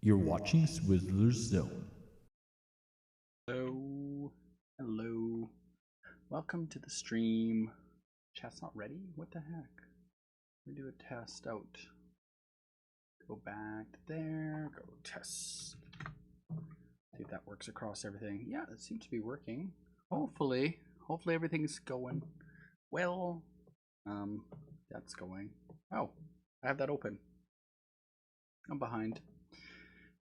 You're watching Swizzlerz Zone. Hello. Hello. Welcome to the stream. Chat's not ready? What the heck? Let me do a test out. Go back to there. Go test. See if that works across everything. Yeah, it seems to be working. Hopefully everything's going well. That's going. Oh, I have that open. I'm behind.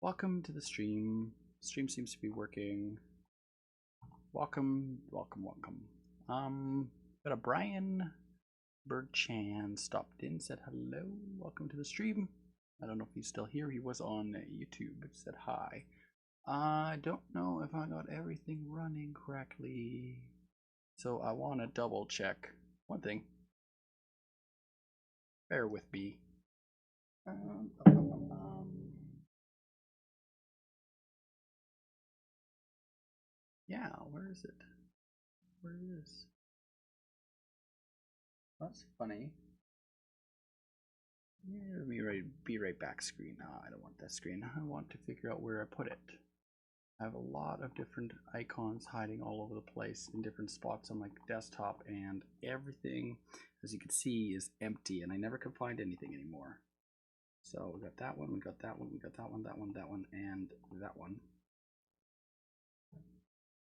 Welcome to the stream. Stream seems to be working. Welcome. Got a Brian Birdchan stopped in, said hello. Welcome to the stream. I don't know if he's still here. He was on YouTube. Said hi. I don't know if I got everything running correctly, so I want to double check one thing. Bear with me. Yeah, where is it? Where is this? That's funny. Yeah, let me be right back screen. No, I don't want that screen. I want to figure out where I put it. I have a lot of different icons hiding all over the place in different spots on my desktop, and everything, as you can see, is empty, and I never can find anything anymore. So we got that one, we got that one, we got that one, that one, that one, and that one.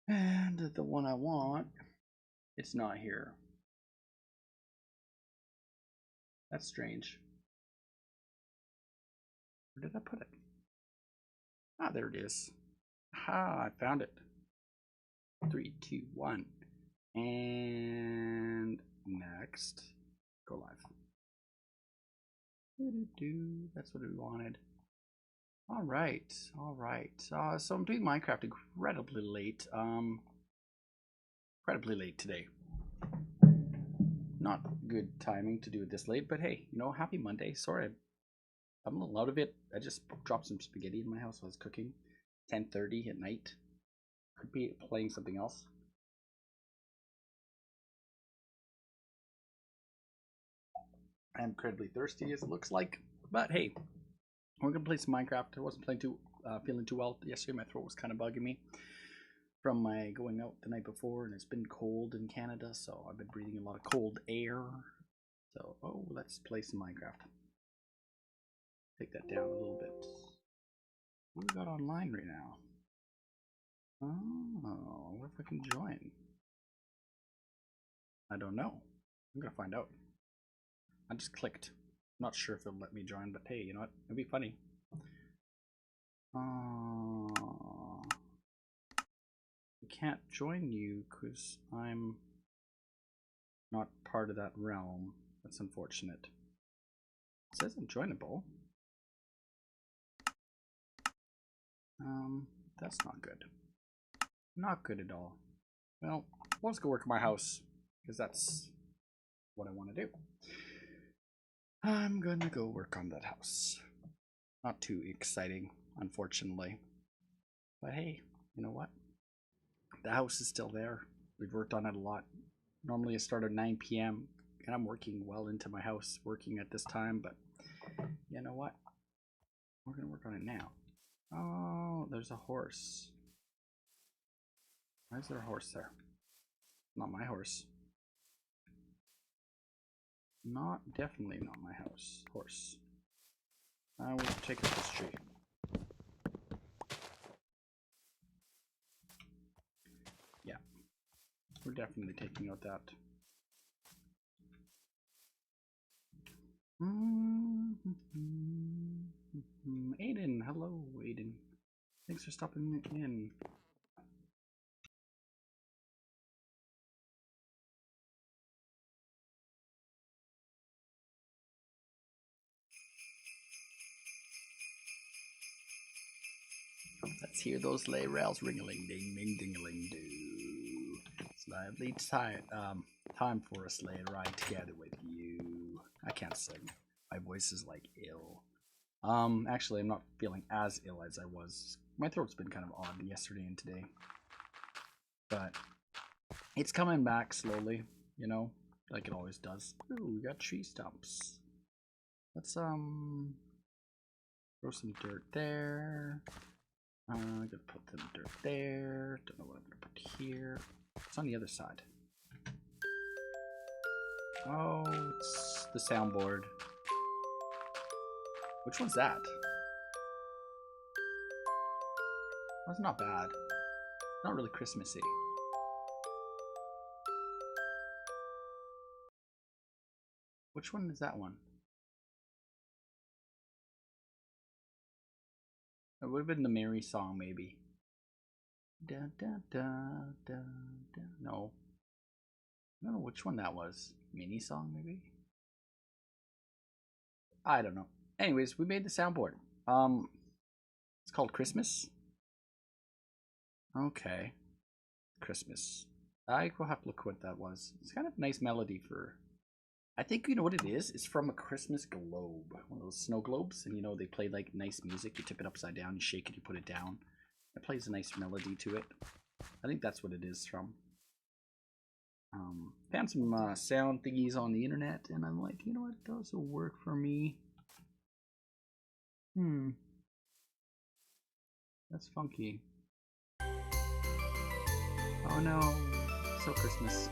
And the one I want, it's not here. That's strange. Where did I put it? Ah, there it is. Ha, I found it. 3, 2, 1. And next, go live. That's what we wanted. All right. So I'm doing Minecraft incredibly late. Incredibly late today. Not good timing to do it this late, but hey, you know, happy Monday. Sorry, I'm a little out of it. I just dropped some spaghetti in my house while I was cooking. 10:30 at night. Could be playing something else. I am incredibly thirsty, as it looks like. But hey, we're gonna play some Minecraft. I wasn't feeling too well yesterday. My throat was kind of bugging me from my going out the night before, and it's been cold in Canada, so I've been breathing a lot of cold air. So, let's play some Minecraft. Take that down a little bit. What do we got online right now? Oh, what if I can join? I don't know. I'm gonna find out. I just clicked. I'm not sure if it'll let me join, but hey, you know what? It'd be funny. I can't join you because I'm not part of that realm. That's unfortunate. It says I'm joinable. That's not good. Not good at all. Well, let's go work at my house, because that's what I want to do. I'm gonna go work on that house. Not too exciting, unfortunately. But hey, you know what? The house is still there. We've worked on it a lot. Normally I start at 9 p.m. and I'm working well into my house, working at this time, but you know what? We're gonna work on it now. Oh, there's a horse. Why is there a horse there? Not my horse. Definitely not my horse. I will take up this tree. Yeah, we're definitely taking out that. Aiden, hello, Aiden. Thanks for stopping in. Let's hear those sleigh rails ring-a-ling, ding-ling, ding-a-ling-doo. It's lively time for a sleigh ride together with you. I can't sing. My voice is like ill. Actually, I'm not feeling as ill as I was. My throat's been kind of odd yesterday and today, but it's coming back slowly, you know, like it always does. Ooh, we got tree stumps. Let's throw some dirt there. I'm gonna put the dirt there. Don't know what I'm gonna put here. It's on the other side. Oh, it's the soundboard. Which one's that? That's not bad. Not really Christmassy. Which one is that one? It would have been the Mary song, maybe. Da da da da da. No. I don't know which one that was. Mini song, maybe? I don't know. Anyways, we made the soundboard. It's called Christmas. Okay. Christmas. I will have to look what that was. It's kind of a nice melody for... I think you know what it is? It's from a Christmas globe. One of those snow globes. And you know, they play like nice music. You tip it upside down, you shake it, you put it down. It plays a nice melody to it. I think that's what it is from. Found some sound thingies on the internet, and I'm like, you know what? Those will work for me. That's funky. Oh no. So Christmas.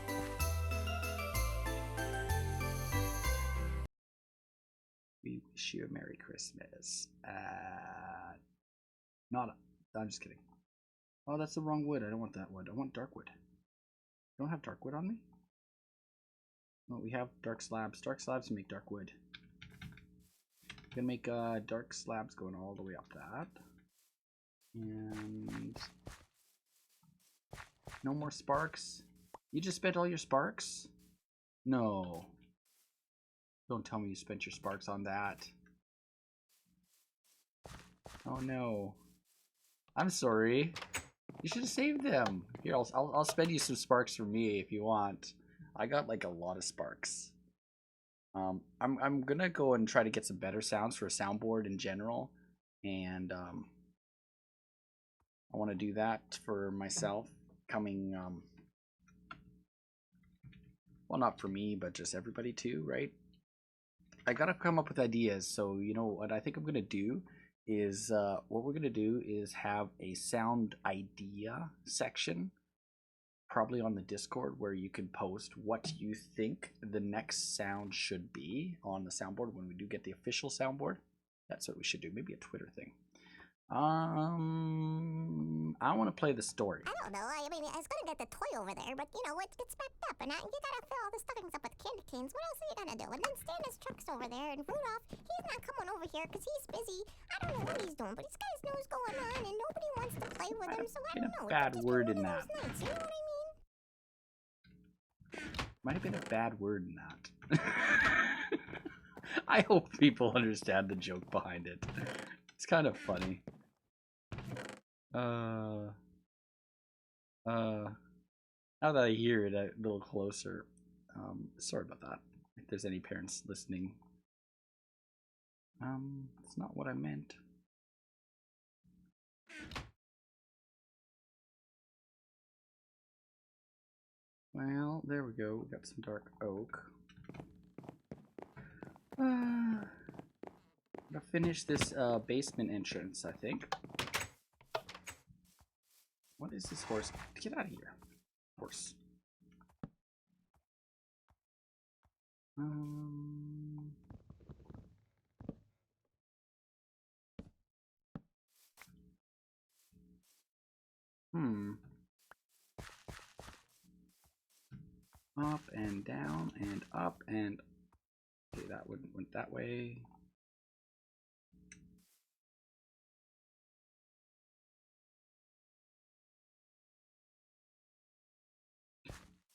We wish you a Merry Christmas. I'm just kidding. Oh, that's the wrong wood. I don't want that wood. I want dark wood. You don't have dark wood on me? No, we have dark slabs. Dark slabs make dark wood. I'm gonna make dark slabs going all the way up that. And no more sparks. You just spent all your sparks? No. Don't tell me you spent your sparks on that. Oh no. I'm sorry. You should have saved them. Here, I'll spend you some sparks for me if you want. I got like a lot of sparks. I'm gonna go and try to get some better sounds for a soundboard in general, and I want to do that for myself coming. Well, not for me, but just everybody too, right? I gotta come up with ideas. So you know what I think I'm gonna do is what we're gonna do is have a sound idea section, probably on the Discord, where you can post what you think the next sound should be on the soundboard when we do get the official soundboard. That's what we should do. Maybe a Twitter thing. I want to play the story. I don't know. I mean, I was gonna get the toy over there, but you know, it gets backed up, and you gotta fill all the stockings up with candy canes. What else are you gonna do? And then Santa's truck's over there, and Rudolph, he's not coming over here because he's busy. I don't know what he's doing, but this guy knows what's going on, and nobody wants to play with him. So I don't know. Bad word in that. Nights, you know what I mean? Might have been a bad word in that. I hope people understand the joke behind it. It's kind of funny. Now that I hear it a little closer, sorry about that. If there's any parents listening, it's not what I meant. Well, there we go. We got some dark oak. I'm gonna finish this basement entrance, I think. What is this horse? Get out of here, horse. Up and down and up and... Okay, that went that way.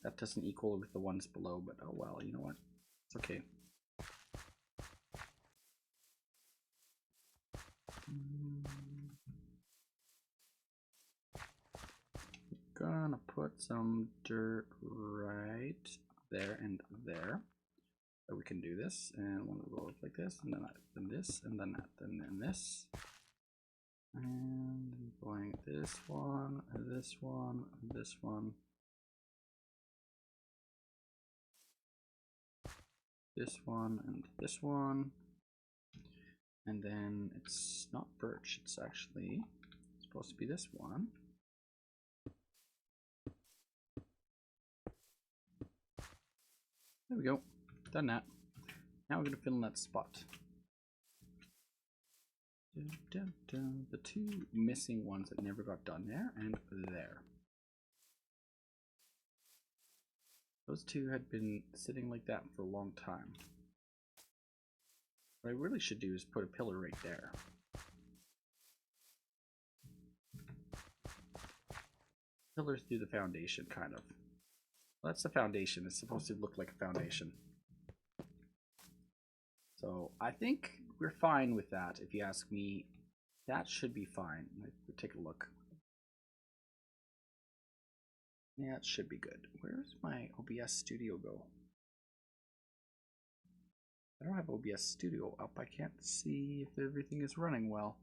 That doesn't equal with the ones below, but oh well, you know what? It's okay. Gonna put some dirt right there and there. So we can do this, and one will go like this, and then that, then this, and then that, and then this. And going this one, this one, this one. This one and this one, and then it's not birch, it's actually supposed to be this one. There we go, done that. Now we're going to fill in that spot. The two missing ones that never got done there and there. Those two had been sitting like that for a long time. What I really should do is put a pillar right there. Pillar through the foundation, kind of. Well, that's the foundation. It's supposed to look like a foundation. So I think we're fine with that, if you ask me. That should be fine. Let's take a look. Yeah, it should be good. Where's my OBS Studio go? I don't have OBS Studio up. I can't see if everything is running well.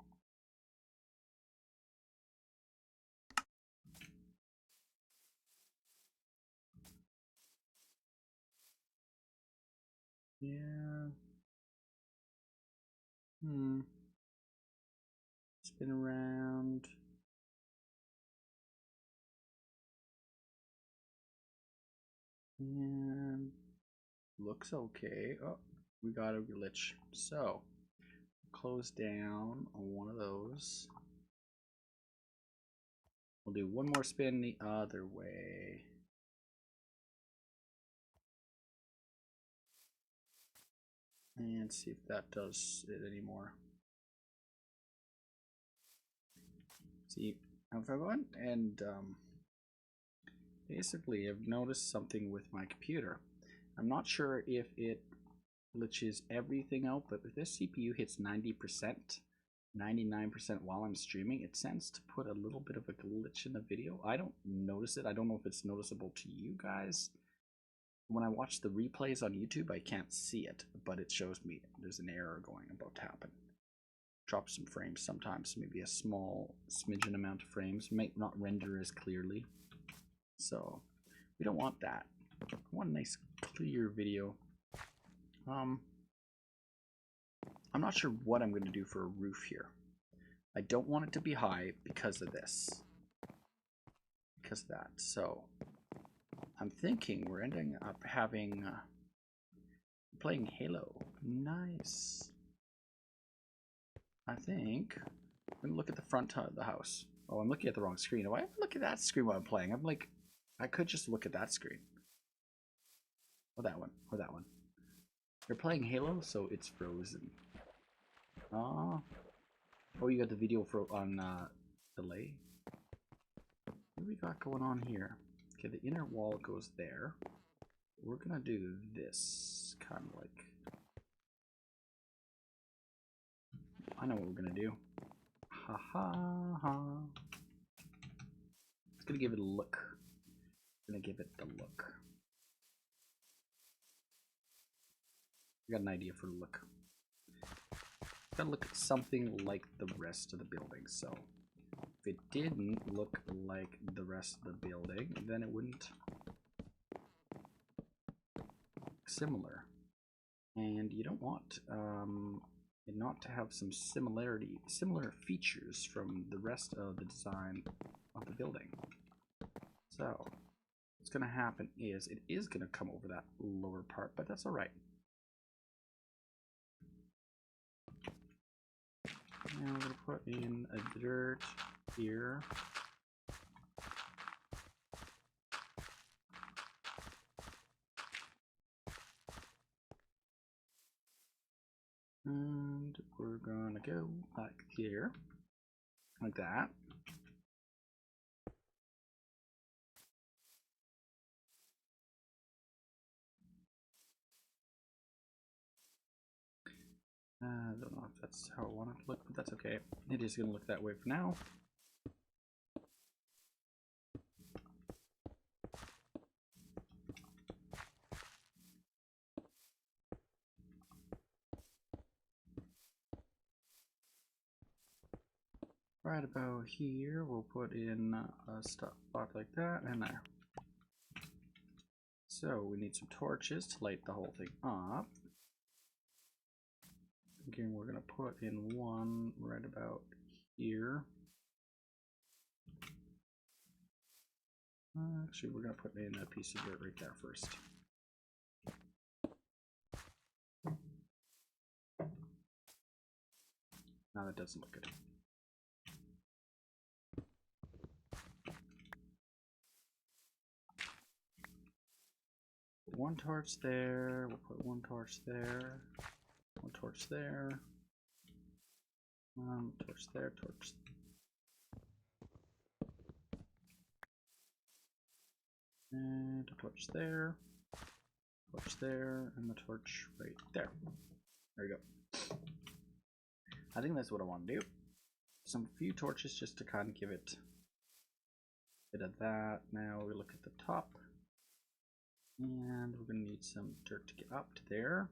Yeah. Spin around. And looks okay. Oh, we got a glitch. So close down on one of those. We'll do one more spin the other way. And see if that does it anymore. See how far going? And basically I've noticed something with my computer. I'm not sure if it glitches everything out, but if this CPU hits 90%, 99% while I'm streaming, it tends to put a little bit of a glitch in the video. I don't notice it. I don't know if it's noticeable to you guys. When I watch the replays on YouTube, I can't see it, but it shows me there's an error going about to happen. Drop some frames sometimes, maybe a small smidgen amount of frames, might not render as clearly. So we don't want that. I want a nice clear video. I'm not sure what I'm going to do for a roof here. I don't want it to be high because of this. Because of that. So I'm thinking we're ending up having playing Halo. Nice. I think I'm going to look at the front of the house. Oh, I'm looking at the wrong screen. Why am I looking at that screen while I'm playing? I'm like, I could just look at that screen. Or that one. Or that one. You're playing Halo, so it's frozen. Oh, you got the video on delay. What do we got going on here? Okay, the inner wall goes there. We're gonna do this, kind of like. I know what we're gonna do. Ha ha ha. It's gonna give it a look. Gonna give it the look. I got an idea for the look. It's gotta look something like the rest of the building. So if it didn't look like the rest of the building, then it wouldn't look similar. And you don't want it not to have some similar features from the rest of the design of the building. So what's going to happen is it is going to come over that lower part, but that's all right. And we're going to put in a dirt here. And we're going to go like here, like that. I don't know if that's how I want it to look, but that's okay. It is going to look that way for now. Right about here, we'll put in a spot like that and there. So we need some torches to light the whole thing up. Again, we're going to put in one right about here. Actually, we're going to put in a piece of dirt right there first. Now that doesn't look good. Put one torch there, we'll put one torch there, one torch there, torch there, torch. And a torch there, and the torch right there. There we go. I think that's what I want to do. Some few torches just to kind of give it a bit of that. Now we look at the top, and we're going to need some dirt to get up to there.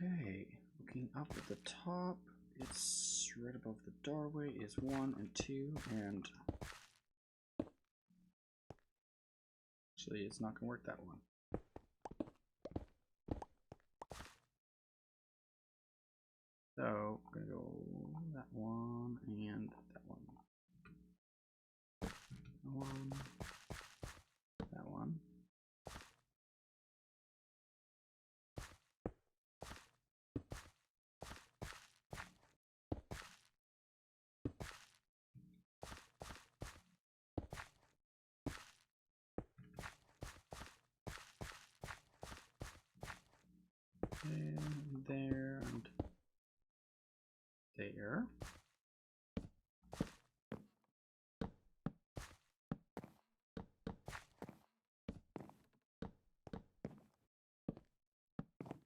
Okay, looking up at the top, it's right above the doorway is 1 and 2, and actually it's not going to work that one. So we're going to go that one and that one. That one. That one. And there and there.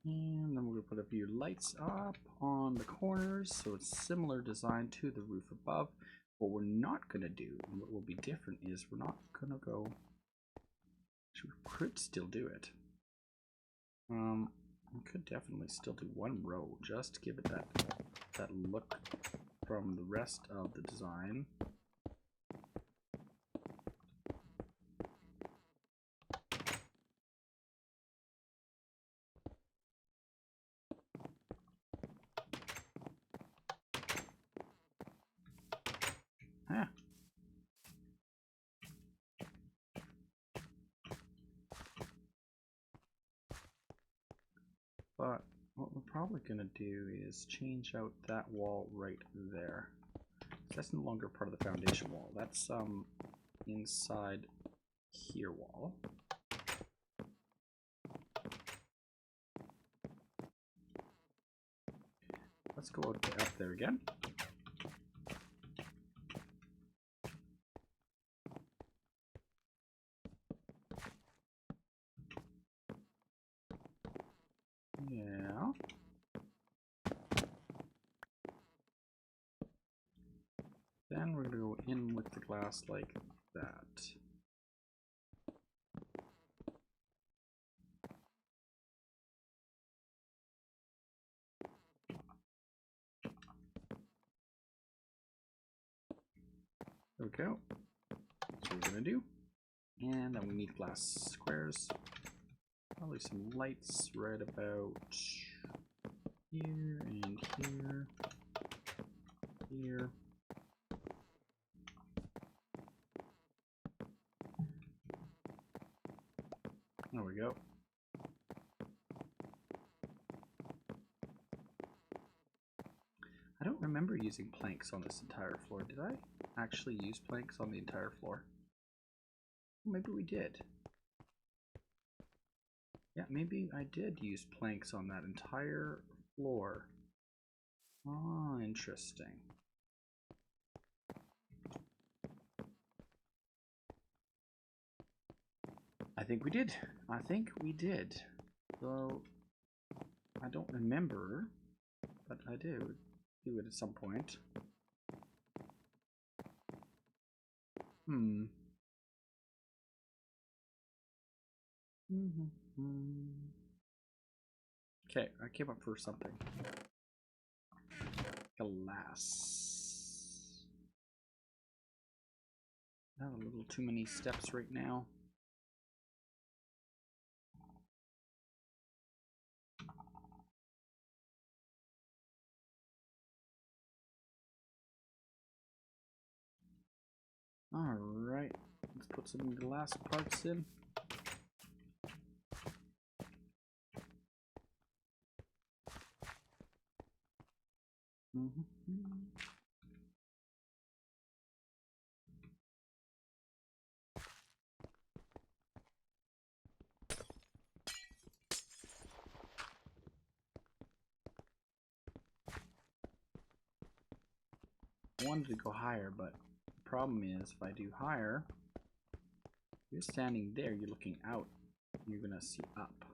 And then we're going to put a few lights up on the corners, so it's similar design to the roof above. What we're not going to do, and what will be different, is we're not going to go. We could still do it. We could definitely still do one row just to give it that look from the rest of the design. Huh. But what we're probably going to do is change out that wall right there. That's no longer part of the foundation wall. That's inside here wall. Let's go up there again. Yeah. Then we're going to go in with the glass like that. There we go. That's what we're going to do. And then we need glass squares. Probably some lights right about here and here. Here. There we go. I don't remember using planks on this entire floor. Did I actually use planks on the entire floor? Maybe we did. Yeah, maybe I did use planks on that entire floor. Oh, interesting. I think we did. I think we did. Though I don't remember, but I do do it at some point. Okay, I came up for something. Glass. I have a little too many steps right now. Alright, let's put some glass parts in. I wanted to go higher, but the problem is if I do higher, you're standing there, you're looking out, you're gonna see up.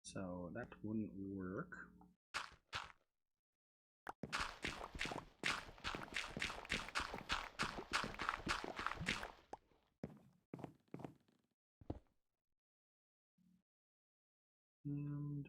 So that wouldn't work. And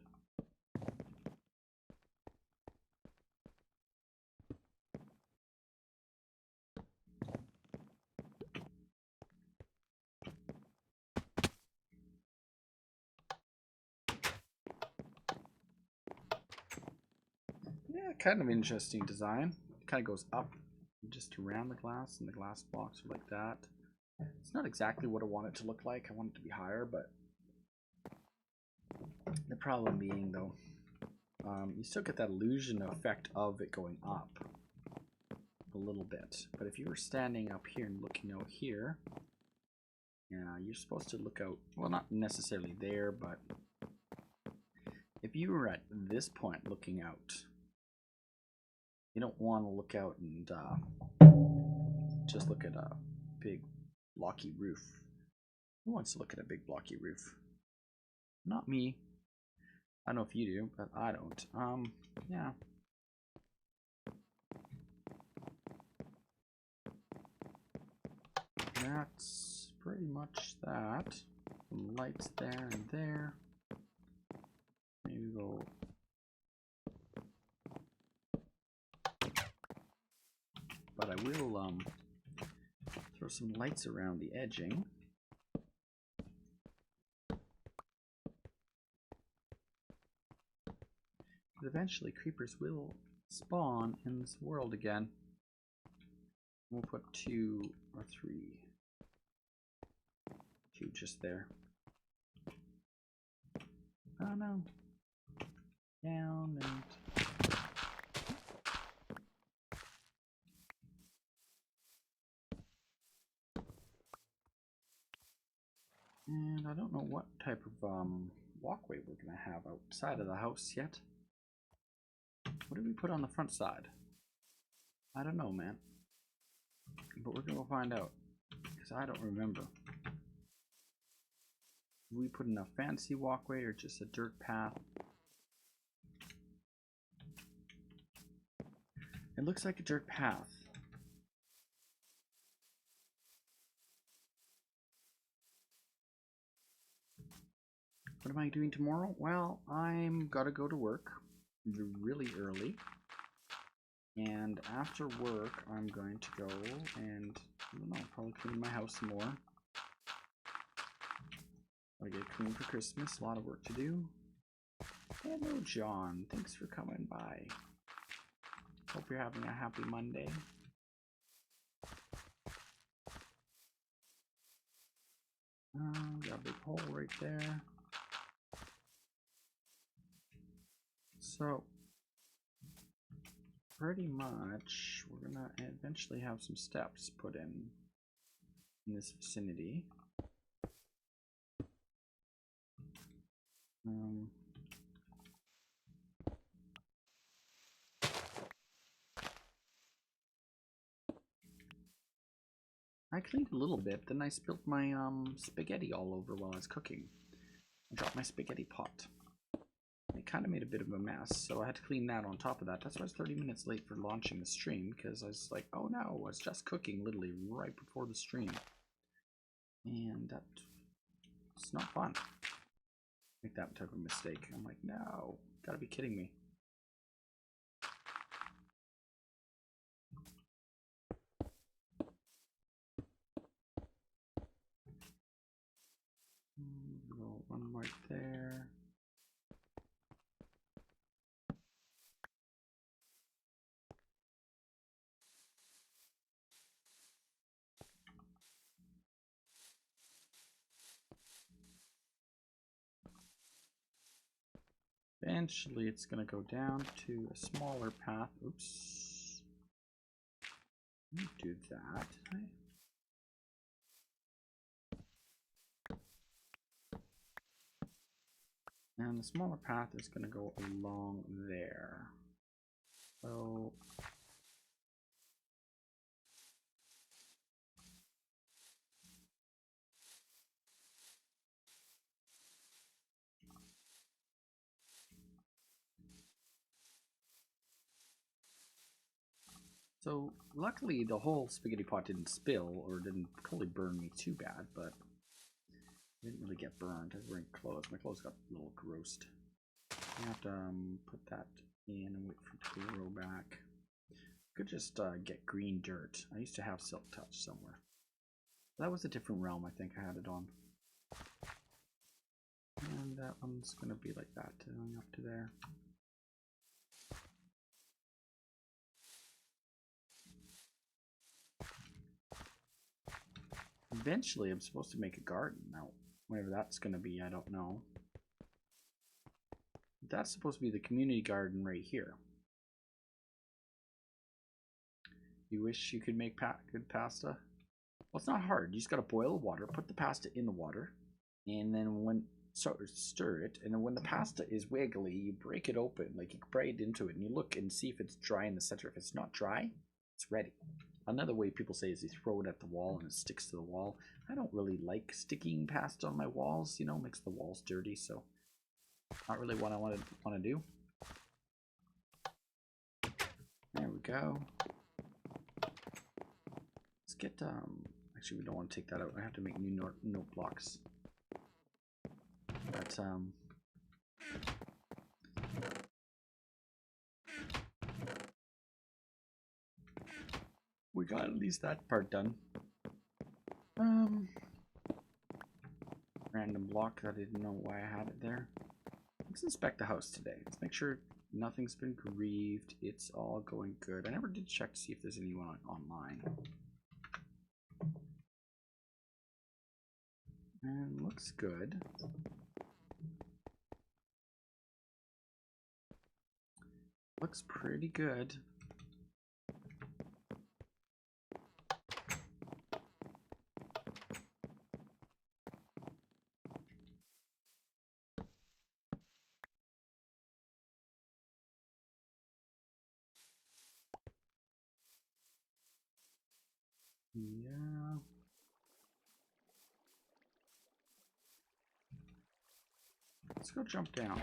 yeah, kind of interesting design. It kind of goes up just around the glass, and the glass blocks are like that. It's not exactly what I want it to look like. I want it to be higher, but the problem being, though, you still get that illusion effect of it going up a little bit. But if you were standing up here and looking out here, yeah, you're supposed to look out, well, not necessarily there, but if you were at this point looking out, you don't want to look out and just look at a big blocky roof. Who wants to look at a big blocky roof? Not me. I don't know if you do, but I don't. Yeah. That's pretty much that. Some lights there and there. Maybe go. But I will throw some lights around the edging. But eventually creepers will spawn in this world again. We'll put 2 or 3. 2 just there. Oh no. Down and I don't know what type of walkway we're gonna have outside of the house yet. What did we put on the front side? I don't know, man. But we're gonna find out, because I don't remember. Did we put in a fancy walkway or just a dirt path? It looks like a dirt path. What am I doing tomorrow? Well, I'm gotta go to work really early, and after work I'm going to go and I don't know, probably clean my house some more. Gotta get clean for Christmas. A lot of work to do. Hello, John. Thanks for coming by. Hope you're having a happy Monday. Got a big hole right there. So, pretty much, we're gonna eventually have some steps put in this vicinity. I cleaned a little bit, then I spilled my spaghetti all over while I was cooking. I dropped my spaghetti pot. It kind of made a bit of a mess, so I had to clean that on top of that. That's why I was 30 minutes late for launching the stream, because I was like, oh no, I was just cooking literally right before the stream. And it's not fun. I think that type of mistake. I'm like, no, gotta be kidding me. One right there. Eventually, it's going to go down to a smaller path. Oops. Let me do that. And the smaller path is going to go along there. So luckily the whole spaghetti pot didn't spill or didn't totally burn me too bad, but I didn't really get burned. I was wearing clothes. My clothes got a little grossed. I have to put that in and wait for it to grow back. Could just get green dirt. I used to have Silk Touch somewhere. That was a different realm, I think I had it on. And that one's going to be like that, going up to there. Eventually, I'm supposed to make a garden. Now, whatever that's going to be, I don't know. That's supposed to be the community garden right here. You wish you could make good pasta? Well, it's not hard. You just got to boil the water, put the pasta in the water, and then stir it, and then when the pasta is wiggly, you break it open, like you bite into it, and you look and see if it's dry in the center. If it's not dry, it's ready. Another way people say is you throw it at the wall and it sticks to the wall. I don't really like sticking pasta on my walls, you know, makes the walls dirty, so not really what I want to do. There we go. Let's get actually we don't want to take that out. I have to make new note blocks. But we got at least that part done. Random block that I didn't know why I had it there. Let's inspect the house today. Let's make sure nothing's been grieved. It's all going good. I never did check to see if there's anyone online. And looks good. Looks pretty good. Yeah. Let's go jump down.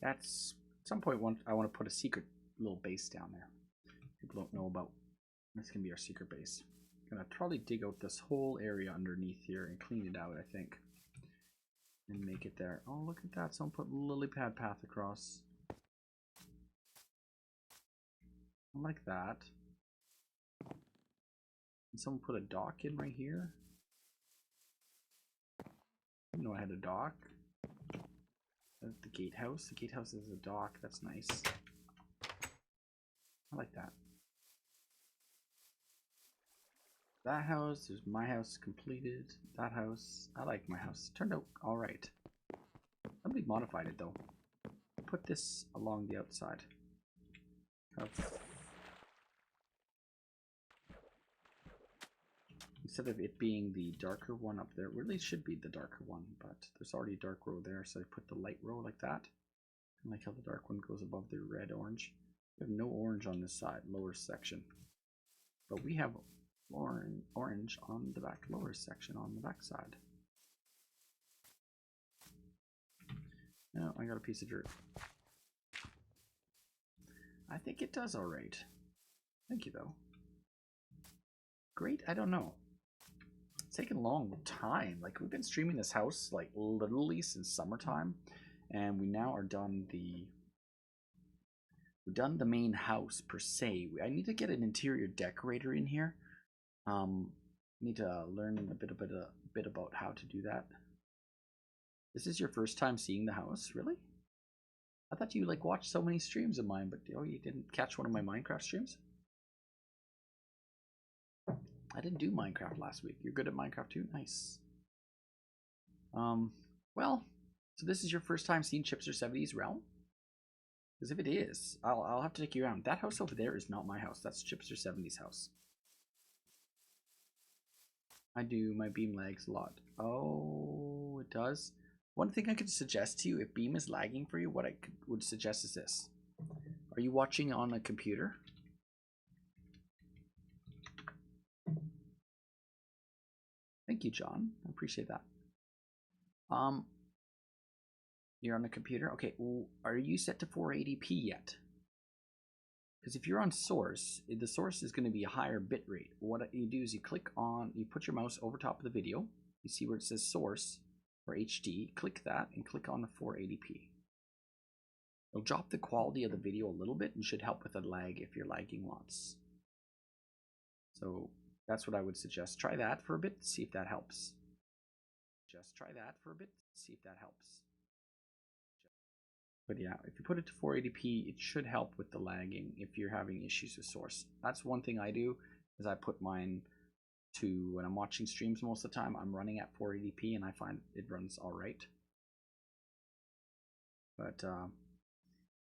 That's at some point I want to put a secret little base down there. People don't know about. This can be our secret base. gonna probably dig out this whole area underneath here and clean it out, I think. And make it there. Oh, look at that. Someone put lily pad path across. I like that. And someone put a dock in right here. I didn't know I had a dock. That's the gatehouse. The gatehouse is a dock. That's nice. I like that. That house, there's my house completed. That house, I like my house. Turned out alright. Somebody modified it though. Put this along the outside. Instead of it being the darker one up there, it really should be the darker one, but there's already a dark row there, so I put the light row like that. I like how the dark one goes above the red orange. We have no orange on this side, lower section. But we have orange on the back lower section on the back side. No, I got a piece of dirt. I think it does alright. Thank you though. Great, I don't know. It's taken a long time. Like we've been streaming this house like literally since summertime, and we now are done we've done the main house per se. I need to get an interior decorator in here. Need to learn a bit about how to do that. This is your first time seeing the house, really? I thought you like watched so many streams of mine, but oh, you didn't catch one of my Minecraft streams? I didn't do Minecraft last week. You're good at Minecraft too? Nice. Well, so this is your first time seeing Chipster70's realm? Because if it is, I'll have to take you around. That house over there is not my house. That's Chipster70's house. I do my beam lags a lot. Oh, it does? One thing I could suggest to you, if beam is lagging for you, what I would suggest is this. Are you watching on a computer? Thank you, John. I appreciate that. You're on a computer? Okay, well, are you set to 480p yet? Because if you're on source, the source is going to be a higher bit rate. What you do is you click on, you put your mouse over top of the video. You see where it says source or HD. Click that and click on the 480p. It'll drop the quality of the video a little bit and should help with the lag if you're lagging lots. So that's what I would suggest. Try that for a bit, see if that helps. Just try that for a bit, see if that helps. But yeah, if you put it to 480p, it should help with the lagging if you're having issues with source. That's one thing I do, is I put mine to, when I'm watching streams most of the time, I'm running at 480p and I find it runs alright. But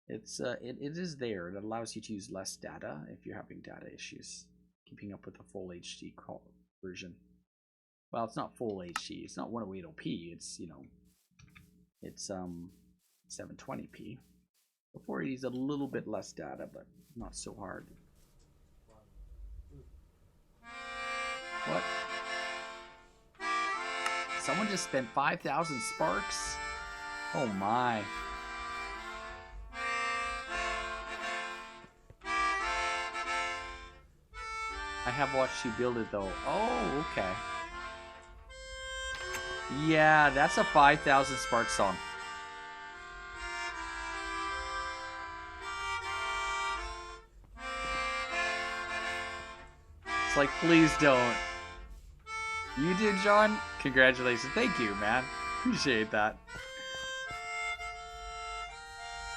it is there. It allows you to use less data if you're having data issues. Keeping up with the full HD version. Well, it's not full HD. It's not 108p. It's, you know, it's 720p. The 480 is a little bit less data, but not so hard. What? Someone just spent 5,000 sparks? Oh my. I have watched you build it though. Oh, okay. Yeah, that's a 5,000 spark song. It's like, please don't. You did, John? Congratulations. Thank you, man. Appreciate that.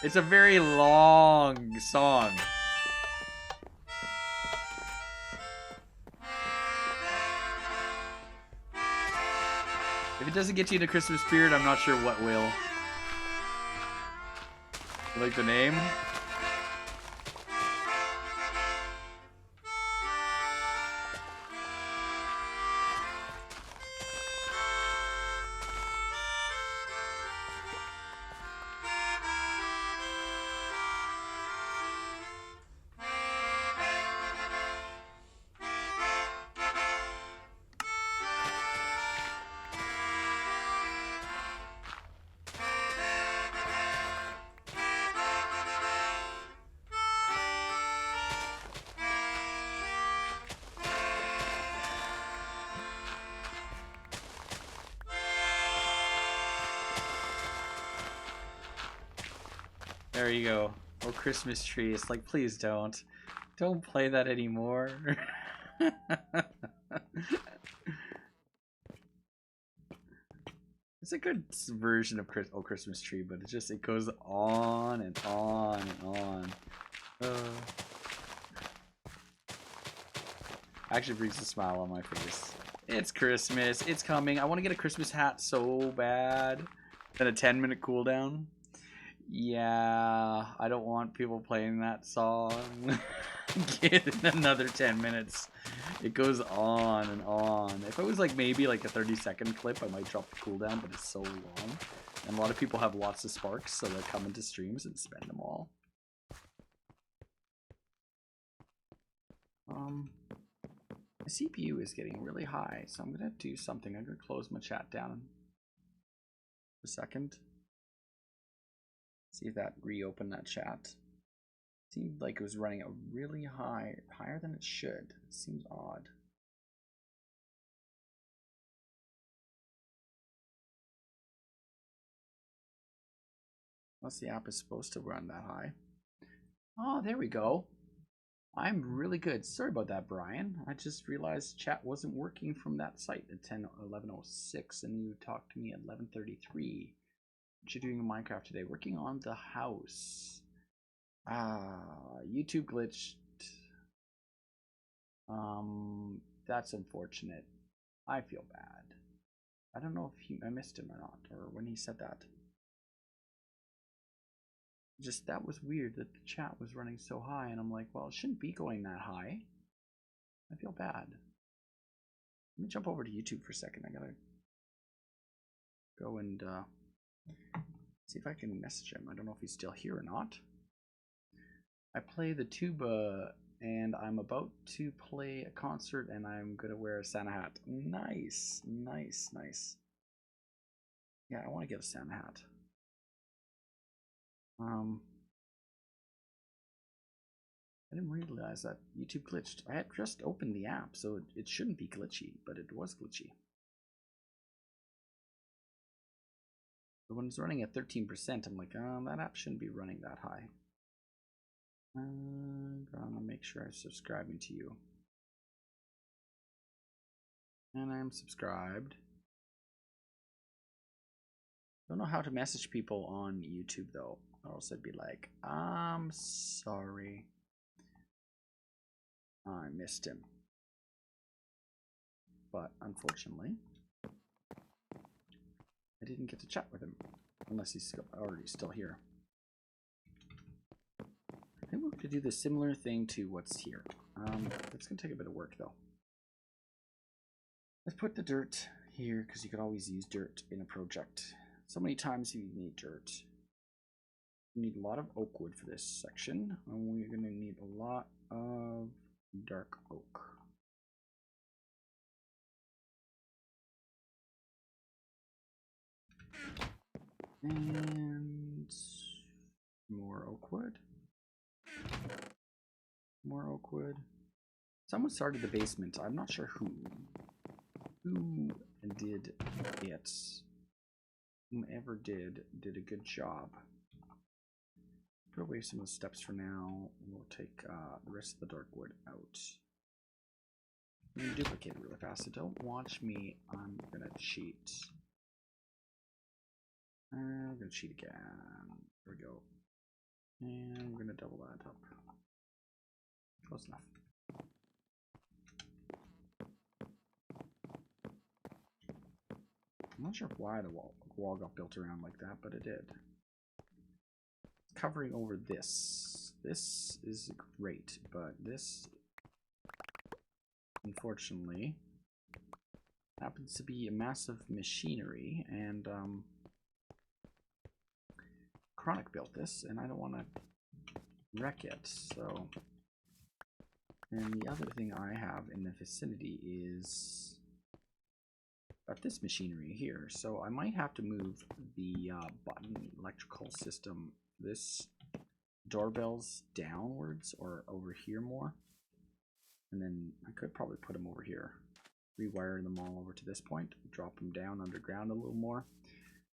It's a very long song. If it doesn't get you in the Christmas spirit, I'm not sure what will. You like the name? There you go. Oh, Christmas tree. It's like, please don't. Don't play that anymore. It's a good version of Christmas tree, but it goes on and on and on. Actually brings a smile on my face. It's Christmas. It's coming. I want to get a Christmas hat so bad. Then a 10-minute cooldown. Yeah, I don't want people playing that song. Get another 10 minutes. It goes on and on. If it was like maybe like a 30-second clip, I might drop the cooldown, but it's so long. And a lot of people have lots of sparks, so they come into streams and spend them all. My CPU is getting really high, so I'm gonna do something. I'm gonna close my chat down for a second. See if that reopened that chat. Seemed like it was running a really higher than it should. It seems odd. Unless the app is supposed to run that high. Oh, there we go. I'm really good. Sorry about that, Brian. I just realized chat wasn't working from that site at 11:06, and you talked to me at 11:33. What you doing in Minecraft today? Working on the house. YouTube glitched. That's unfortunate. I feel bad. I don't know if I missed him or not, or when he said that. Just that was weird that the chat was running so high, and I'm like, well, it shouldn't be going that high. I feel bad. Let me jump over to YouTube for a second. I gotta go and see if I can message him. I don't know if he's still here or not. I play the tuba, and I'm about to play a concert, and I'm gonna wear a Santa hat. Nice, nice, nice. Yeah, I want to get a Santa hat. I didn't realize that YouTube glitched. I had just opened the app, so it shouldn't be glitchy, but it was glitchy. But when it's running at 13%, I'm like, that app shouldn't be running that high. I'm gonna make sure I'm subscribing to you. And I'm subscribed. Don't know how to message people on YouTube though. Or else I'd be like, I'm sorry. I missed him. But unfortunately, I didn't get to chat with him. Unless he's already still here. I think we're going to do the similar thing to what's here. It's going to take a bit of work though. Let's put the dirt here because you could always use dirt in a project. So many times you need dirt. You need a lot of oak wood for this section. And we're going to need a lot of dark oak. And more oak wood. More oak wood. Someone started the basement. I'm not sure who. Who did it? Whomever did a good job. Put away some of the steps for now. We'll take the rest of the dark wood out. I'm gonna duplicate it really fast, so don't watch me. I'm gonna cheat. I'm gonna cheat again. There we go. And I'm gonna double that up. Close enough. I'm not sure why the wall got built around like that, but it did. Covering over this. This is great, but this, unfortunately, happens to be a massive machinery, and Chronic built this, and I don't want to wreck it, so. And the other thing I have in the vicinity is got this machinery here, so I might have to move the button electrical system, this doorbells downwards or over here more, and then I could probably put them over here, rewire them all over to this point, drop them down underground a little more.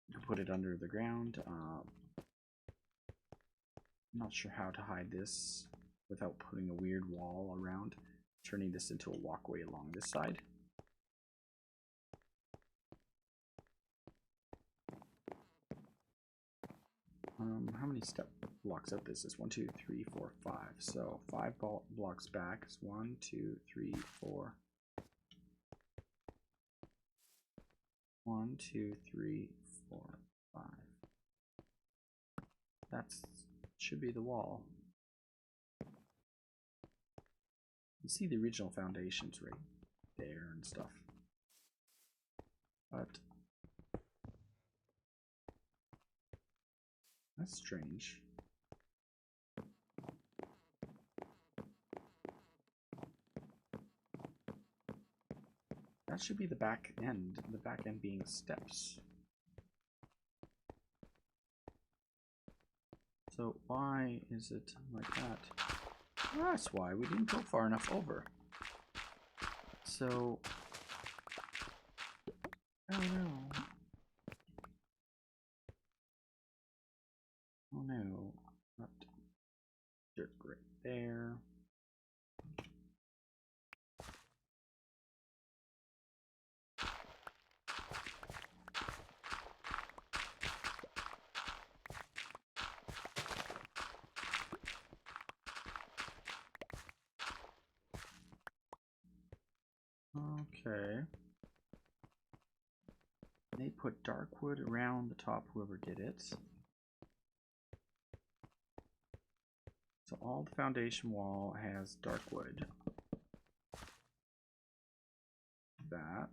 You can put it under the ground, I'm not sure how to hide this without putting a weird wall around, turning this into a walkway along this side. How many step blocks up this is? 1, 2, 3, 4, 5. So 5 blocks back is 1, 2, 3, 4. 1, 2, 3, 4, 5. That's should be the wall. You see the original foundations right there and stuff. But that's strange. That should be the back end being steps. So why is it like that? That's why we didn't go far enough over. So, I don't know. Oh no, not dirt right there. Okay. They put dark wood around the top, whoever did it. So all the foundation wall has dark wood. That.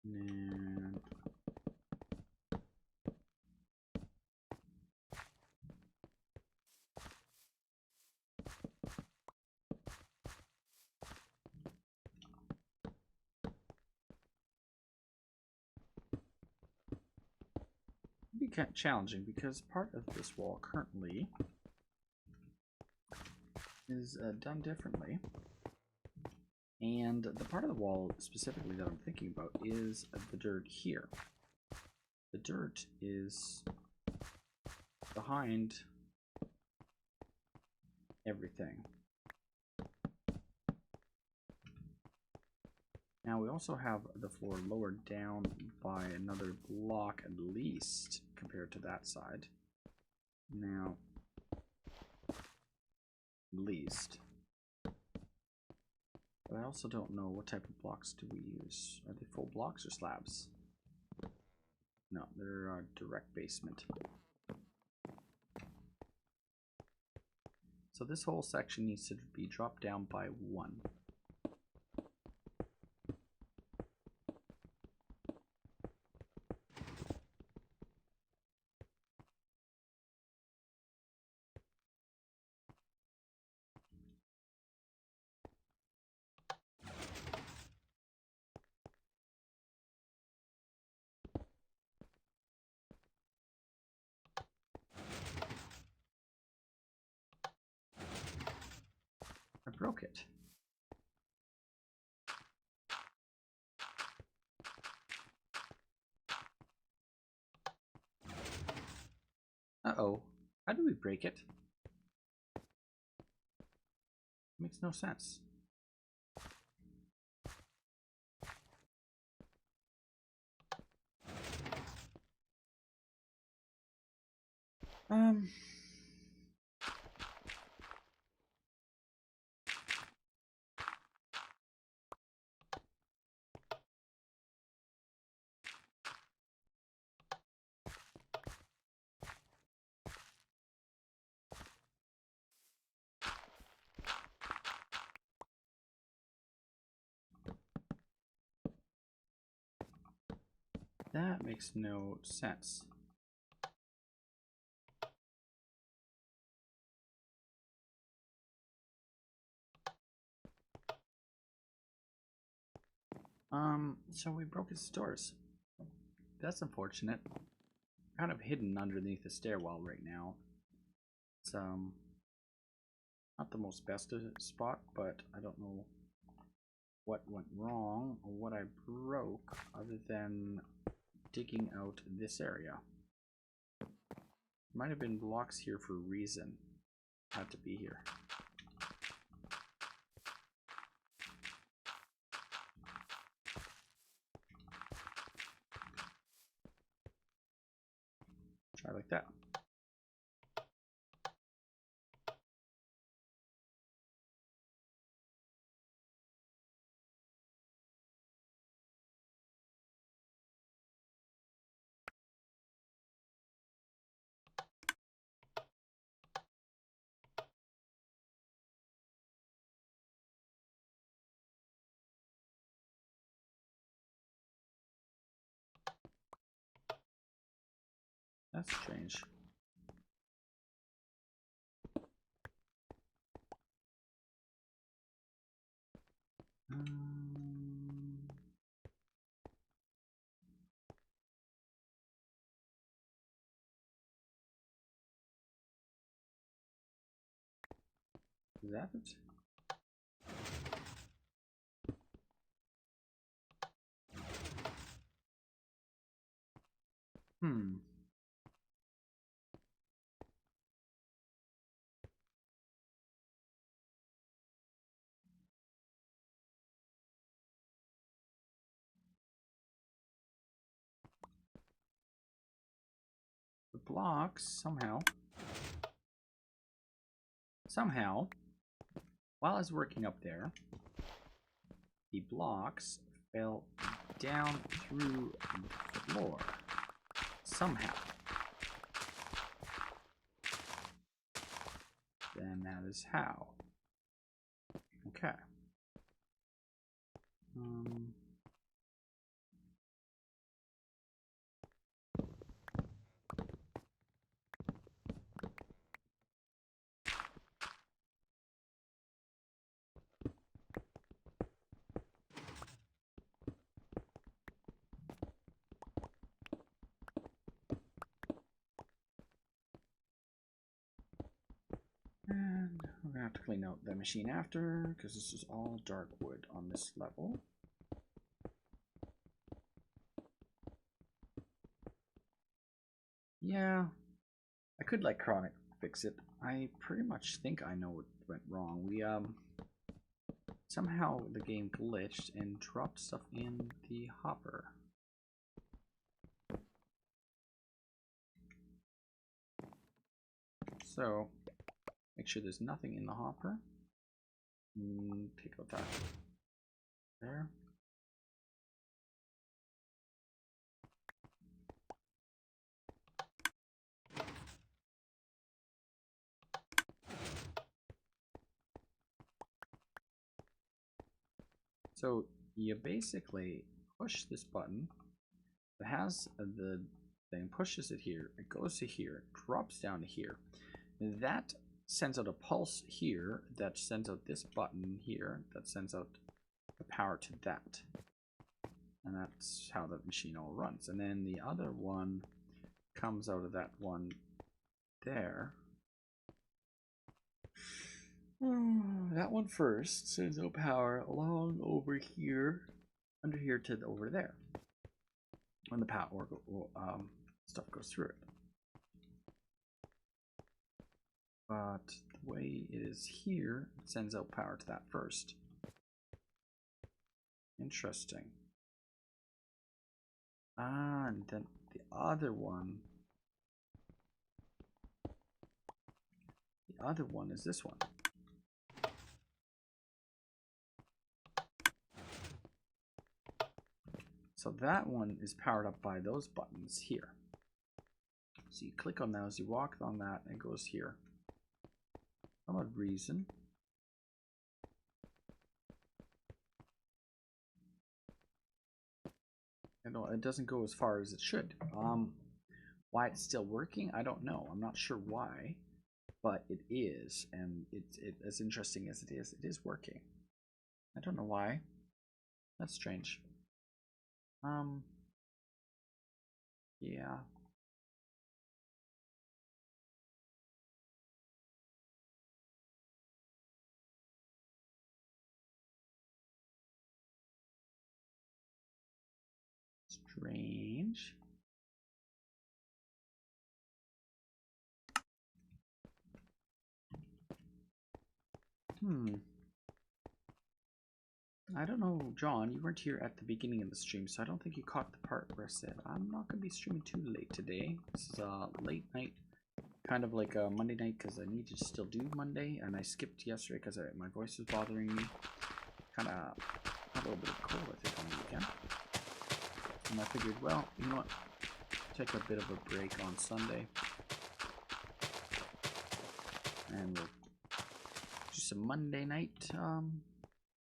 And it'd be kind of challenging because part of this wall currently is done differently. And the part of the wall specifically that I'm thinking about is the dirt here. The dirt is behind everything. Now we also have the floor lowered down by another block at least compared to that side. Now, at least. But I also don't know what type of blocks do we use. Are they full blocks or slabs? No, they're direct basement. So this whole section needs to be dropped down by 1. I broke it. Uh-oh. How do we break it? Makes no sense. That makes no sense. So we broke his doors. That's unfortunate. Kind of hidden underneath the stairwell right now. It's not the most best spot, but I don't know what went wrong or what I broke other than digging out this area. Might have been blocks here for a reason. Had to be here. Try like that. That's strange. Is that it? The blocks somehow, while I was working up there, the blocks fell down through the floor. Somehow. Then that is how. Okay. And we're gonna have to clean out the machine after, because this is all dark wood on this level. Yeah, I could like chronic fix it. I pretty much think I know what went wrong. We somehow the game glitched and dropped stuff in the hopper. So make sure there's nothing in the hopper. Take out that there. So you basically push this button. It has the thing, pushes it here, it goes to here, drops down to here. That sends out a pulse here, that sends out this button here, that sends out the power to that. And that's how the machine all runs. And then the other one comes out of that one there. That one first sends out power along over here, under here to over there. When the power stuff goes through it. But the way it is here, it sends out power to that first. Interesting. And then the other one is this one. So that one is powered up by those buttons here. So you click on those, you walk on that, and it goes here. For some odd reason. I know it doesn't go as far as it should. Why it's still working, I don't know. I'm not sure why, but it is, and it's as interesting as it is working. I don't know why. That's strange. Yeah. Strange. I don't know, John, you weren't here at the beginning of the stream, so I don't think you caught the part where I said I'm not going to be streaming too late today. This is a late night, kind of like a Monday night, because I need to still do Monday, and I skipped yesterday because my voice was bothering me. Kind of a little bit of cold, I think, on the weekend. And I figured, well, you know what, take a bit of a break on Sunday, and we'll do some Monday night,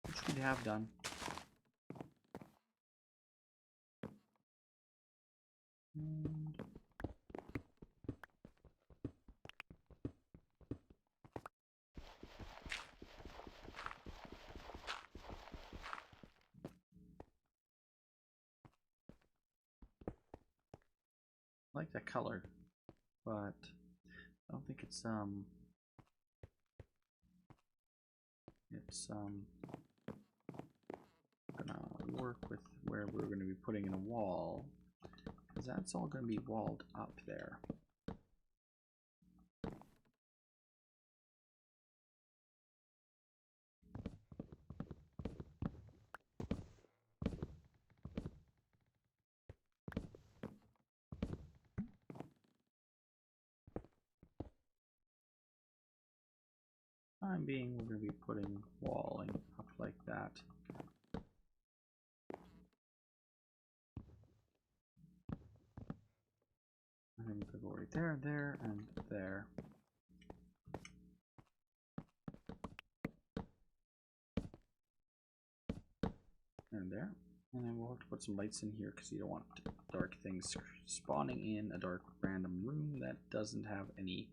which we have done. I like that color, but I don't think it's gonna work with where we're gonna be putting in a wall, because that's all gonna be walled up there. Time being, we're going to be putting walling up like that. And then we could go right there, there, and there. And there. And then we'll have to put some lights in here because you don't want dark things spawning in a dark random room that doesn't have any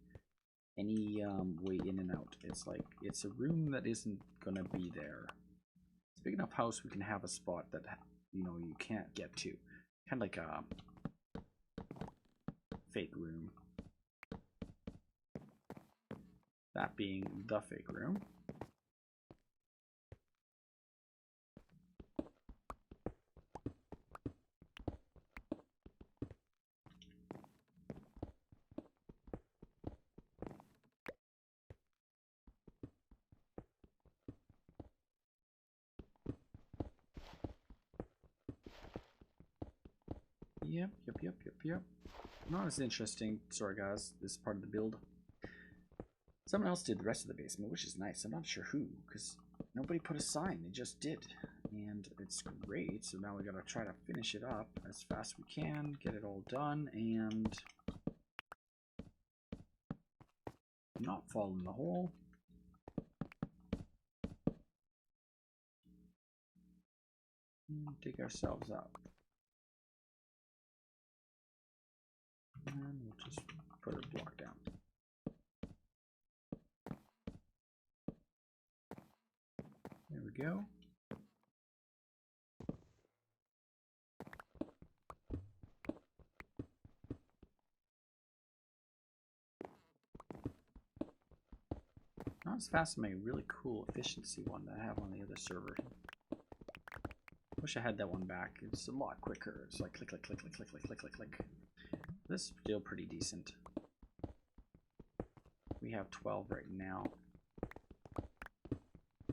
way in and out. It's like, it's a room that isn't gonna be there. It's a big enough house we can have a spot that, you know, you can't get to. Kind of like a fake room. That being the fake room. Yep. Not as interesting. Sorry guys, this part of the build. Someone else did the rest of the basement, which is nice. I'm not sure who, because nobody put a sign. They just did. And it's great. So now we gotta try to finish it up as fast as we can, get it all done, and not fall in the hole. And dig ourselves up. And we'll just put a block down. There we go. Not as fast as my really cool efficiency one that I have on the other server. Wish I had that one back. It's a lot quicker. It's like click, click, click, click, click, click, click, click, click. This is still pretty decent. We have 12 right now.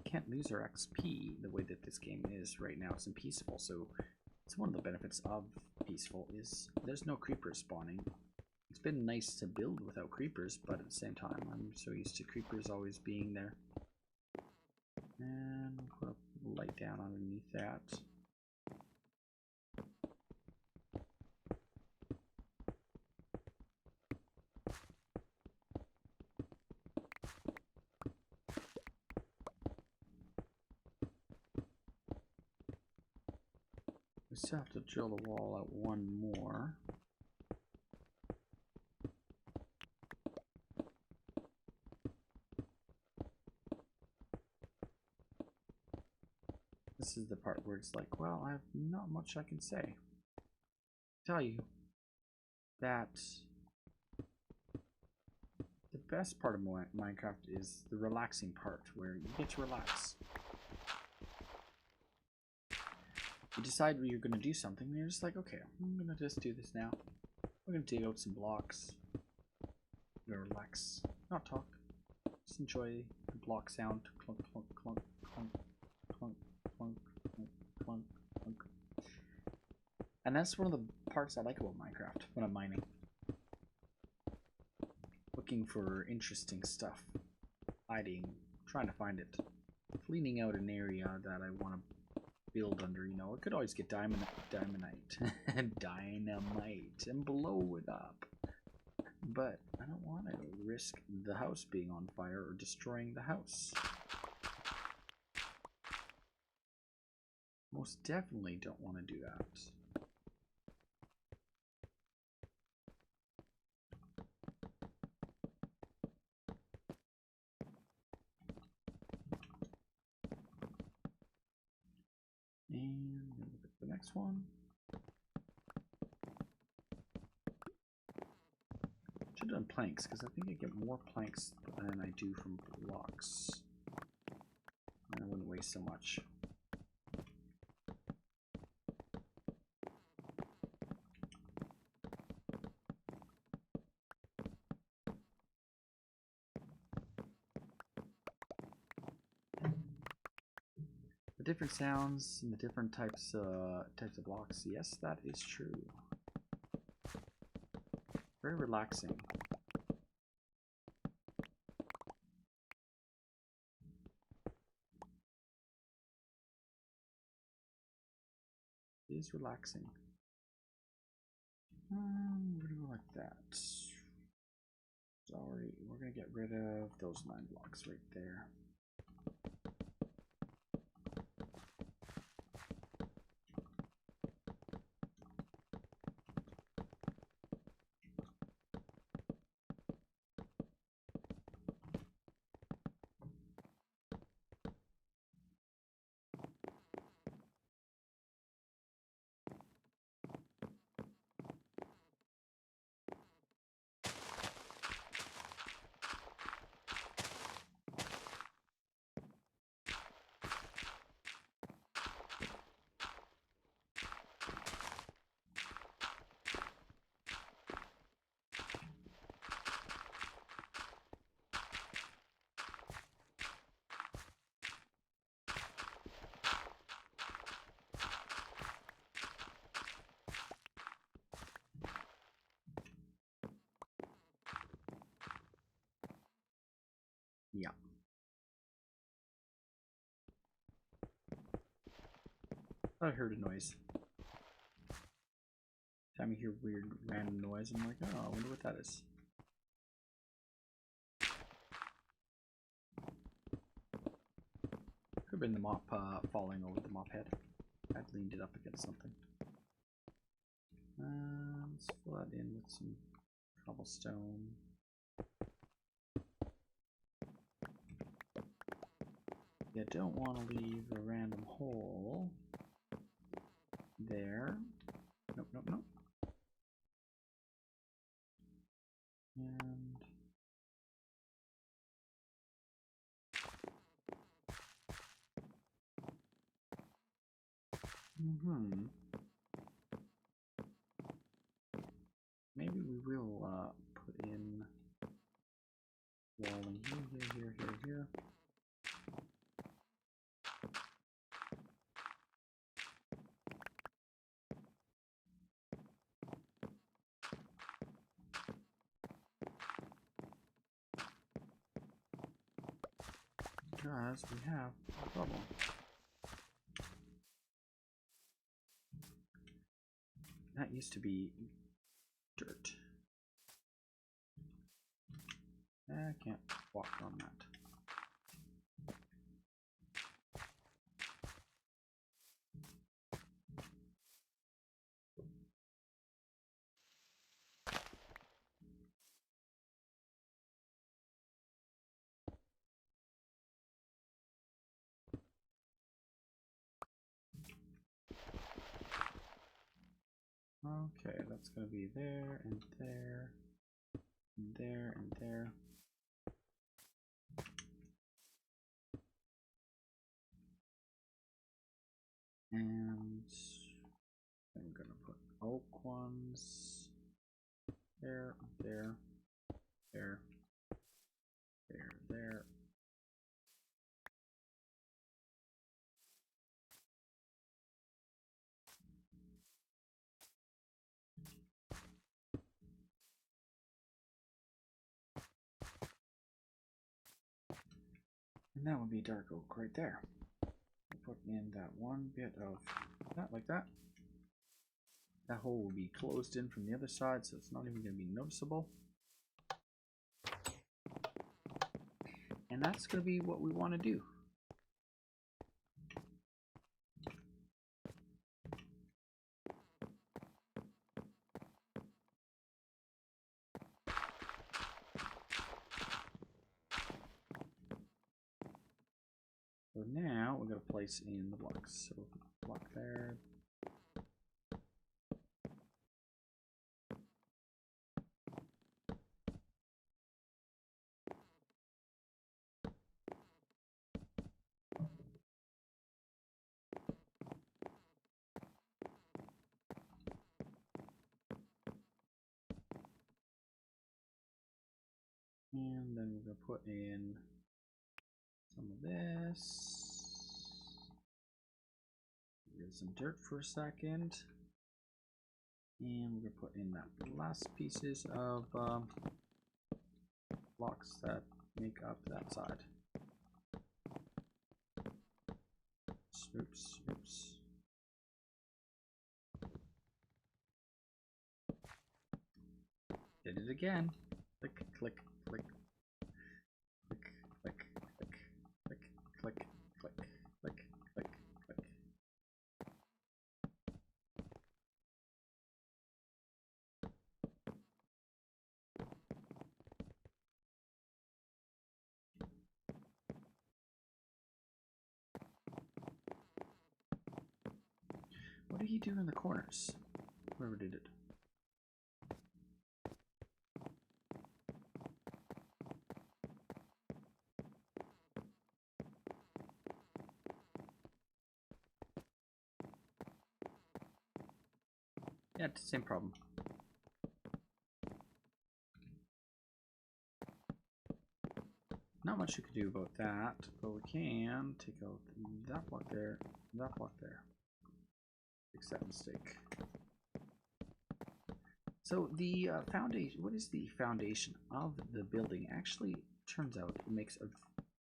Can't lose our XP the way that this game is right now. It's in peaceful, so it's one of the benefits of peaceful is there's no creepers spawning. It's been nice to build without creepers, but at the same time, I'm so used to creepers always being there. And we'll put a light down underneath that. We still have to drill the wall out one more. This is the part where it's like, well, I have not much I can say. Tell you that the best part of Minecraft is the relaxing part where you get to relax. you decide you're gonna do something, and you're just like, okay, I'm gonna just do this now. We're gonna dig out some blocks. I'm gonna relax, not talk. Just enjoy the block sound. Clunk, clunk, clunk, clunk, clunk, clunk, clunk, clunk, clunk. And that's one of the parts I like about Minecraft when I'm mining. Looking for interesting stuff. Hiding, trying to find it. Cleaning out an area that I want to build under, you know. I could always get diamondite and blow it up. But I don't want to risk the house being on fire or destroying the house. Most definitely don't want to do that. And look at the next one. Should have done planks, because I think I get more planks than I do from blocks. And I wouldn't waste so much. The different sounds and the different types of blocks. Yes, that is true. Very relaxing. It is relaxing. We're gonna go like that. Sorry, we're gonna get rid of those 9 blocks right there. Yeah. I heard a noise. Time you hear weird random noise, I'm like, oh, I wonder what that is. Could have been the mop falling over the mop head. I'd leaned it up against something. Let's fill that in with some cobblestone. You don't want to leave a random hole there. Nope, nope, nope. And maybe we will put in wall in here. Because we have a problem. That used to be dirt. I can't walk on that. Okay, that's going to be there and there and there and there. And ones. There, there, there, there, there. And that would be dark oak right there. We'll put in that one bit of that, like that. That hole will be closed in from the other side, so it's not even going to be noticeable. And that's going to be what we want to do. So now we're going to place in the blocks. So block there. And then we're going to put in some of this. Get some dirt for a second. And we're going to put in that last pieces of blocks that make up that side. Oops, oops. Did it again. Click, click, click. Click, click, click, click, click, click, click, click, click. What did he do in the corners? Whoever did it. Yeah, it's the same problem. Not much you could do about that, but we can take out that block there, that block there. Fix that mistake. So the foundation, what is the foundation of the building? Actually, turns out it makes a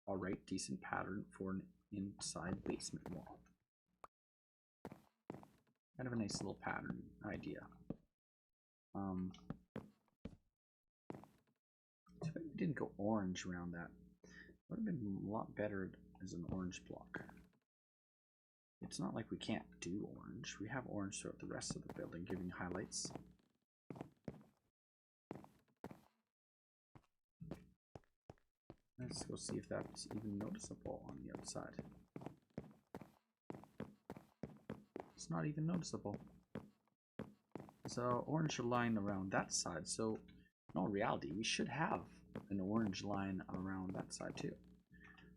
alright decent pattern for an inside basement wall. Kind of a nice little pattern idea. Too bad we didn't go orange around that. Would have been a lot better as an orange block. It's not like we can't do orange. We have orange throughout the rest of the building, giving highlights. Let's go see if that's even noticeable on the outside. It's not even noticeable. So orange line around that side. So in all reality, we should have an orange line around that side too.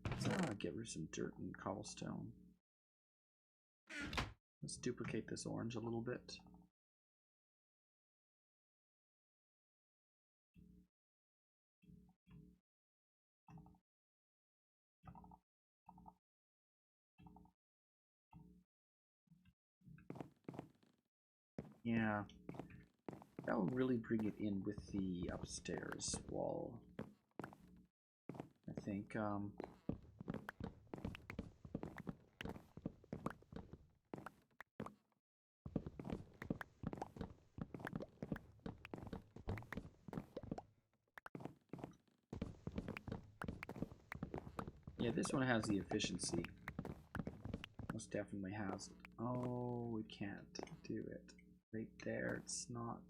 Let's get rid of some dirt and cobblestone. Let's duplicate this orange a little bit. Yeah, that will really bring it in with the upstairs wall. I think, yeah, this one has the efficiency. Most definitely has it. Oh, we can't do it. Right there, it's not.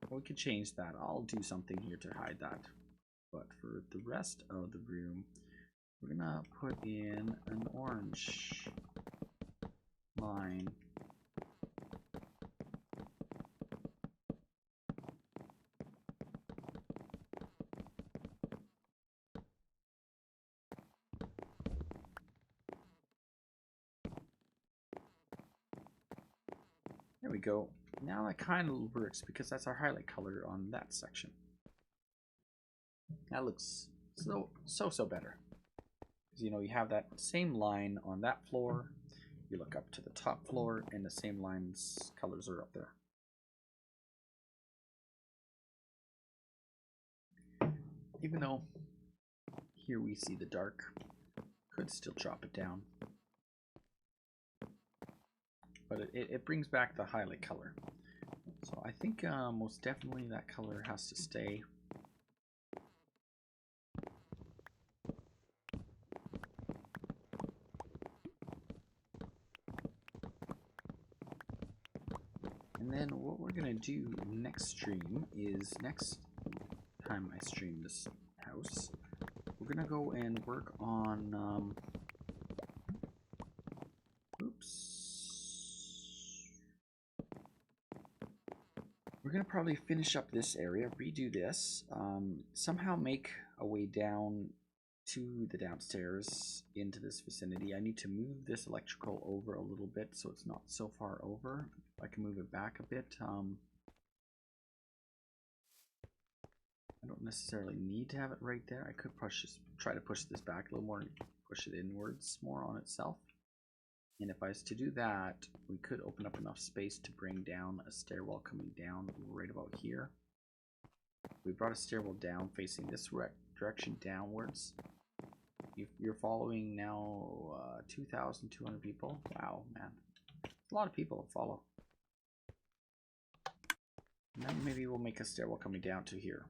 We could change that. I'll do something here to hide that. But for the rest of the room, we're gonna put in an orange line. we go. Now that kind of works because that's our highlight color on that section. That looks so better. Because you know, you have that same line on that floor. You look up to the top floor and the same lines colors are up there. Even though here we see the dark, could still drop it down. But it brings back the highlight color. So I think most definitely that color has to stay. And then what we're gonna do next stream is, next time I stream this house, we're gonna go and work on we're gonna probably finish up this area, redo this, somehow make a way down to the downstairs into this vicinity. I need to move this electrical over a little bit so it's not so far over. I can move it back a bit. I don't necessarily need to have it right there. I could try to push this back a little more and push it inwards more on itself. And if I was to do that, we could open up enough space to bring down a stairwell coming down right about here. We brought a stairwell down facing this direction downwards. You're following now 2,200 people. Wow, man. A lot of people to follow. And then maybe we'll make a stairwell coming down to here.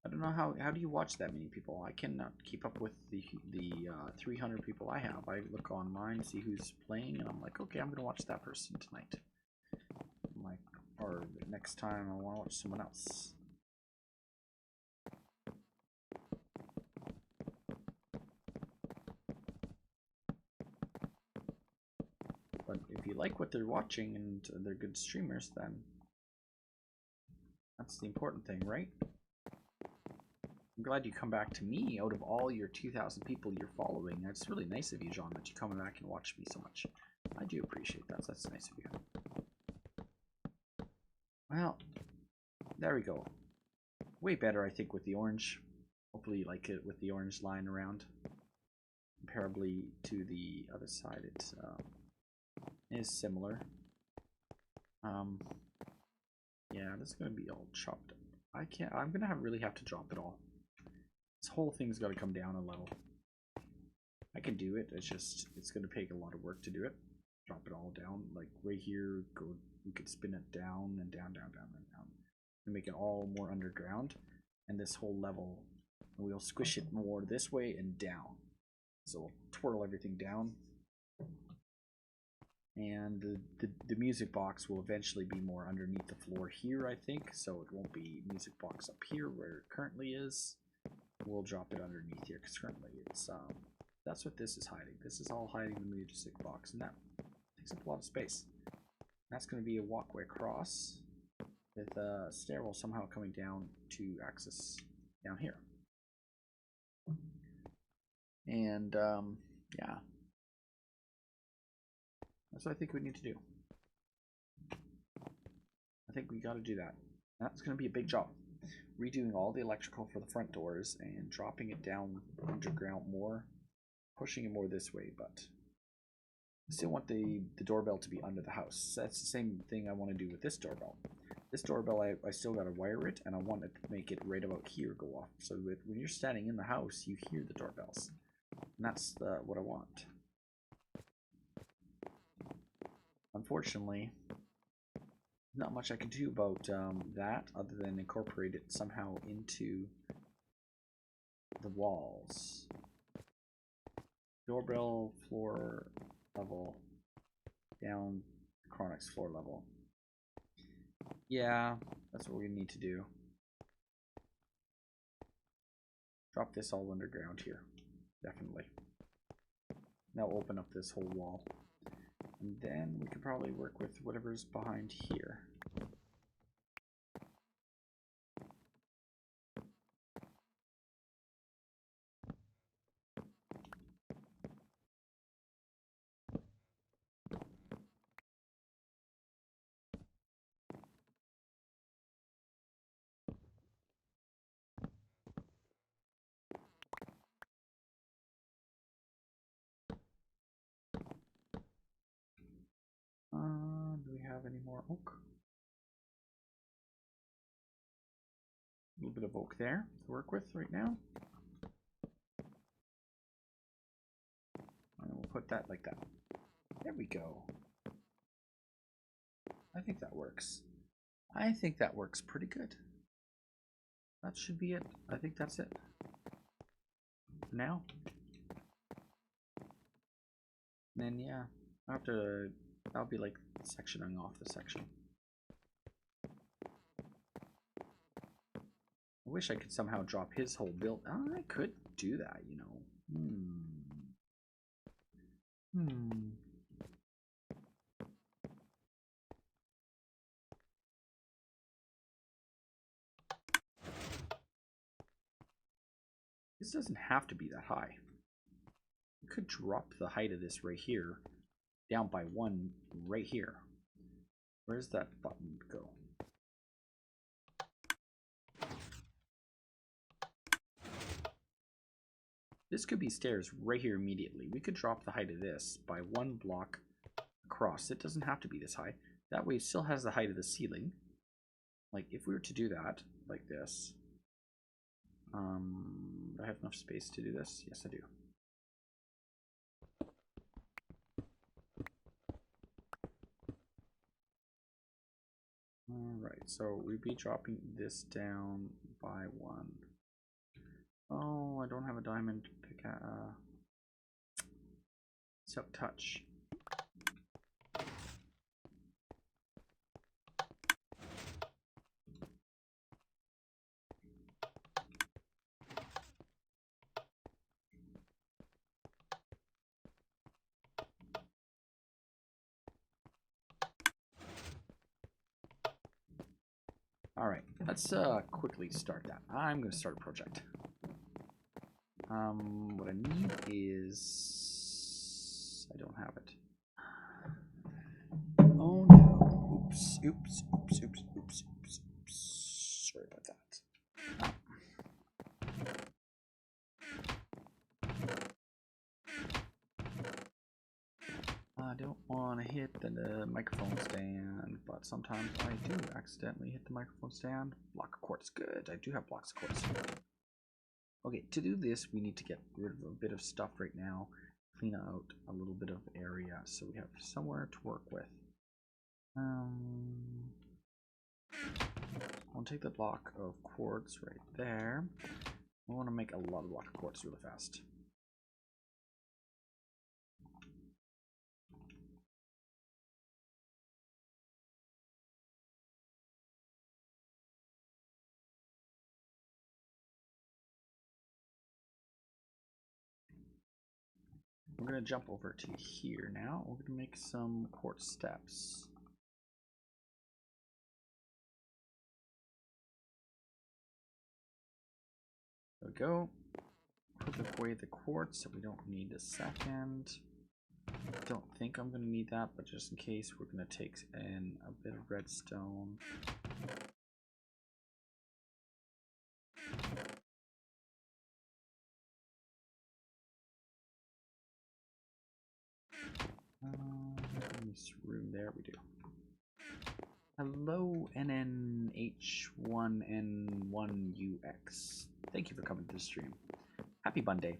I don't know how do you watch that many people? I cannot keep up with the 300 people I have. I look online, see who's playing, and I'm like, okay, I'm gonna watch that person tonight. I'm like, or next time I want to watch someone else. But if you like what they're watching and they're good streamers, then that's the important thing, right? I'm glad you come back to me out of all your 2,000 people you're following. That's really nice of you, John, that you come back and watch me so much. I do appreciate that. That's nice of you. Well, there we go. Way better, I think, with the orange. Hopefully you like it with the orange line around. Comparably to the other side, it is similar. Yeah, this is going to be all chopped up. I'm going to really have to drop it all. This whole thing's got to come down a level. I can do it, it's going to take a lot of work to do it. Drop it all down, like right here, we could spin it down and down, down, down, and down. And make it all more underground. And this whole level, we'll squish it more this way and down. So we'll twirl everything down. And the music box will eventually be more underneath the floor here, I think. So it won't be music box up here where it currently is. We'll drop it underneath here because currently it's that's what this is hiding. This is all hiding the music box, and that takes up a lot of space. That's going to be a walkway across with a stairwell somehow coming down to access down here. And yeah, that's what I think we need to do. I think we got to do that. That's going to be a big job. Redoing all the electrical for the front doors and dropping it down underground more, pushing it more this way, but I still want the doorbell to be under the house. That's the same thing I want to do with this doorbell. This doorbell, I still got to wire it, and I want to make it right about here go off. So when you're standing in the house, you hear the doorbells. And that's what I want. Unfortunately, not much I can do about that other than incorporate it somehow into the walls. Doorbell floor level down Chronic's floor level. Yeah, that's what we need to do. Drop this all underground here. Definitely. Now open up this whole wall. And then we can probably work with whatever's behind here. Do we have any more oak? A little bit of oak there to work with right now. And we'll put that like that. There we go. I think that works. I think that works pretty good. That should be it. I think that's it. For now. And then yeah, after that'll be like sectioning off the section. I wish I could somehow drop his whole build. Oh, I could do that, you know. This doesn't have to be that high. I could drop the height of this right here down by 1 right here. Where's that button go? This could be stairs right here immediately. We could drop the height of this by 1 block across. It doesn't have to be this high. That way it still has the height of the ceiling. Like if we were to do that like this. Do I have enough space to do this? Yes, I do. Alright, so we'd be dropping this down by 1. Oh, I don't have a diamond pick. Silk touch. Alright, let's quickly start that. I'm going to start a project. What I need is... I don't have it. Oh no. Oops, oops, oops, oops, oops, oops, oops. Sorry about that. I don't want to hit the microphone stand, but sometimes I do accidentally hit the microphone stand. Block of quartz, good. I do have blocks of quartz. Okay, to do this, we need to get rid of a bit of stuff right now. Clean out a little bit of area so we have somewhere to work with. I'll take the block of quartz right there. I want to make a lot of block of quartz really fast. We're going to jump over to here now. We're going to make some quartz steps. There we go. Put away the quartz so we don't need a second. Don't think I'm going to need that, but just in case, we're going to take in a bit of redstone. This room there, we do. Hello, NNH1N1UX. Thank you for coming to the stream. Happy Monday.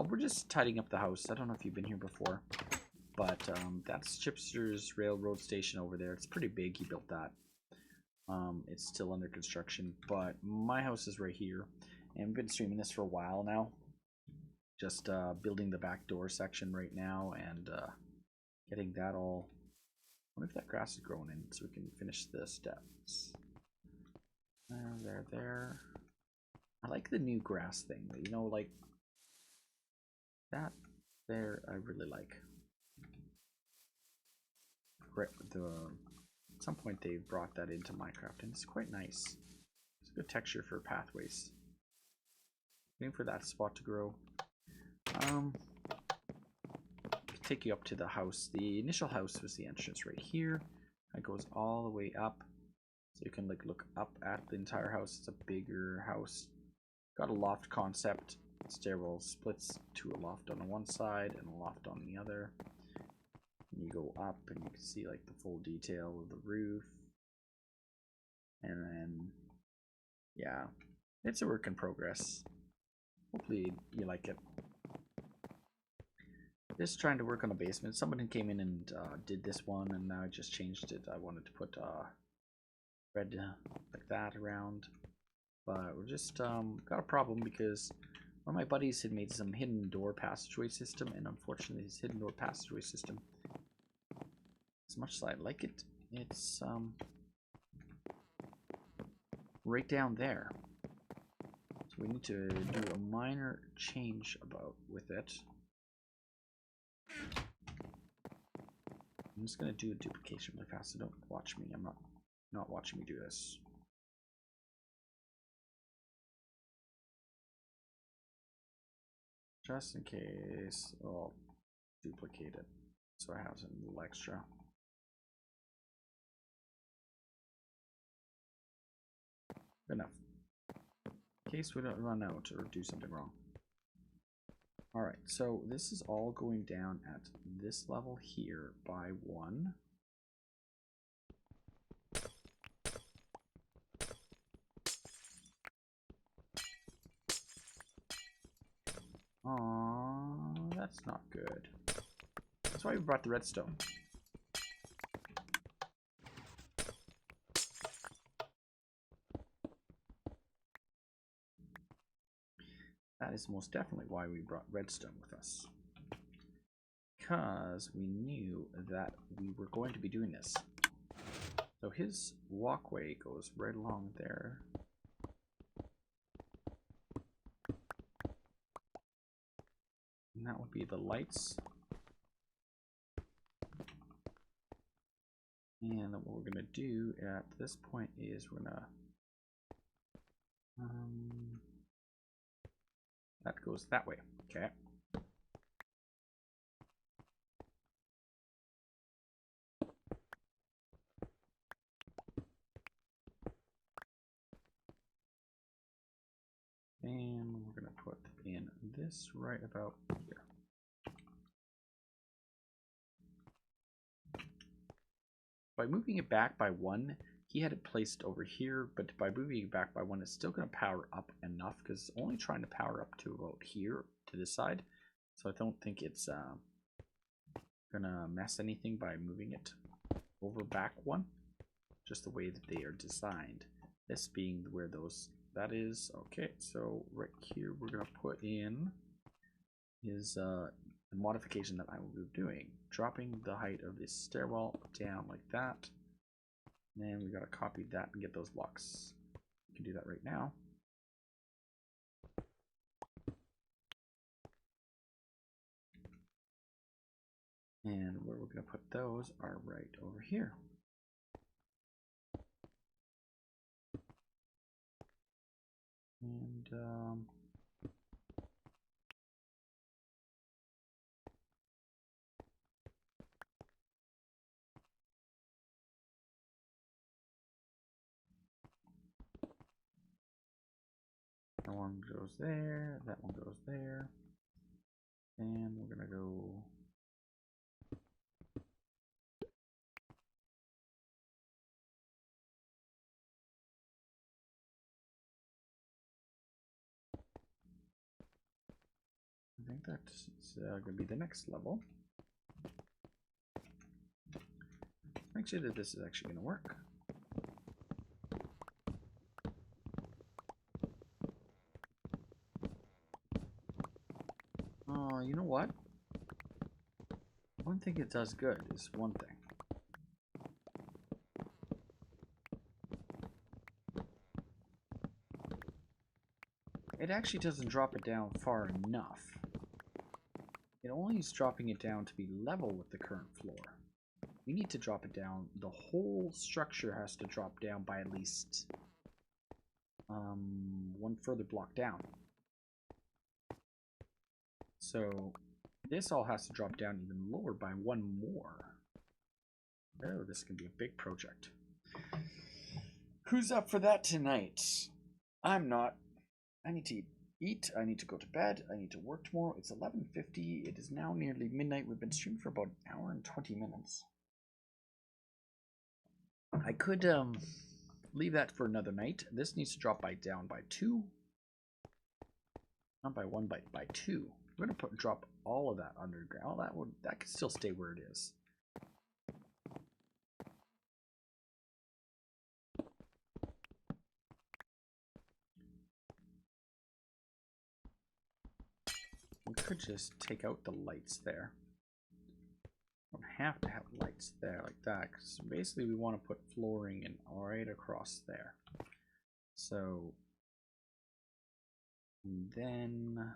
We're just tidying up the house. I don't know if you've been here before, but that's Chipster's railroad station over there. It's pretty big. He built that. It's still under construction, but my house is right here, and we've been streaming this for a while now. Just building the back door section right now, and getting that all. I wonder if that grass is growing in so we can finish the steps. There. I like the new grass thing. You know, like that there. I really like. At some point they brought that into Minecraft, and it's quite nice. It's a good texture for pathways. Waiting for that spot to grow. Take you up to the house. The initial house was the entrance right here. It goes all the way up, so you can like look up at the entire house. It's a bigger house. Got a loft concept. Stairwell splits to a loft on the one side and a loft on the other. And you go up and you can see like the full detail of the roof. And then, yeah, it's a work in progress. Hopefully you like it. Just trying to work on the basement. Someone came in and did this one, and now I just changed it. I wanted to put red like that around, but we're just got a problem because one of my buddies had made some hidden door passageway system, and unfortunately his hidden door passageway system, as much as I like it, it's right down there. So we need to do a minor change with it. I'm just gonna do a duplication really fast, so don't watch me. I'm not watching me do this. Just in case, I'll duplicate it so I have some little extra. Enough. In case we don't run out or do something wrong. Alright, so this is all going down at this level here by 1. Aww, that's not good. That's why we brought the redstone. That is most definitely why we brought redstone with us. Because we knew that we were going to be doing this. So his walkway goes right along there. And that would be the lights. And what we're going to do at this point is we're going to... that goes that way. Okay. And we're going to put in this right about here. By moving it back by 1, he had it placed over here, but by moving it back by 1, it's still going to power up enough because it's only trying to power up to about here to this side. So I don't think it's going to mess anything by moving it over back 1. Just the way that they are designed. This being where those... that is okay. So right here we're gonna put in his the modification that I will be doing, dropping the height of this stairwell down like that. And then we gotta copy that and get those blocks. We can do that right now. And where we're gonna put those are right over here. And that one goes there, that one goes there, and we're gonna go I think that's going to be the next level. Make sure that this is actually going to work. Oh, you know what? One thing it does good is one thing. It actually doesn't drop it down far enough. It only is dropping it down to be level with the current floor. We need to drop it down. The whole structure has to drop down by at least one further block down. So this all has to drop down even lower by 1 more. Oh, this can be a big project. Who's up for that tonight? I'm not. I need to eat eat. I need to go to bed. I need to work tomorrow. It's 11:50. It is now nearly midnight. We've been streaming for about an hour and 20 minutes. I could leave that for another night. This needs to drop down by 2. Not by 1, by 2. We're gonna drop all of that underground. That could still stay where it is. We could just take out the lights there. Don't have to have lights there like that, because basically we want to put flooring in right across there. So, and then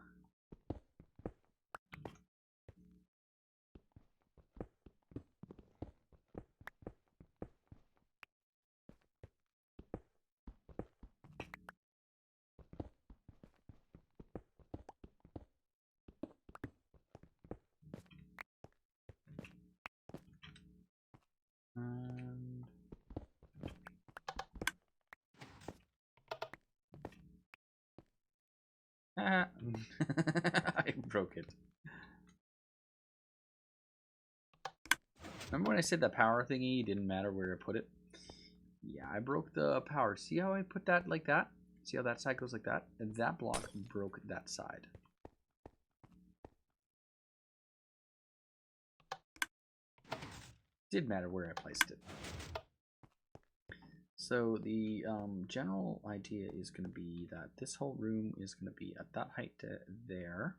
I broke it. Remember when I said the power thingy didn't matter where I put it? Yeah, I broke the power. See how I put that like that? See how that side goes like that? And that block broke that side. Did matter where I placed it. So the general idea is going to be that this whole room is going to be at that height there.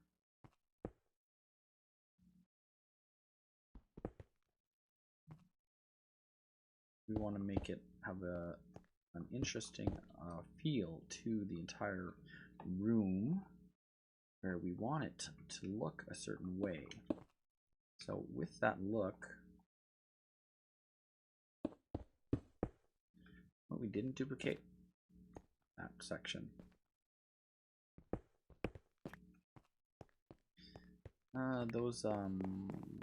We want to make it have an interesting feel to the entire room, where we want it to look a certain way. So with that look, what we didn't duplicate that section. Those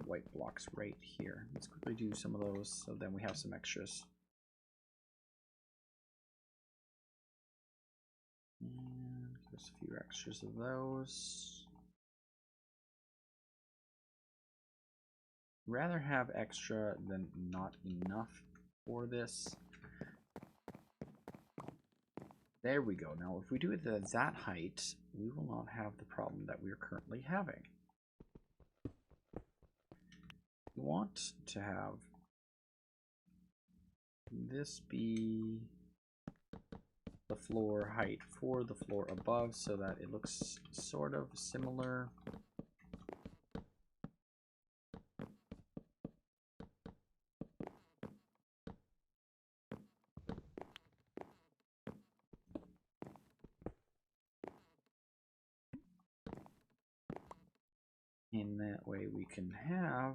white blocks right here. Let's quickly do some of those so then we have some extras. And there's a few extras of those. Rather have extra than not enough for this. There we go. Now if we do it at that height, we will not have the problem that we're currently having. We want to have this be the floor height for the floor above so that it looks sort of similar. And that way we can have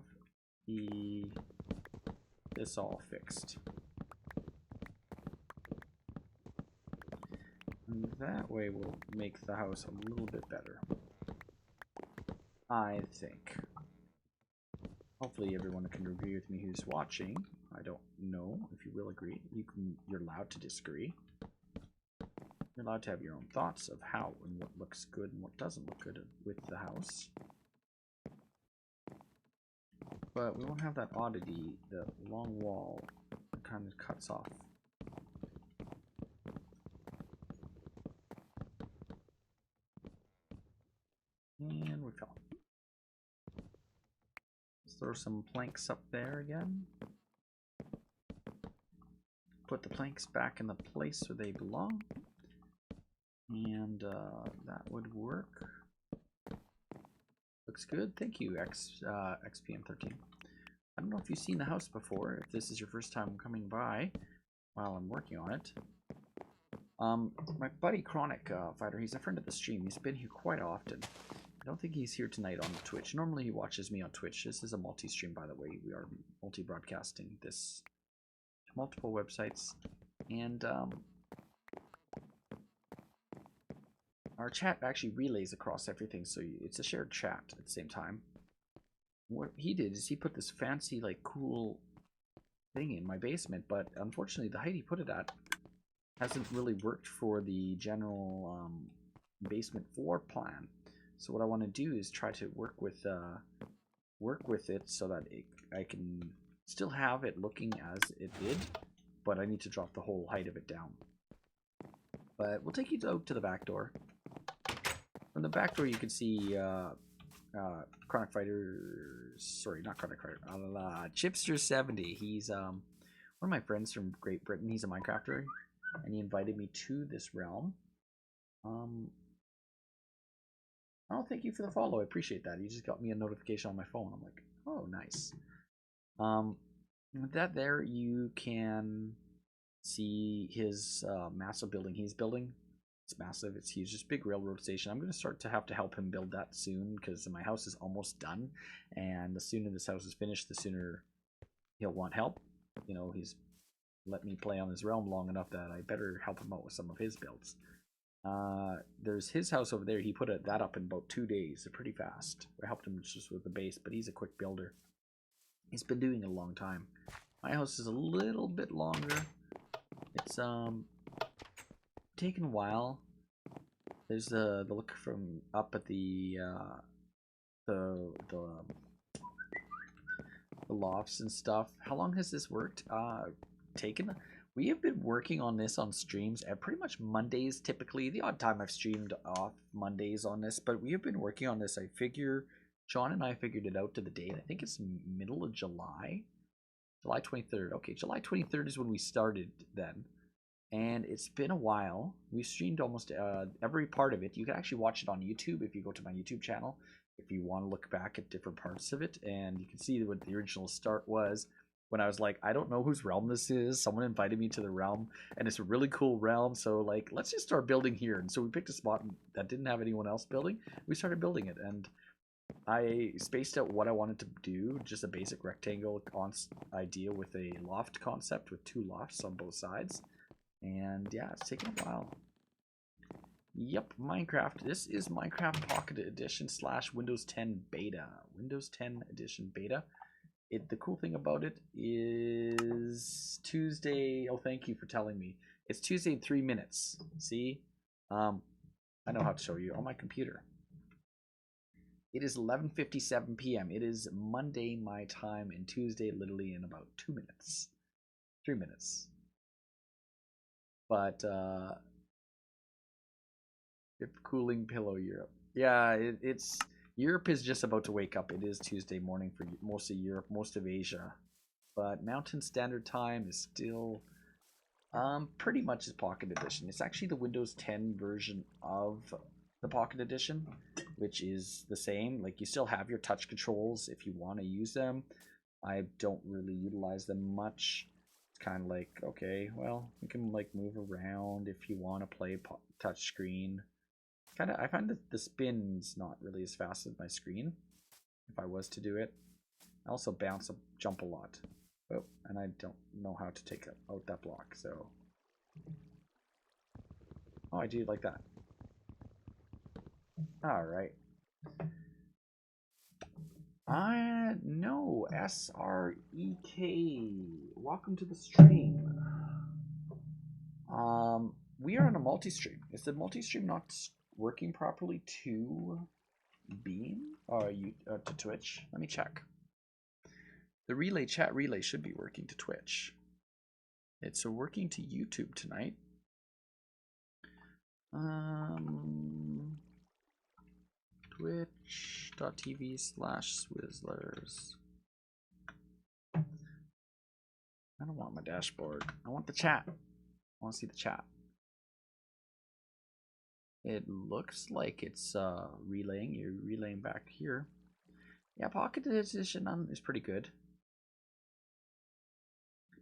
this all fixed. And that way we'll make the house a little bit better, I think. Hopefully everyone can agree with me who's watching. I don't know if you will agree. You're allowed to disagree. You're allowed to have your own thoughts of how and what looks good and what doesn't look good with the house. But we won't have that oddity, the long wall that kind of cuts off. And we fell. Let's throw some planks up there again. Put the planks back in the place where they belong. And that would work. Looks good. Thank you, XPM13. I don't know if you've seen the house before, if this is your first time coming by while I'm working on it. My buddy Chronic Fighter, he's a friend of the stream. He's been here quite often. I don't think he's here tonight on Twitch. Normally he watches me on Twitch. This is a multi-stream, by the way. We are multi-broadcasting this to multiple websites. And our chat actually relays across everything, so it's a shared chat at the same time. What he did is he put this fancy, like, cool thing in my basement, but unfortunately the height he put it at hasn't really worked for the general basement floor plan. So what I want to do is try to work with it so that I can still have it looking as it did, but I need to drop the whole height of it down. But we'll take you out to the back door. From the back door, you can see Chronic Fighter. Sorry, not Chronic Fighter. Chipster70. He's one of my friends from Great Britain. He's a Minecrafter, and he invited me to this realm. Oh, thank you for the follow. I appreciate that. He just got me a notification on my phone. I'm like, oh, nice. With that there, you can see his massive building he's building. It's massive. It's huge. Just big railroad station. I'm going to start to have to help him build that soon because my house is almost done. And the sooner this house is finished, the sooner he'll want help. You know, he's let me play on his realm long enough that I better help him out with some of his builds. There's his house over there. He put that up in about 2 days. Pretty fast. I helped him just with the base, but he's a quick builder. He's been doing it a long time. My house is a little bit longer. It's taken a while. There's the look from up at the lofts and stuff. How long has this worked? Taken. We have been working on this on streams at pretty much Mondays typically. The odd time I've streamed off Mondays on this, but we have been working on this. I figure Sean and I figured it out to the date. I think it's middle of July. July 23rd. Okay, July 23rd is when we started then. And it's been a while. We streamed almost every part of it. You can actually watch it on YouTube if you go to my YouTube channel. If you want to look back at different parts of it. And you can see what the original start was. When I was like, I don't know whose realm this is. Someone invited me to the realm. And it's a really cool realm. So like, let's just start building here. And so we picked a spot that didn't have anyone else building. We started building it. And I spaced out what I wanted to do. Just a basic rectangle idea with a loft concept with 2 lofts on both sides. And yeah, it's taken a while. Yep, Minecraft. This is Minecraft Pocket Edition / Windows 10 Beta. Windows 10 Edition Beta. The cool thing about it is Tuesday. Oh, thank you for telling me. It's Tuesday in 3 minutes. See? I know how to show you on my computer. It is 11:57 p.m. It is Monday my time and Tuesday literally in about 2 minutes. 3 minutes. But cooling pillow Europe. Yeah, it's Europe is just about to wake up. It is Tuesday morning for most of Europe, most of Asia. But Mountain Standard Time is still pretty much as Pocket Edition. It's actually the Windows 10 version of the Pocket Edition, which is the same. Like, you still have your touch controls if you want to use them. I don't really utilize them much. It's kind of like, okay, well, you can like move around if you want to play touch screen. I find that the spin's not really as fast as my screen if I was to do it. I also jump a lot. Oh, and I don't know how to take out that block, so. Oh, I do like that. Alright. No, SREK. Welcome to the stream. We are on a multi-stream. Is the multi-stream not working properly to Beam or to Twitch? Let me check. The relay chat relay should be working to Twitch. It's working to YouTube tonight. Twitch.tv/Swizzlerz. I don't want my dashboard. I want the chat. I want to see the chat. It looks like it's relaying. You're relaying back here. Yeah, Pocket Edition is pretty good.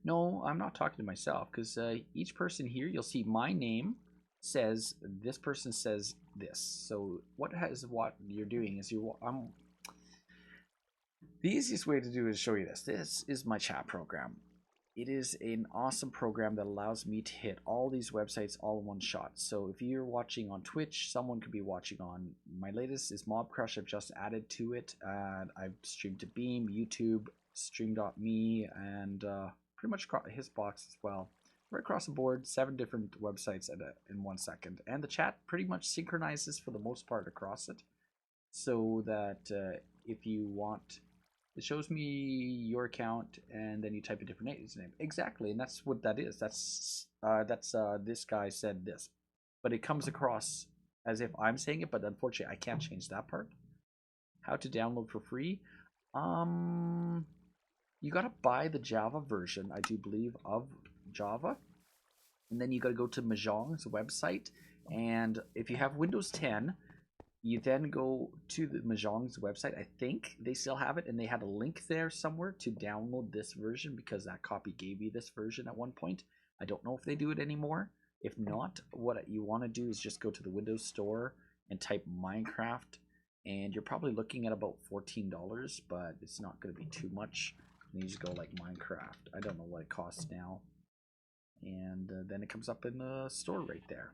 No, I'm not talking to myself because each person here, you'll see my name says this person says this. So what you're doing is the easiest way to do is show you this. This is my chat program. It is an awesome program that allows me to hit all these websites all in one shot. So if you're watching on Twitch, someone could be watching on my latest is Mobcrush. I've just added to it, and I've streamed to Beam, YouTube, Stream.me, and pretty much hitbox as well. right across the board, 7 different websites in 1 second. And the chat pretty much synchronizes for the most part across it. So that if you want, it shows me your account and then you type a different name. Exactly, and that's what that is. That's this guy said this. But it comes across as if I'm saying it, but unfortunately I can't change that part. How to download for free? You gotta buy the Java version, I do believe, of Java. And then you gotta go to Mahjong's website. And if you have Windows 10, you then go to the Mahjong's website. I think they still have it, and they had a link there somewhere to download this version because that copy gave you this version at one point. I don't know if they do it anymore. If not, what you want to do is just go to the Windows Store and type Minecraft, and you're probably looking at about $14, but it's not going to be too much. And you just go like Minecraft. I don't know what it costs now. And then it comes up in the store right there.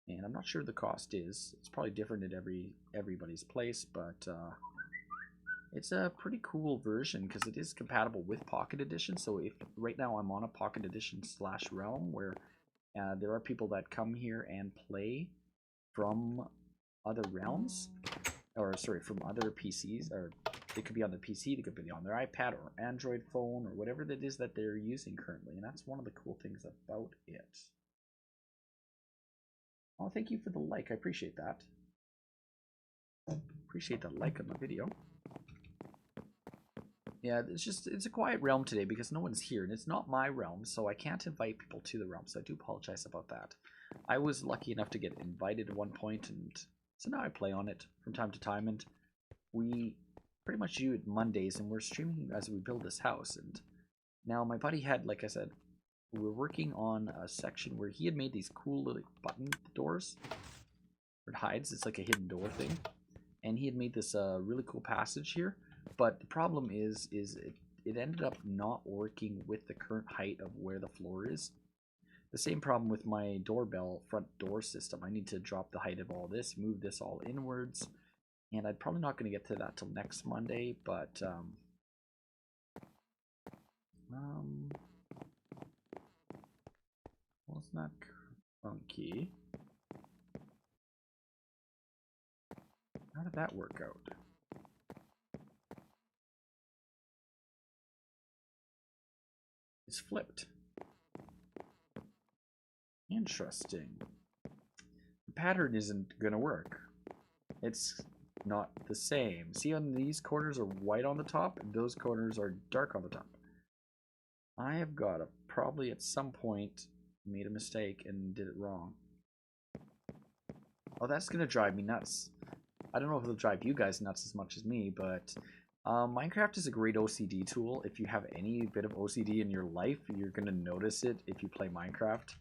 And I'm not sure the cost is. It's probably different at everybody's place, but it's a pretty cool version because it is compatible with Pocket Edition. So if right now I'm on a Pocket Edition / Realm where there are people that come here and play from other realms, or sorry, from other PCs, or they could be on their PC, they could be on their iPad or Android phone or whatever it is that they're using currently, and that's one of the cool things about it. Oh, thank you for the like. I appreciate that. Appreciate that like on the video. Yeah, it's a quiet realm today because no one's here, and it's not my realm, so I can't invite people to the realm, so I do apologize about that. I was lucky enough to get invited at one point, and so now I play on it from time to time, and we pretty much do it Mondays, and we're streaming as we build this house. And now my buddy had, like I said, we were working on a section where he had made these cool little button doors where it hides. It's like a hidden door thing, and he had made this really cool passage here. But the problem is it ended up not working with the current height of where the floor is. The same problem with my doorbell front door system. I need to drop the height of all this, move this all inwards, and I'm probably not going to get to that till next Monday. But well, it's not funky. How did that work out? It's flipped. Interesting. The pattern isn't gonna work. It's not the same. See, on these corners are white on the top, and those corners are dark on the top. I have got to probably at some point made a mistake and did it wrong. Oh, that's gonna drive me nuts. I don't know if it'll drive you guys nuts as much as me, but Minecraft is a great OCD tool. If you have any bit of OCD in your life, you're gonna notice it if you play Minecraft.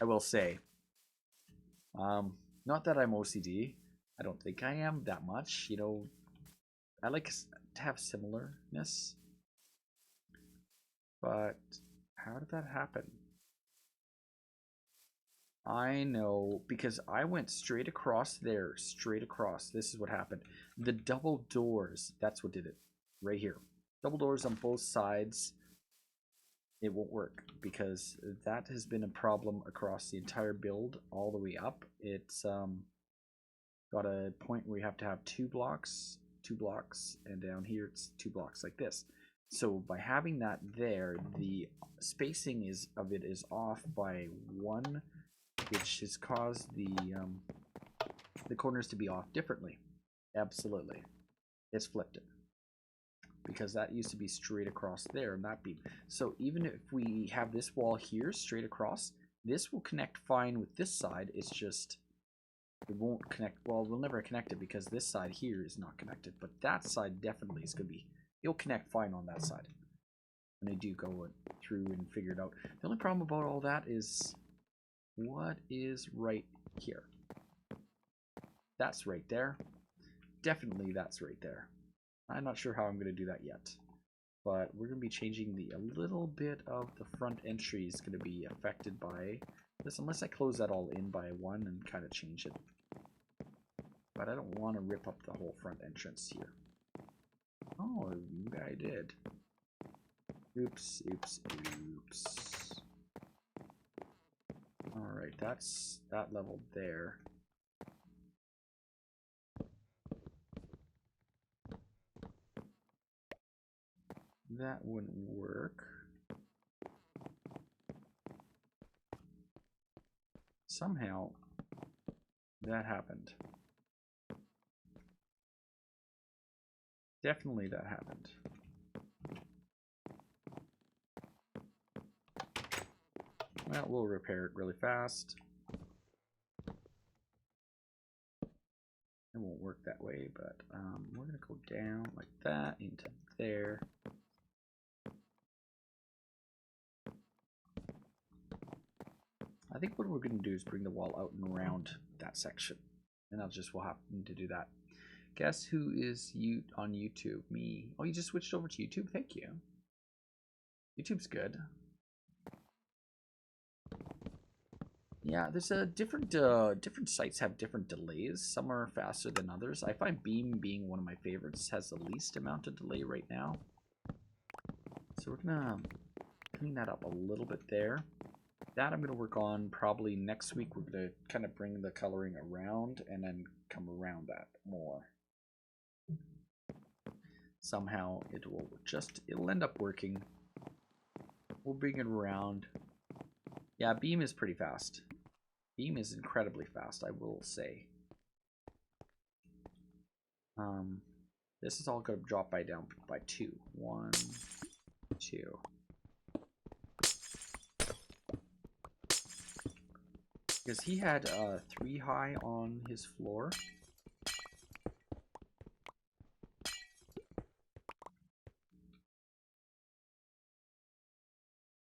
I will say. Not that I'm OCD. I don't think I am that much. You know, I like to have similarness. But how did that happen? I know, because I went straight across there, straight across. This is what happened. The double doors, that's what did it. Right here. Double doors on both sides. It won't work because that has been a problem across the entire build all the way up. It's got a point where you have to have two blocks, and down here it's 2 blocks like this. So by having that there, the spacing of it is off by 1, which has caused the corners to be off differently. Absolutely. It's flipped it. Because that used to be straight across there, and that beam. So even if we have this wall here straight across, this will connect fine with this side. It's just, it won't connect. Well, we'll never connect it because this side here is not connected. But that side definitely is going to be, it'll connect fine on that side. And they do go through and figure it out. The only problem about all that is, what is right here? That's right there. Definitely that's right there. I'm not sure how I'm going to do that yet, but we're going to be changing a little bit of the front entry is going to be affected by this, unless I close that all in by 1 and kind of change it. But I don't want to rip up the whole front entrance here. Oh, I did. Oops, oops, oops. that's that level there. That wouldn't work. Somehow that happened. Definitely that happened. Well, we'll repair it really fast. It won't work that way, but we're gonna go down like that into there. I think what we're gonna do is bring the wall out and around that section, and we'll happen to do that. Guess who is on YouTube? Me. Oh, you just switched over to YouTube? Thank you. YouTube's good. Yeah, there's a different sites have different delays. Some are faster than others. I find Beam being one of my favorites has the least amount of delay right now. So we're gonna clean that up a little bit there. That I'm gonna work on probably next week. We're gonna kind of bring the coloring around and then come around that more. Somehow it'll end up working. We'll bring it around. Yeah, Beam is pretty fast. Beam is incredibly fast, I will say. This is all going to drop down by 2. 1, 2. Because he had 3 high on his floor.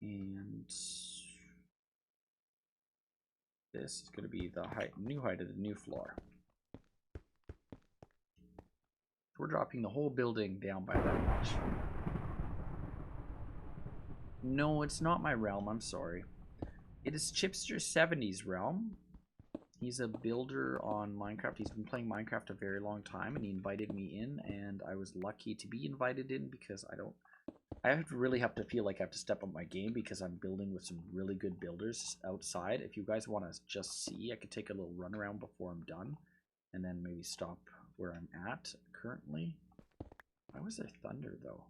And this is going to be the new height of the new floor. We're dropping the whole building down by that much. No, it's not my realm. I'm sorry. It is Chipster70's realm. He's a builder on Minecraft. He's been playing Minecraft a very long time, and he invited me in, and I was lucky to be invited in because I really have to feel like I have to step up my game because I'm building with some really good builders outside. If you guys want to just see, I could take a little run around before I'm done and then maybe stop where I'm at currently. Why was there thunder though?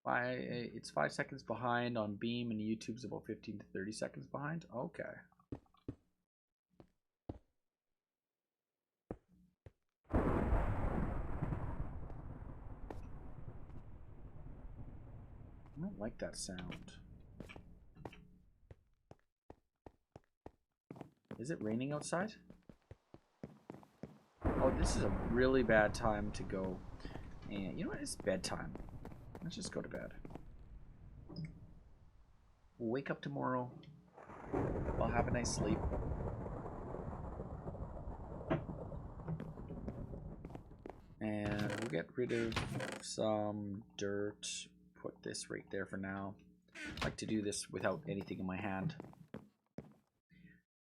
It's 5 seconds behind on Beam and YouTube's about 15 to 30 seconds behind. Okay. I don't like that sound. Is it raining outside? Oh, this is a really bad time to go. And you know what? It's bedtime. Let's just go to bed. We'll wake up tomorrow. I'll have a nice sleep. And we'll get rid of some dirt. Put this right there for now. I like to do this without anything in my hand.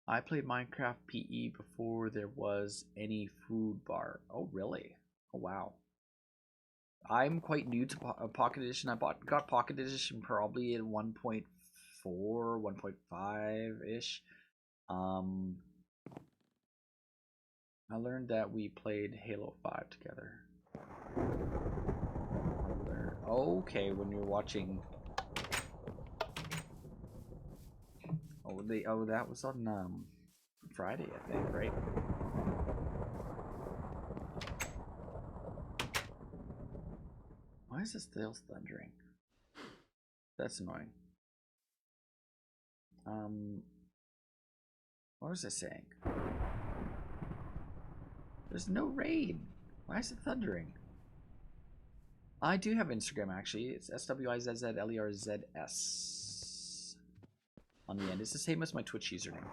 I played Minecraft PE before there was any food bar. Oh, really? Oh, wow. I'm quite new to Pocket Edition. I got Pocket Edition probably in 1.4, 1.5-ish. I learned that we played Halo 5 together. Okay, when you're watching... Oh, that was on Friday, I think, right? Why is this still thundering? That's annoying. What was I saying? There's no rain. Why is it thundering? I do have Instagram actually. It's SWIZZLERZS on the end. It's the same as my Twitch username.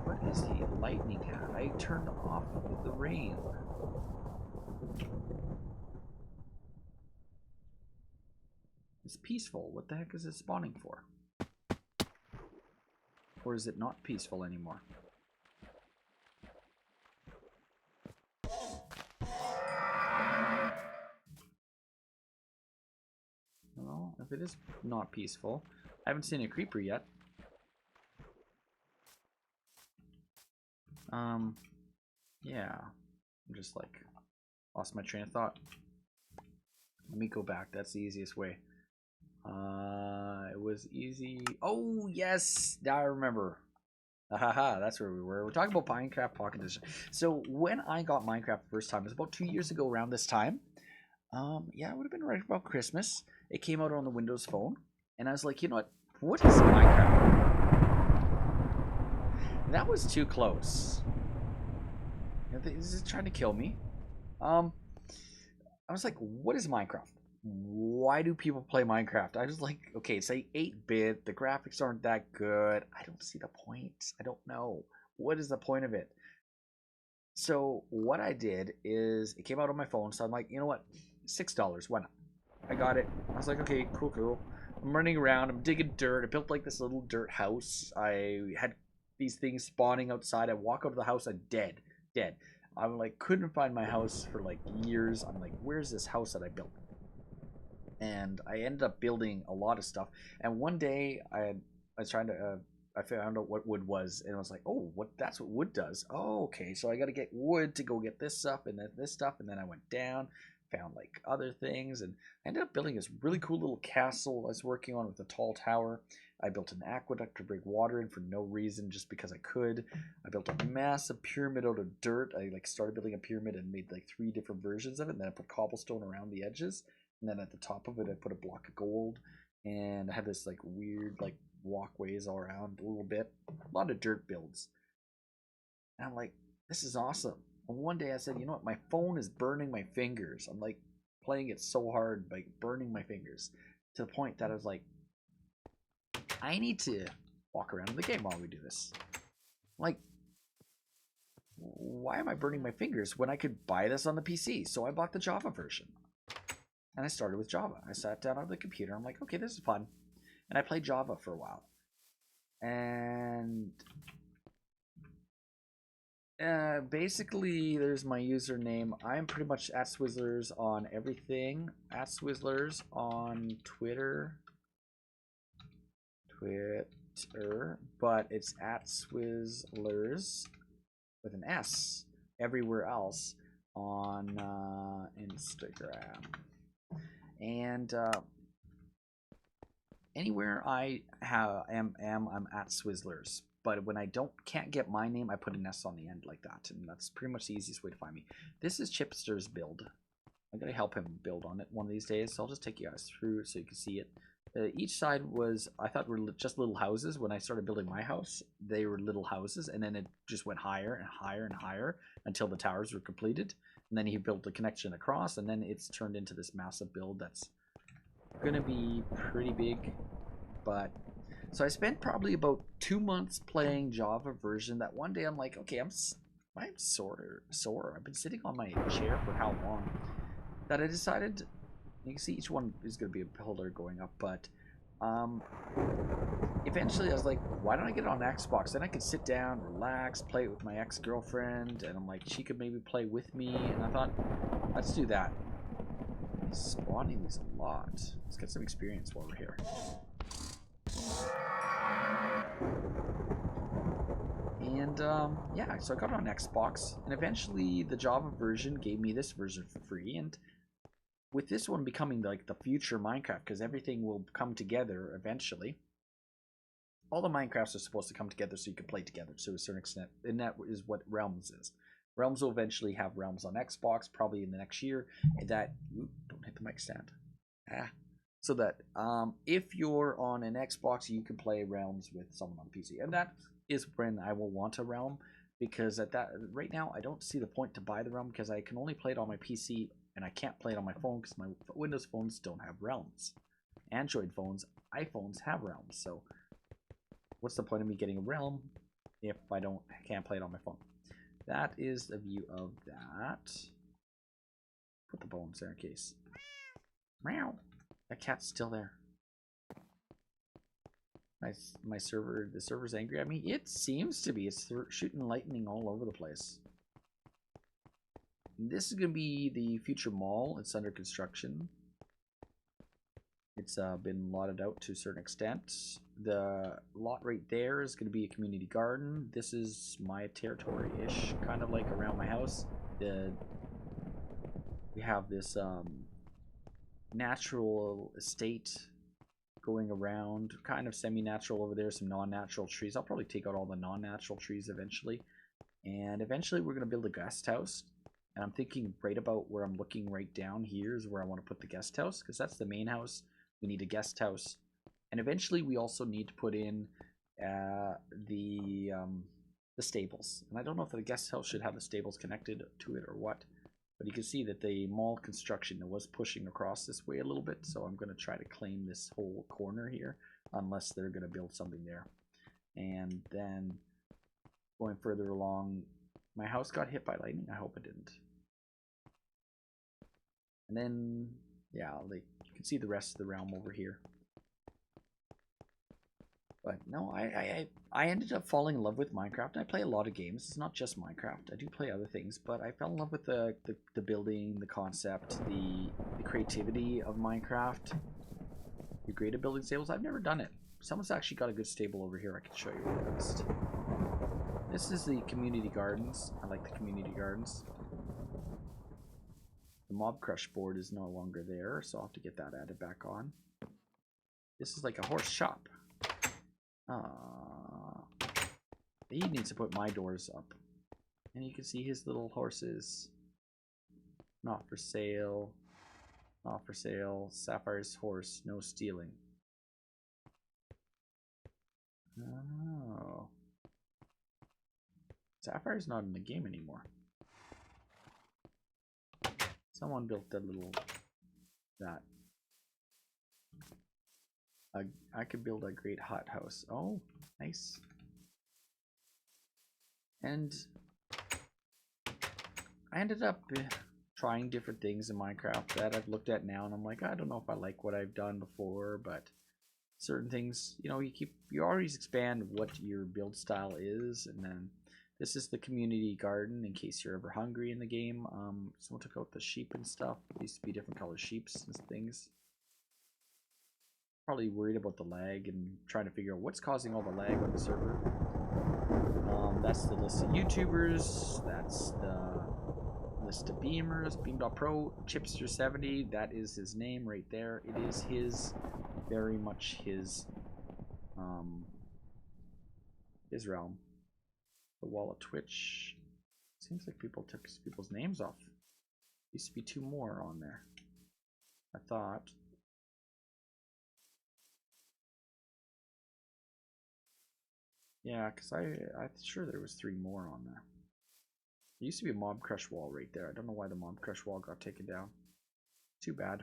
What is the lightning hat? I turned off the rain. It's peaceful. What the heck is it spawning for? Or is it not peaceful anymore? Hello, It is not peaceful. I haven't seen a creeper yet. Yeah. I'm just like lost my train of thought. Let me go back. That's the easiest way. It was easy. Oh yes, now I remember. Haha, that's where we were. We're talking about Minecraft Pocket Edition. So when I got Minecraft the first time, it was about 2 years ago around this time. Yeah, it would have been right about Christmas. It came out on the Windows Phone, and I was like, you know what is Minecraft? That was too close. Is it trying to kill me? I was like, what is Minecraft? Why do people play Minecraft? I was like, okay, it's 8-bit. The graphics aren't that good. I don't see the point. I don't know. What is the point of it? So what I did is it came out on my phone. So I'm like, you know what? $6. Why not? I got it. I was like, okay, cool. I'm running around. I'm digging dirt. I built like this little dirt house. I had these things spawning outside. I walk out of the house. I'm dead. I'm like, couldn't find my house for like years. I'm like, where's this house that I built? And I ended up building a lot of stuff. And one day I was trying to I found out what wood was, and I was like, oh, that's what wood does. Oh, okay, so I got to get wood to go get this stuff and then this stuff. And then I went down, found like other things, and I ended up building this really cool little castle I was working on with a tall tower. I built an aqueduct to bring water in for no reason, just because I could. I built a massive pyramid out of dirt. I like started building a pyramid and made like 3 different versions of it, and then I put cobblestone around the edges. And then at the top of it, I put a block of gold, and I had this like weird like walkways all around a little bit. A lot of dirt builds. And I'm like, this is awesome. And one day I said, you know what? My phone is burning my fingers. I'm like playing it so hard, like burning my fingers to the point that I was like, I need to walk around in the game while we do this. Like, why am I burning my fingers when I could buy this on the PC? So I bought the Java version. And I started with Java. I sat down on the computer. I'm like, okay, this is fun. And I played Java for a while. And basically, there's my username. I'm pretty much at Swizzlerz on everything. At Swizzlerz on Twitter. But it's at Swizzlerz with an S everywhere else on Instagram. And anywhere I am, I'm at Swizzlerz. But when I can't get my name, I put an S on the end like that, and that's pretty much the easiest way to find me. This is Chipster's build. I gotta help him build on it one of these days, so I'll just take you guys through it so you can see it. Each side was, I thought were just little houses. When I started building my house, they were little houses, and then it just went higher and higher and higher until the towers were completed. And then he built the connection across, and then it's turned into this massive build that's gonna be pretty big. But so I spent probably about 2 months playing Java version. That one day I'm like, okay, I'm sore. I've been sitting on my chair for how long that I decided. You can see each one is going to be a pillar going up, but eventually I was like, why don't I get it on Xbox? Then I could sit down, relax, play it with my ex-girlfriend, and I'm like, she could maybe play with me, and I thought, let's do that. He's spawning these a lot. Let's get some experience while we're here. And yeah, so I got it on Xbox, and eventually the Java version gave me this version for free, and with this one becoming like the future Minecraft, because everything will come together eventually. All the Minecrafts are supposed to come together so you can play together to a certain extent, and that is what Realms is. Realms will eventually have Realms on Xbox, probably in the next year, and that, don't hit the mic stand. So that if you're on an Xbox, you can play Realms with someone on PC, and that is when I will want a Realm, because at that right now I don't see the point to buy the Realm, because I can only play it on my PC. And I can't play it on my phone because my Windows phones don't have Realms. Android phones, iPhones have Realms. So what's the point of me getting a Realm if I can't play it on my phone? That is the view of that. Put the bones there in case. Meow. That cat's still there. The server's angry at me. It seems to be. It's shooting lightning all over the place. This is going to be the future mall. It's under construction. It's been lotted out to a certain extent. The lot right there is going to be a community garden. This is my territory-ish, kind of like around my house. We have this natural estate going around, kind of semi-natural over there, some non-natural trees. I'll probably take out all the non-natural trees eventually. And eventually we're going to build a guest house. And I'm thinking right about where I'm looking right down here is where I want to put the guest house, because that's the main house. We need a guest house. And eventually we also need to put in the stables. And I don't know if the guest house should have the stables connected to it or what. But you can see that the mall construction was pushing across this way a little bit. So I'm going to try to claim this whole corner here, unless they're going to build something there. And then going further along, my house got hit by lightning. I hope it didn't. And then, yeah, like you can see the rest of the realm over here. But no, I ended up falling in love with Minecraft. I play a lot of games. It's not just Minecraft. I do play other things, but I fell in love with the building, the concept, the creativity of Minecraft. You great at building stables? I've never done it. Someone's actually got a good stable over here. I can show you real fast. This is the community gardens. I like the community gardens. The Mobcrush board is no longer there, so I'll have to get that added back on. This is like a horse shop. He needs to put my doors up. And you can see his little horses. Not for sale. Not for sale. Sapphire's horse. No stealing. Oh. Sapphire's not in the game anymore. Someone built that little... that. I could build a great hot house. Oh, nice. And I ended up trying different things in Minecraft that I've looked at now, and I'm like, I don't know if I like what I've done before, but certain things, you know, you always expand what your build style is. And then this is the community garden in case you're ever hungry in the game. Someone took out the sheep and stuff. There used to be different color sheeps and things. Probably worried about the lag and trying to figure out what's causing all the lag on the server. That's the list of YouTubers. That's the list of Beamers. Beam.pro, Chipster70. That is his name right there. It is his, very much his realm. The wall of Twitch. Seems like people took people's names off. Used to be 2 more on there. I thought. Yeah, because I'm sure there was 3 more on there. There used to be a Mobcrush wall right there. I don't know why the Mobcrush wall got taken down. Too bad.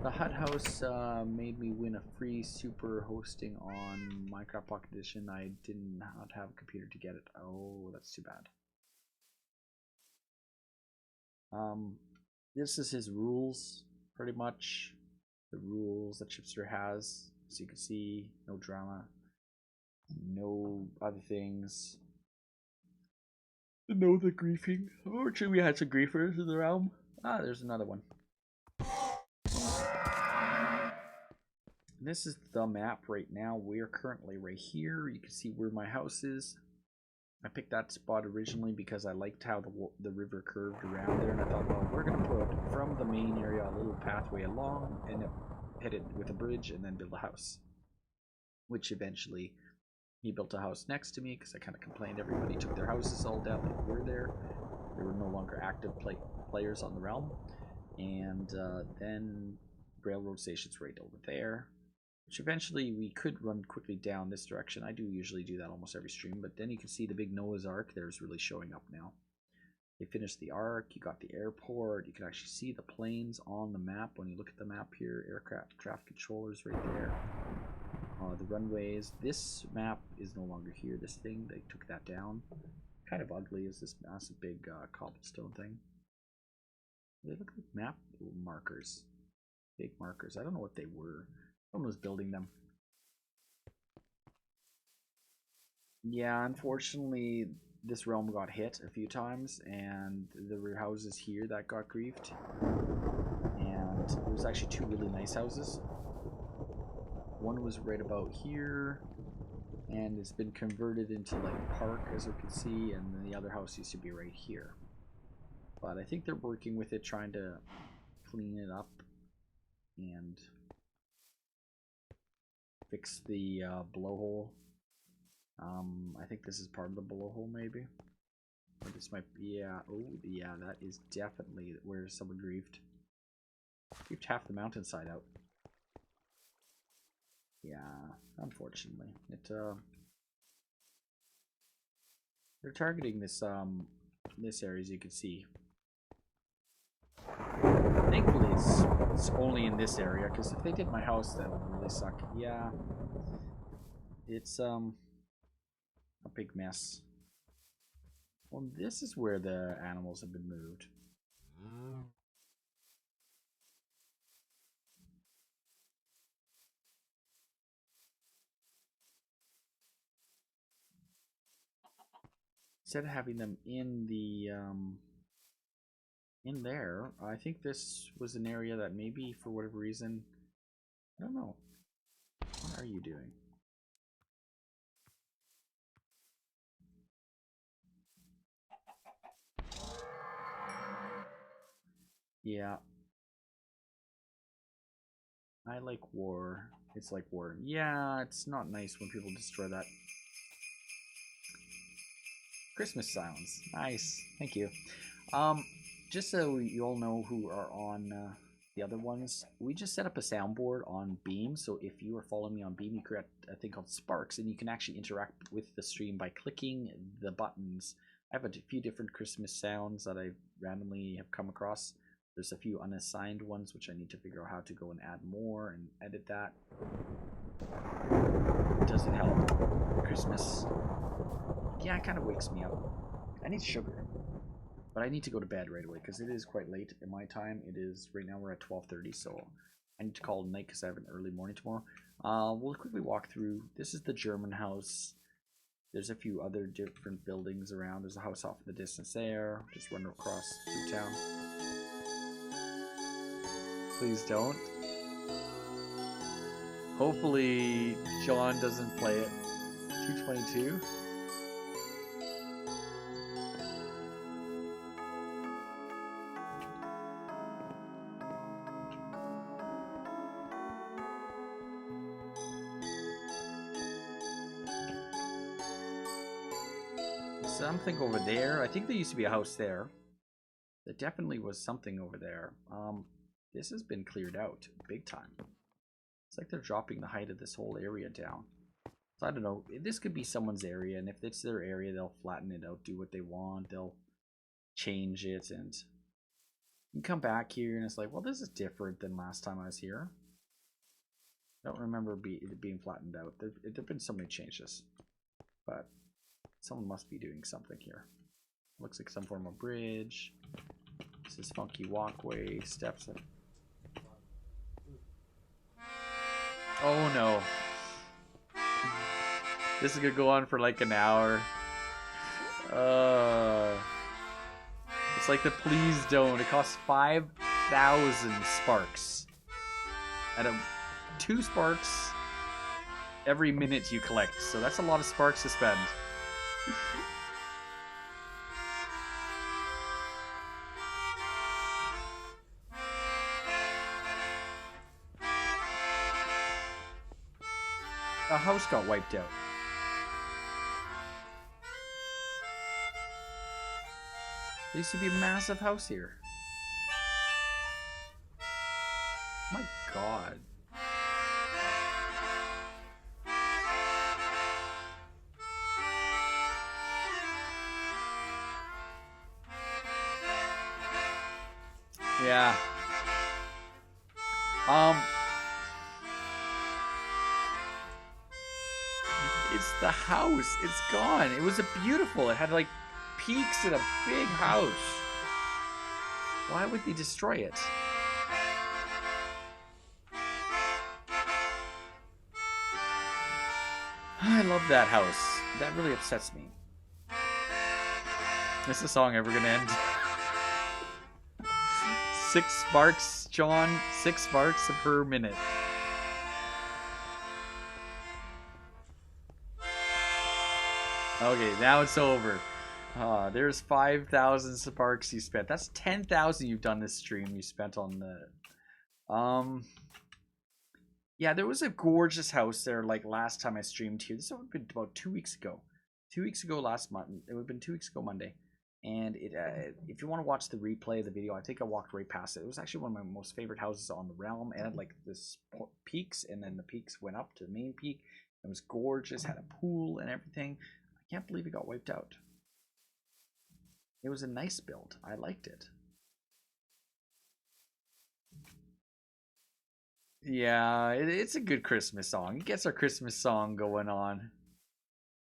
The Hut House made me win a free super hosting on Minecraft Pocket Edition. I did not have a computer to get it. Oh, that's too bad. This is his rules, pretty much. The rules that Chipster has. So you can see, no drama, no other things. No the griefing. Unfortunately, we had some griefers in the realm. Ah, there's another one. This is the map right now. We're currently right here. You can see where my house is. I picked that spot originally because I liked how the river curved around there, and I thought, well, we're going to put from the main area a little pathway along and hit it with a bridge and then build a house. Which eventually he built a house next to me because I kind of complained everybody took their houses all down like we're there. There were no longer active players on the realm. And then railroad station's right over there. Which eventually we could run quickly down this direction. I do usually do that almost every stream. But then you can see the big Noah's Ark there's really showing up now. They finished the Ark. You got the airport. You can actually see the planes on the map when you look at the map here. Aircraft traffic controllers right there. The runways. This map is no longer here. This thing, they took that down. Kind of ugly is this massive big cobblestone thing. They look like map markers. Big markers. I don't know what they were. Someone was building them. Yeah, unfortunately, this realm got hit a few times, and there were houses here that got griefed. And there was actually 2 really nice houses. One was right about here, and it's been converted into like a park, as you can see, and then the other house used to be right here. But I think they're working with it, trying to clean it up and fix the blowhole. I think this is part of the blowhole, maybe. Or this might be, yeah. Oh, yeah, that is definitely where someone griefed. Griefed half the mountainside out. Yeah, unfortunately, they're targeting this this area, as you can see. Thankfully, it's only in this area, because if they did my house, that would really suck. Yeah, it's a big mess. Well, this is where the animals have been moved. Instead of having them in the in there, I think this was an area that maybe for whatever reason, I don't know. What are you doing? Yeah. I like war. It's like war. Yeah, it's not nice when people destroy that. Christmas sounds. Nice. Thank you. Just so you all know who are on the other ones, we just set up a soundboard on Beam. So if you are following me on Beam, you create a thing called Sparks, and you can actually interact with the stream by clicking the buttons. I have a few different Christmas sounds that I randomly have come across. There's a few unassigned ones which I need to figure out how to go and add more and edit that. Does it help? Christmas. Yeah, it kind of wakes me up. I need sugar. But I need to go to bed right away because it is quite late in my time. It is, right now we're at 12:30, so I need to call it night because I have an early morning tomorrow. We'll quickly walk through. This is the German house. There's a few other different buildings around. There's a house off in the distance there. Just run across through town. Please don't. Hopefully John doesn't play it. 222. Something over there. I think there used to be a house there. There definitely was something over there. This has been cleared out big time. It's like they're dropping the height of this whole area down. So I don't know. This could be someone's area, and if it's their area, they'll flatten it out, do what they want. They'll change it, and you can come back here, and it's like, well, this is different than last time I was here. I don't remember it being flattened out. There have been so many changes, but someone must be doing something here. Looks like some form of bridge. This is funky walkway, steps. Oh no. This is gonna go on for like an hour. It's like the please don't. It costs 5,000 sparks. And 2 sparks every minute you collect. So that's a lot of sparks to spend. A house got wiped out. There used to be a massive house here. My God. Yeah. It's the house. It's gone. It was beautiful. It had like peaks and a big house. Why would they destroy it? I love that house. That really upsets me. Is the song ever gonna end? 6 sparks, John. 6 sparks per minute. Okay, now it's over. There's 5,000 sparks you spent. That's 10,000 you've done this stream. You spent on the. Yeah, there was a gorgeous house there. Like last time I streamed here, this would have been about 2 weeks ago. 2 weeks ago last month. It would have been 2 weeks ago Monday. And it, if you want to watch the replay of the video, I think I walked right past it. It was actually one of my most favorite houses on the realm. It had like this peaks, and then the peaks went up to the main peak. It was gorgeous, had a pool and everything. I can't believe it got wiped out. It was a nice build. I liked it. Yeah, it's a good Christmas song. It gets our Christmas song going on.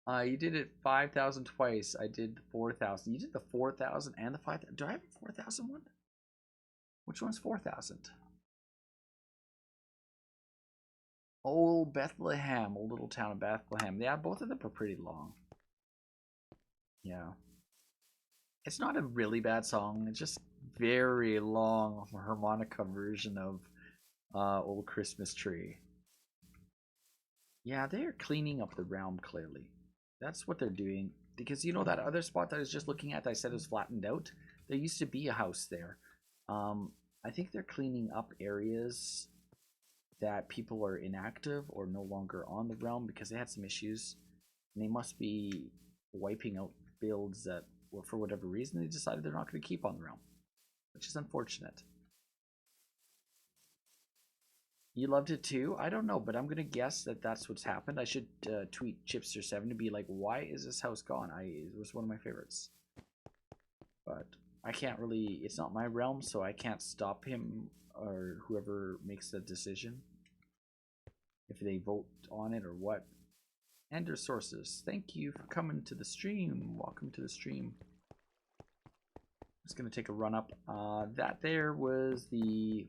You did it 5,000 twice. I did 4,000. You did the 4,000 and the 5,000. Do I have a 4,000 one? Which one's 4,000? Old Bethlehem, old little town of Bethlehem. Yeah, both of them are pretty long. Yeah. It's not a really bad song. It's just very long harmonica version of Old Christmas Tree. Yeah, they are cleaning up the realm clearly. That's what they're doing. Because you know that other spot that I was just looking at that I said was flattened out? There used to be a house there. I think they're cleaning up areas that people are inactive or no longer on the realm because they had some issues. And they must be wiping out builds that, well, for whatever reason, they decided they're not going to keep on the realm. Which is unfortunate. You loved it too? I don't know, but I'm going to guess that that's what's happened. I should tweet Chipster7 to be like, why is this house gone? It was one of my favorites. But I can't really, it's not my realm, so I can't stop him or whoever makes the decision. If they vote on it or what. Ender Sources, thank you for coming to the stream. Welcome to the stream. I'm just going to take a run up. That there was the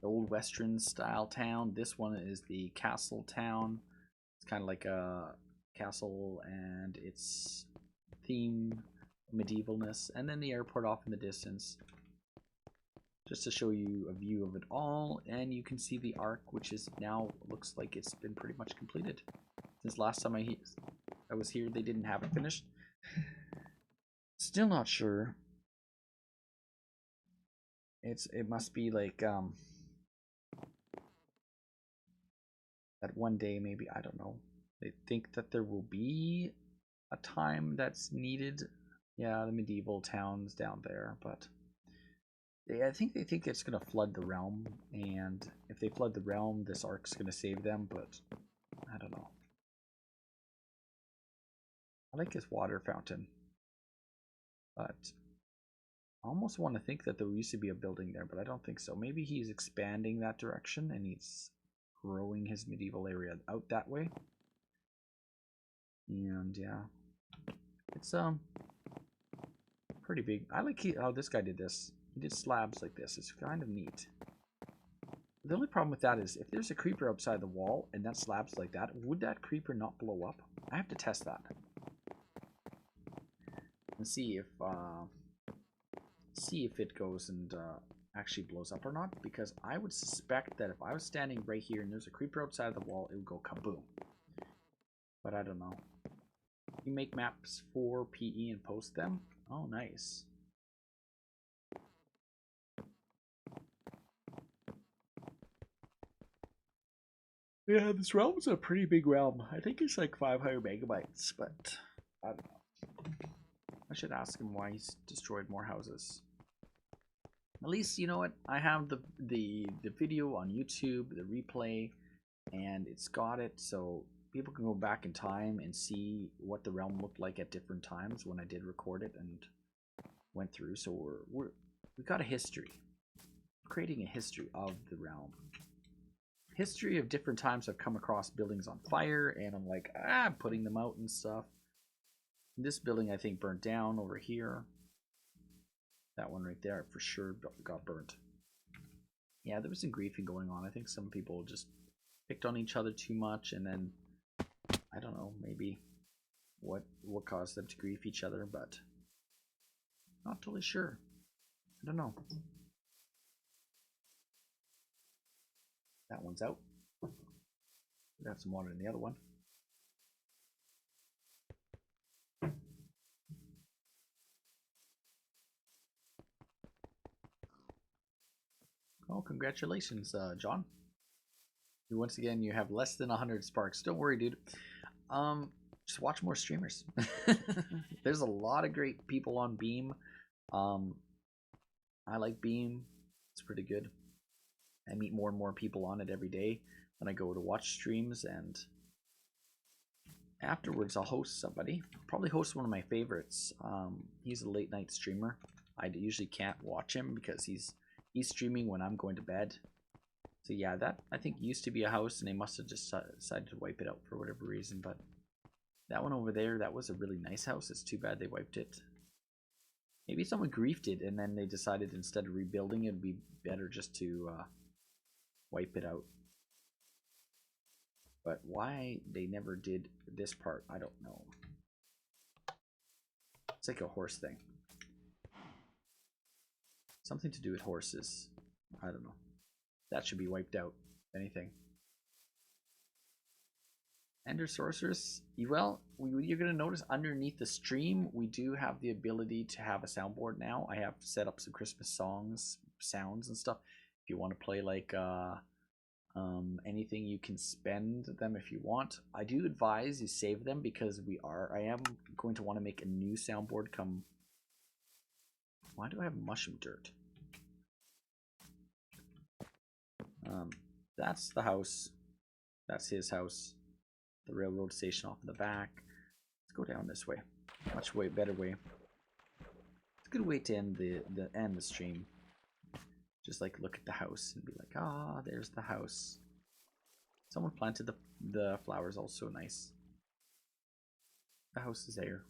old western style town. This one is the castle town. It's kind of like a castle and its theme medievalness, and then the airport off in the distance, just to show you a view of it all. And you can see the arc, which is now looks like it's been pretty much completed. Since last time I was here, they didn't have it finished. Still not sure. It must be like that one day, maybe, I don't know. They think that there will be a time that's needed. Yeah, the medieval towns down there, but I think they think it's gonna flood the realm, and if they flood the realm, this arc's gonna save them, but I don't know. I like his water fountain, but I almost want to think that there used to be a building there, but I don't think so. Maybe he's expanding that direction and he's growing his medieval area out that way. And yeah, it's pretty big. I like how this guy did this. He did slabs like this. It's kind of neat. The only problem with that is if there's a creeper outside the wall and that slab's like that, would that creeper not blow up? I have to test that and see if it goes and actually blows up or not, because I would suspect that if I was standing right here and there's a creeper outside of the wall, it would go kaboom. But I don't know. You make maps for PE and post them? Oh, nice. Yeah, this realm is a pretty big realm. I think it's like 500 megabytes, but I don't know. I should ask him why he's destroyed more houses. At least, you know what? I have the video on YouTube, the replay, and it's got it, so people can go back in time and see what the realm looked like at different times when I did record it and went through. So we've got a history. We're creating a history of the realm. History of different times I've come across buildings on fire, and I'm like, I'm putting them out and stuff. This building I think burnt down over here. That one right there for sure got burnt. Yeah, there was some griefing going on. I think some people just picked on each other too much, and then I don't know, maybe what caused them to grief each other, but not totally sure. I don't know. That one's out. We have some water in the other one. Oh, congratulations, John. Once again, you have less than 100 sparks. Don't worry, dude. Just watch more streamers. There's a lot of great people on Beam. I like Beam. It's pretty good. I meet more and more people on it every day when I go to watch streams, and afterwards I'll host somebody. Probably host one of my favorites. He's a late night streamer. I usually can't watch him because he's streaming when I'm going to bed. So yeah, that I think used to be a house, and they must have just decided to wipe it out for whatever reason. But that one over there, that was a really nice house. It's too bad they wiped it. Maybe someone griefed it, and then they decided instead of rebuilding it, it'd be better just to wipe it out. But why they never did this part, I don't know. It's like a horse thing. Something to do with horses. I don't know. That should be wiped out, if anything. Ender Sorceress. Well, you're going to notice underneath the stream, we do have the ability to have a soundboard now. I have set up some Christmas sounds and stuff. If you want to play like anything, you can spend them if you want. I do advise you save them because I am going to want to make a new soundboard come. Why do I have mushroom dirt? That's the house. That's his house. The railroad station off in the back. Let's go down this way. Much better way. It's a good way to end the stream. Just like look at the house and be like, ah, there's the house. Someone planted the flowers, also nice. The house is there.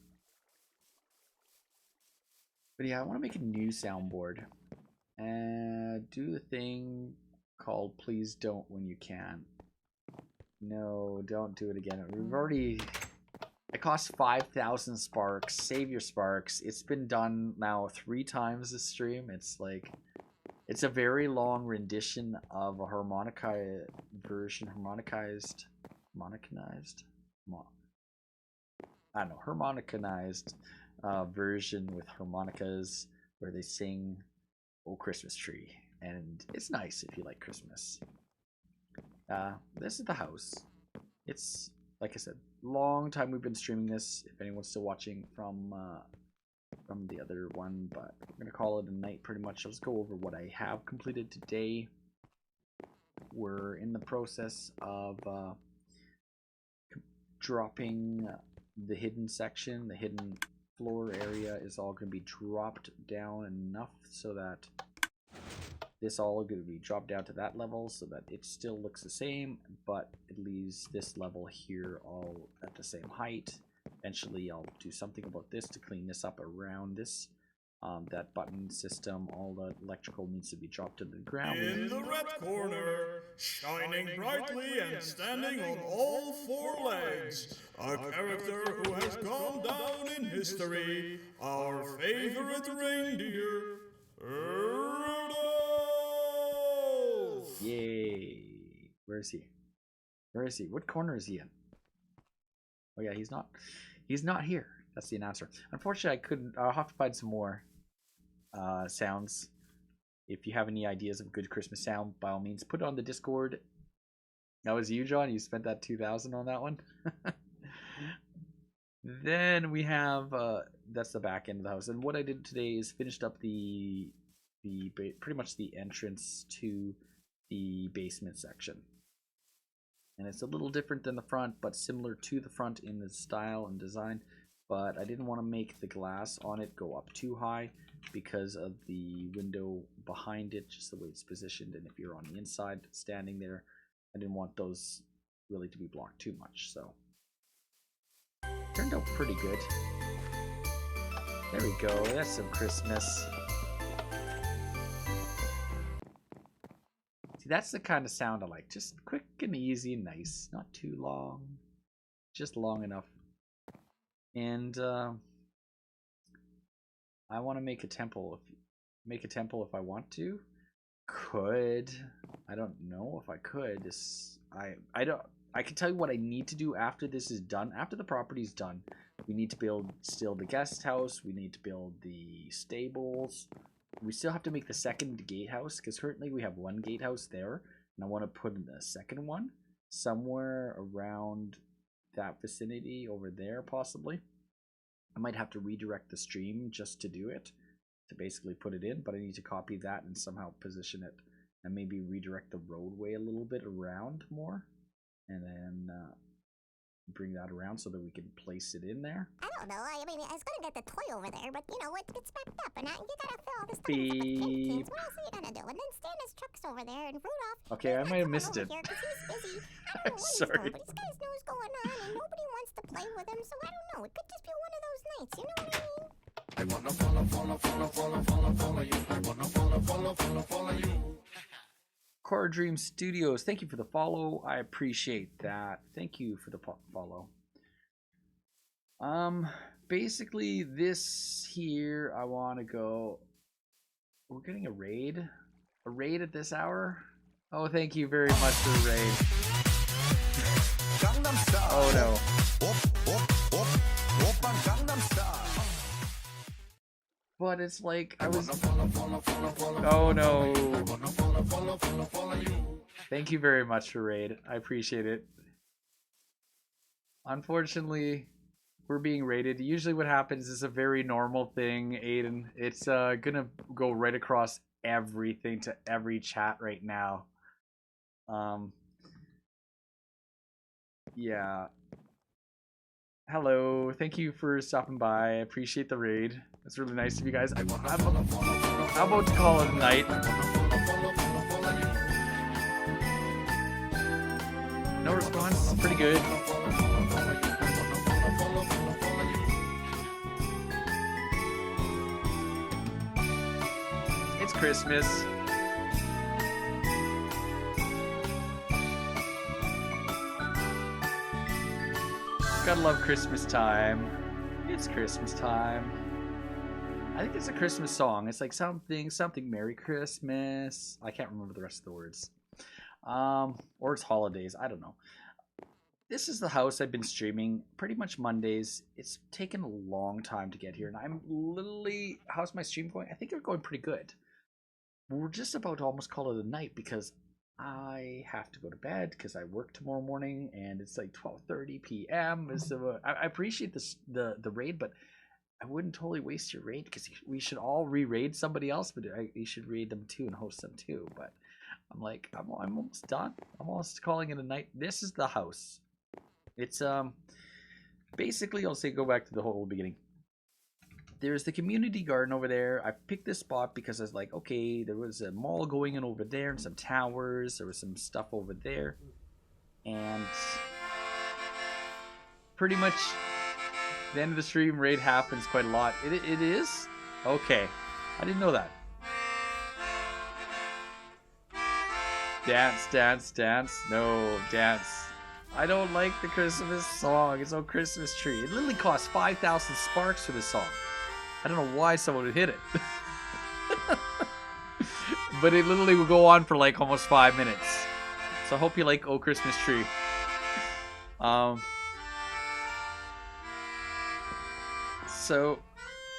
But yeah, I want to make a new soundboard and do the thing called please don't when you can. No, don't do it again. We've already... It costs 5,000 sparks. Save your sparks. It's been done now 3 times this stream. It's like... It's a very long rendition of a harmonica version. Harmonicanized? I don't know. Harmonicanized version with harmonicas where they sing "Oh Christmas Tree." And it's nice if you like Christmas. This is the house. It's, like I said, long time we've been streaming this. If anyone's still watching from the other one, but we're gonna call it a night pretty much. Let's go over what I have completed today. We're in the process of dropping the hidden section. The hidden floor area is all gonna be dropped down enough so that this all going to be dropped down to that level so that it still looks the same, but it leaves this level here all at the same height. Eventually I'll do something about this to clean this up around this. That button system, all the electrical needs to be dropped to the ground. In the red corner, shining brightly and standing on all 4 legs, a character who has gone down in history, our favorite reindeer, Yay! Where is he? Where is he? What corner is he in? Oh yeah, he's not here. That's the announcer. Unfortunately, I'll have to find some more sounds. If you have any ideas of good Christmas sound, by all means, put it on the Discord. That was you, John. You spent that 2,000 on that one. Then we have that's the back end of the house. And what I did today is finished up the pretty much the entrance to the basement section. And it's a little different than the front, but similar to the front in the style and design. But I didn't want to make the glass on it go up too high because of the window behind it, just the way it's positioned. And if you're on the inside standing there, I didn't want those really to be blocked too much. So turned out pretty good. There we go. That's some Christmas. See, that's the kind of sound I like. Just quick and easy and nice. Not too long. Just long enough. And I want to make a temple. If I want to. Could. I don't know if I could. I can tell you what I need to do after this is done. After the property's done, we need to build still the guest house. We need to build the stables. We still have to make the second gatehouse because currently we have one gatehouse there, and I want to put in a second one somewhere around that vicinity over there, possibly. I might have to redirect the stream just to do it, to basically put it in, but I need to copy that and somehow position it and maybe redirect the roadway a little bit around more, and then bring that around so that we can place it in there. I don't know. I mean, I was gonna get the toy over there, but you know, it gets backed up, and you gotta fill all the stockings up with candy canes. What else are you gonna do? And then Santa's truck's over there, and Rudolph. Okay, I might have missed it. Here 'cause he's busy. I don't know what Sorry. he's doing, but these guys know what's going on, and nobody wants to play with him. So I don't know. It could just be one of those nights. You know what I mean? I wanna follow you. I wanna follow you. Core Dream Studios, thank you for the follow. I appreciate that. Thank you for the follow. Basically this here, I want to go. We're getting a raid. A raid at this hour. Oh, thank you very much for the raid. Oh no. But it's like I was. Oh no. Thank you very much for raid. I appreciate it. Unfortunately, we're being raided. Usually what happens is a very normal thing, Aiden. It's gonna go right across everything to every chat right now. Yeah. Hello. Thank you for stopping by. I appreciate the raid. It's really nice of you guys. I'm about to call it a night. No response. Pretty good. It's Christmas. Gotta love Christmas time. It's Christmas time. I think it's a Christmas song. It's like something Merry Christmas. I can't remember the rest of the words. Or it's holidays. I don't know. This is the house I've been streaming pretty much Mondays. It's taken a long time to get here, and I'm literally, how's my stream going? I think they're going pretty good. We're just about to almost call it a night because I have to go to bed because I work tomorrow morning, and it's like 12:30 p.m. So I appreciate this the raid, but I wouldn't totally waste your raid because we should all re-raid somebody else, but you should raid them too and host them too. But I'm like, I'm almost done. I'm almost calling it a night. This is the house. It's basically, I'll say go back to the whole beginning. There's the community garden over there. I picked this spot because I was like, okay, there was a mall going in over there and some towers. There was some stuff over there. And pretty much the end of the stream raid happens quite a lot. It is? Okay. I didn't know that. Dance, dance, dance. No, dance. I don't like the Christmas song. It's no Christmas tree. It literally costs 5,000 sparks for this song. I don't know why someone would hit it. But it literally will go on for like almost 5 minutes. So I hope you like Oh Christmas Tree. So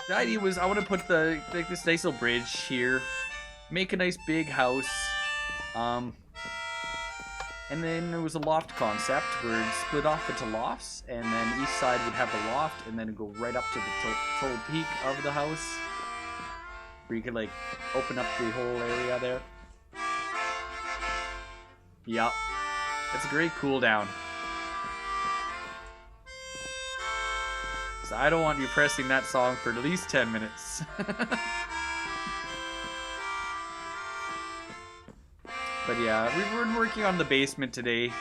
the idea was I want to put this nice little bridge here, make a nice big house, and then there was a loft concept where it split off into lofts, and then each side would have a loft, and then go right up to the total peak of the house, where you could like open up the whole area there. Yup, it's a great cool down. So I don't want you pressing that song for at least 10 minutes. But yeah, we were working on the basement today.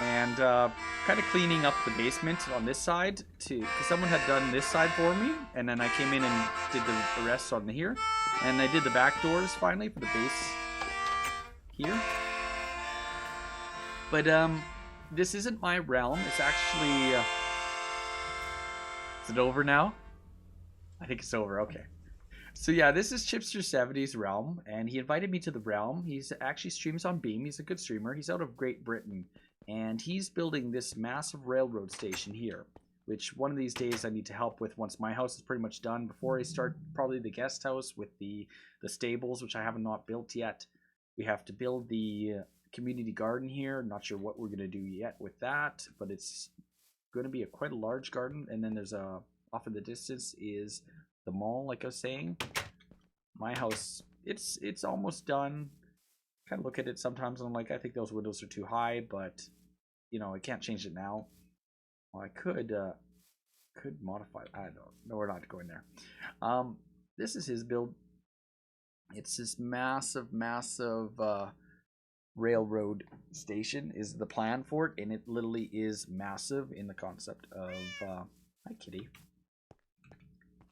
And kind of cleaning up the basement on this side too, because someone had done this side for me, and then I came in and did the rest on here. And I did the back doors finally for the base here. But this isn't my realm. It's actually... is it over now? I think it's over. Okay. So yeah, this is Chipster70's realm, and he invited me to the realm. He's actually streams on Beam. He's a good streamer. He's out of Great Britain, and he's building this massive railroad station here, which one of these days I need to help with once my house is pretty much done. Before I start probably the guest house with the stables, which I have not built yet. We have to build the community garden here. Not sure what we're going to do yet with that, but it's going to be quite a large garden. And then there's off in the distance is the mall, like I was saying. My house, it's almost done. Kind of look at it sometimes and I'm like, I think those windows are too high, but you know, I can't change it now. Well, I could modify it. I don't know. No, we're not going there. This is his build. It's this massive railroad station is the plan for it, and it literally is massive in the concept of hi kitty.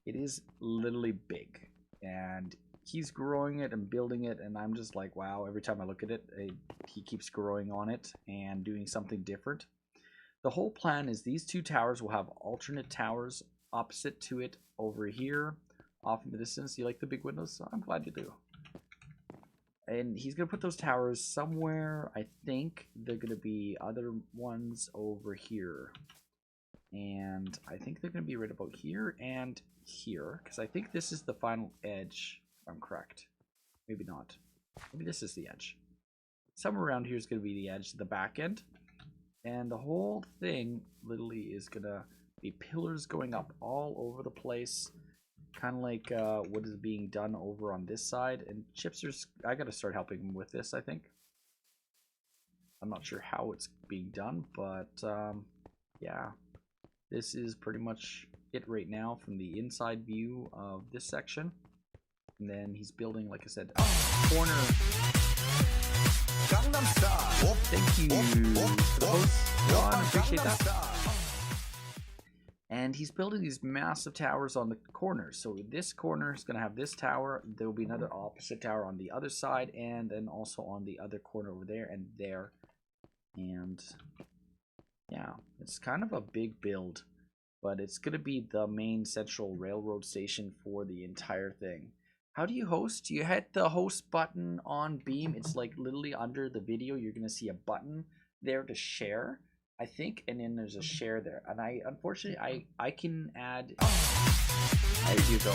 It is literally big, and he's growing it and building it, and I'm just like, wow, every time I look at it, he keeps growing on it and doing something different. The whole plan is these two towers will have alternate towers opposite to it over here off in the distance. You like the big windows? I'm glad you do. And he's going to put those towers somewhere. I think they're going to be other ones over here. And I think they're going to be right about here and here. Because I think this is the final edge, if I'm correct. Maybe not. Maybe this is the edge. Somewhere around here is going to be the edge, the back end. And the whole thing literally is going to be pillars going up all over the place. Kind of like what is being done over on this side. And Chipster's, I got to start helping him with this, I think. I'm not sure how it's being done, but yeah. This is pretty much it right now from the inside view of this section. And then he's building, like I said, a corner. Thank you for the host, John. Appreciate that. And he's building these massive towers on the corners. So this corner is going to have this tower. There will be another opposite tower on the other side, and then also on the other corner over there and there. And yeah, it's kind of a big build, but it's going to be the main central railroad station for the entire thing. How do you host? You hit the host button on Beam. It's like literally under the video. You're going to see a button there to share, I think, and then there's a share there. And I, unfortunately, I can add. There you go.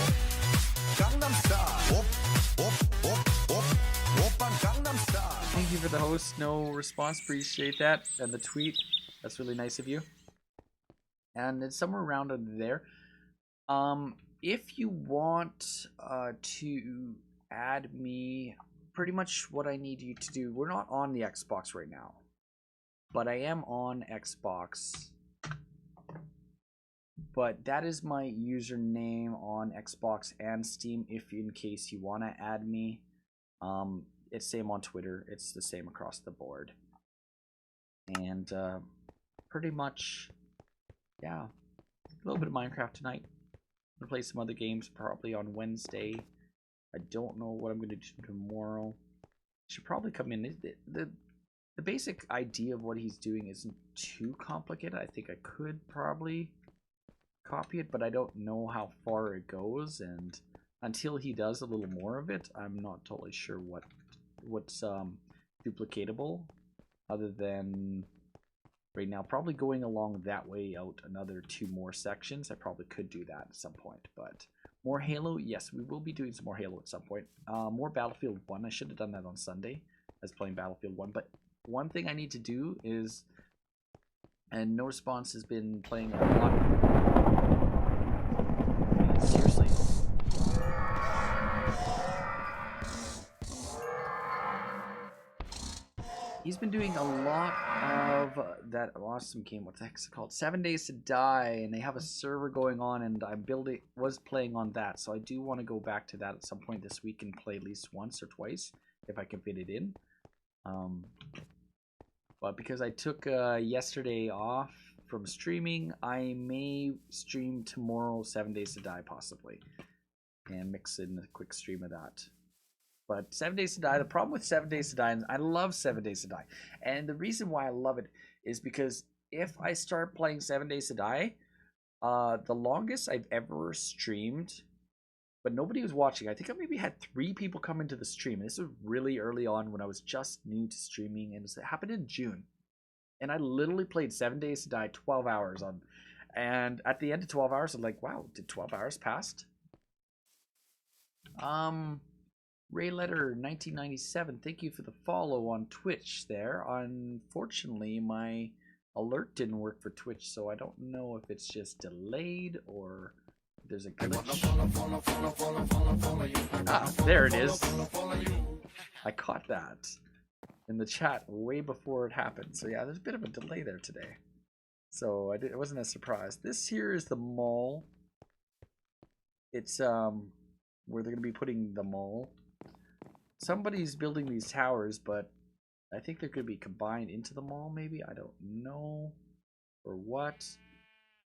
Thank you for the host. No response. Appreciate that. And the tweet. That's really nice of you. And it's somewhere around under there. If you want to add me, pretty much what I need you to do. We're not on the Xbox right now, but I am on Xbox. But that is my username on Xbox and Steam if in case you want to add me. It's same on Twitter. It's the same across the board. And pretty much, yeah, a little bit of Minecraft tonight. I'm gonna play some other games probably on Wednesday. I don't know what I'm gonna do tomorrow. Should probably come in. The basic idea of what he's doing isn't too complicated. I think I could probably copy it, but I don't know how far it goes, and until he does a little more of it, I'm not totally sure what's duplicatable, other than right now probably going along that way out another 2 more sections. I probably could do that at some point. But more Halo, yes, we will be doing some more Halo at some point. More Battlefield 1. I should have done that on Sunday. I was playing Battlefield 1, but one thing I need to do is, and no response has been playing a lot. Seriously. He's been doing a lot of that awesome game. What the heck is it called? 7 Days to Die, and they have a server going on, and I was playing on that. So I do want to go back to that at some point this week and play at least once or twice if I can fit it in. But because I took yesterday off from streaming, I may stream tomorrow 7 Days to Die possibly, and mix in a quick stream of that. But 7 Days to Die, the problem with 7 Days to Die, and I love 7 Days to Die, and the reason why I love it is because if I start playing 7 Days to Die, the longest I've ever streamed, but nobody was watching. I think I maybe had 3 people come into the stream. And this was really early on when I was just new to streaming, and it happened in June. And I literally played 7 Days to Die 12 hours on, and at the end of 12 hours, I'm like, wow, did 12 hours pass? Rayletter 1997, thank you for the follow on Twitch there. Unfortunately, my alert didn't work for Twitch, so I don't know if it's just delayed or there's a glitch. Ah, there it is. I caught that in the chat way before it happened. So yeah, there's a bit of a delay there today. So it wasn't a surprise. This here is the mall. It's where they're gonna be putting the mall. Somebody's building these towers, but I think they're gonna be combined into the mall. Maybe, I don't know, or what.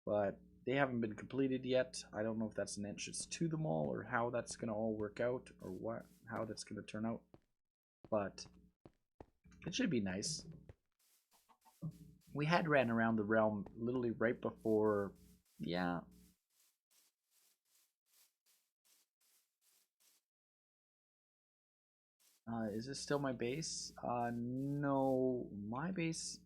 But they haven't been completed yet. I don't know if that's an entrance to the mall or how that's gonna all work out or how that's gonna turn out. But it should be nice. We had ran around the realm literally right before, yeah. Is this still my base? No, my base.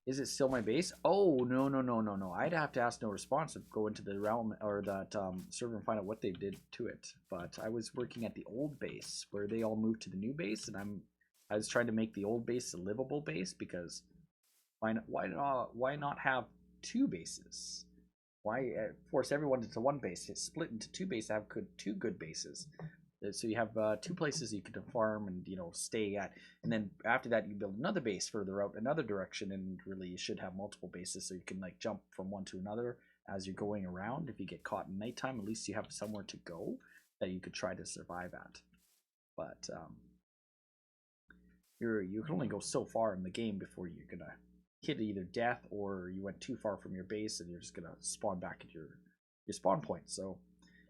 Is it still my base? Oh, no. I'd have to ask no response to go into the realm or that server and find out what they did to it. But I was working at the old base where they all moved to the new base, and I was trying to make the old base a livable base because why not have 2 bases? Why force everyone into one base? It's split into 2 bases. Have two good bases. So you have 2 places you can farm and stay at, and then after that you build another base further out another direction, and really you should have multiple bases so you can like jump from one to another as you're going around. If you get caught in nighttime, at least you have somewhere to go that you could try to survive at. But you can only go so far in the game before you're gonna hit either death or you went too far from your base and you're just gonna spawn back at your spawn point. So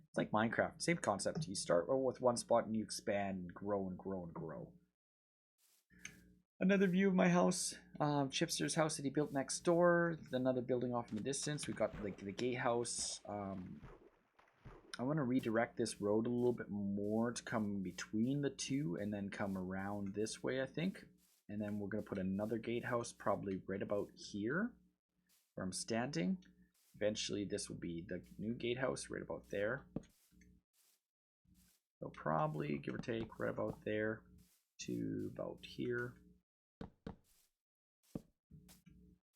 it's like Minecraft, same concept. You start with one spot and you expand and grow and grow and grow. Another view of my house, Chipster's house that he built next door. Another building off in the distance. We got like the gatehouse. I want to redirect this road a little bit more to come between the 2 and then come around this way, I think. And then we're going to put another gatehouse probably right about here where I'm standing. Eventually this will be the new gatehouse right about there. So probably, give or take, right about there to about here.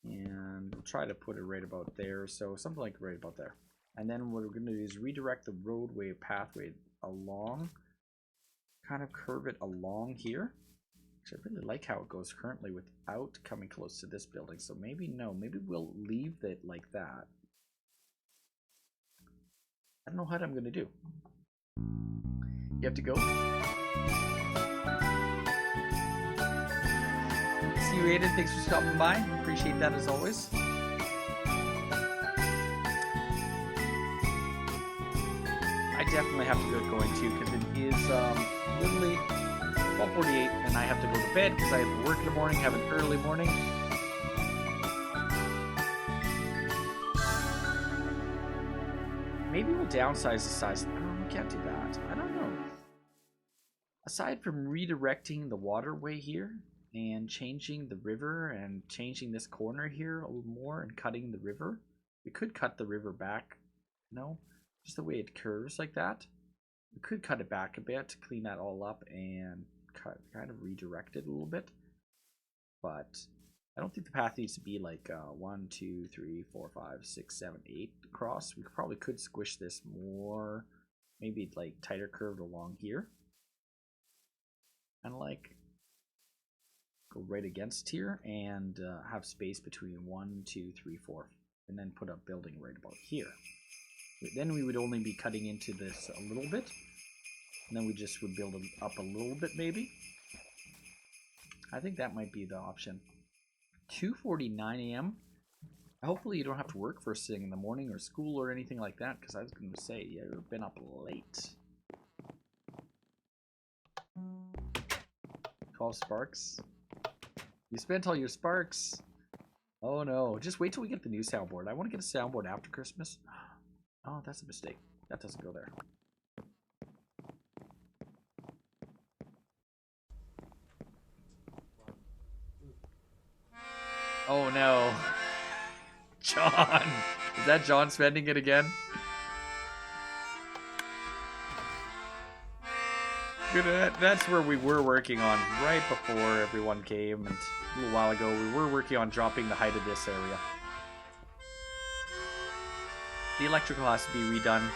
And we'll try to put it right about there. So something like right about there. And then what we're going to do is redirect the roadway pathway along. Kind of curve it along here. I really like how it goes currently without coming close to this building. So maybe maybe we'll leave it like that. I don't know what I'm going to do. You have to go. See you, Aiden. Thanks for stopping by. Appreciate that as always. I definitely have to get going too because it is literally 12:48 and I have to go to bed because I have to work in the morning, have an early morning. Maybe we'll downsize the size. No, we can't do that. I don't know. Aside from redirecting the waterway here and changing the river and changing this corner here a little more and cutting the river, we could cut the river back. No, just the way it curves like that. We could cut it back a bit to clean that all up and kind of redirect it a little bit. But I don't think the path needs to be like 1, 2, 3, 4, 5, 6, 7, 8 across. We probably could squish this more, maybe like tighter curved along here. Kind of like go right against here and have space between 1, 2, 3, 4, and then put a building right about here. Then we would only be cutting into this a little bit, and then we just would build it up a little bit maybe. I think that might be the option. 2:49 a.m. Hopefully you don't have to work first thing in the morning or school or anything like that, because I was going to say you've been up late. 12 sparks. You spent all your sparks. Oh no. Just wait till we get the new soundboard. I want to get a soundboard after Christmas. Oh, that's a mistake. That doesn't go there. Oh no. John! Is that John spending it again? That's where we were working on right before everyone came, and a little while ago we were working on dropping the height of this area. The electrical has to be redone.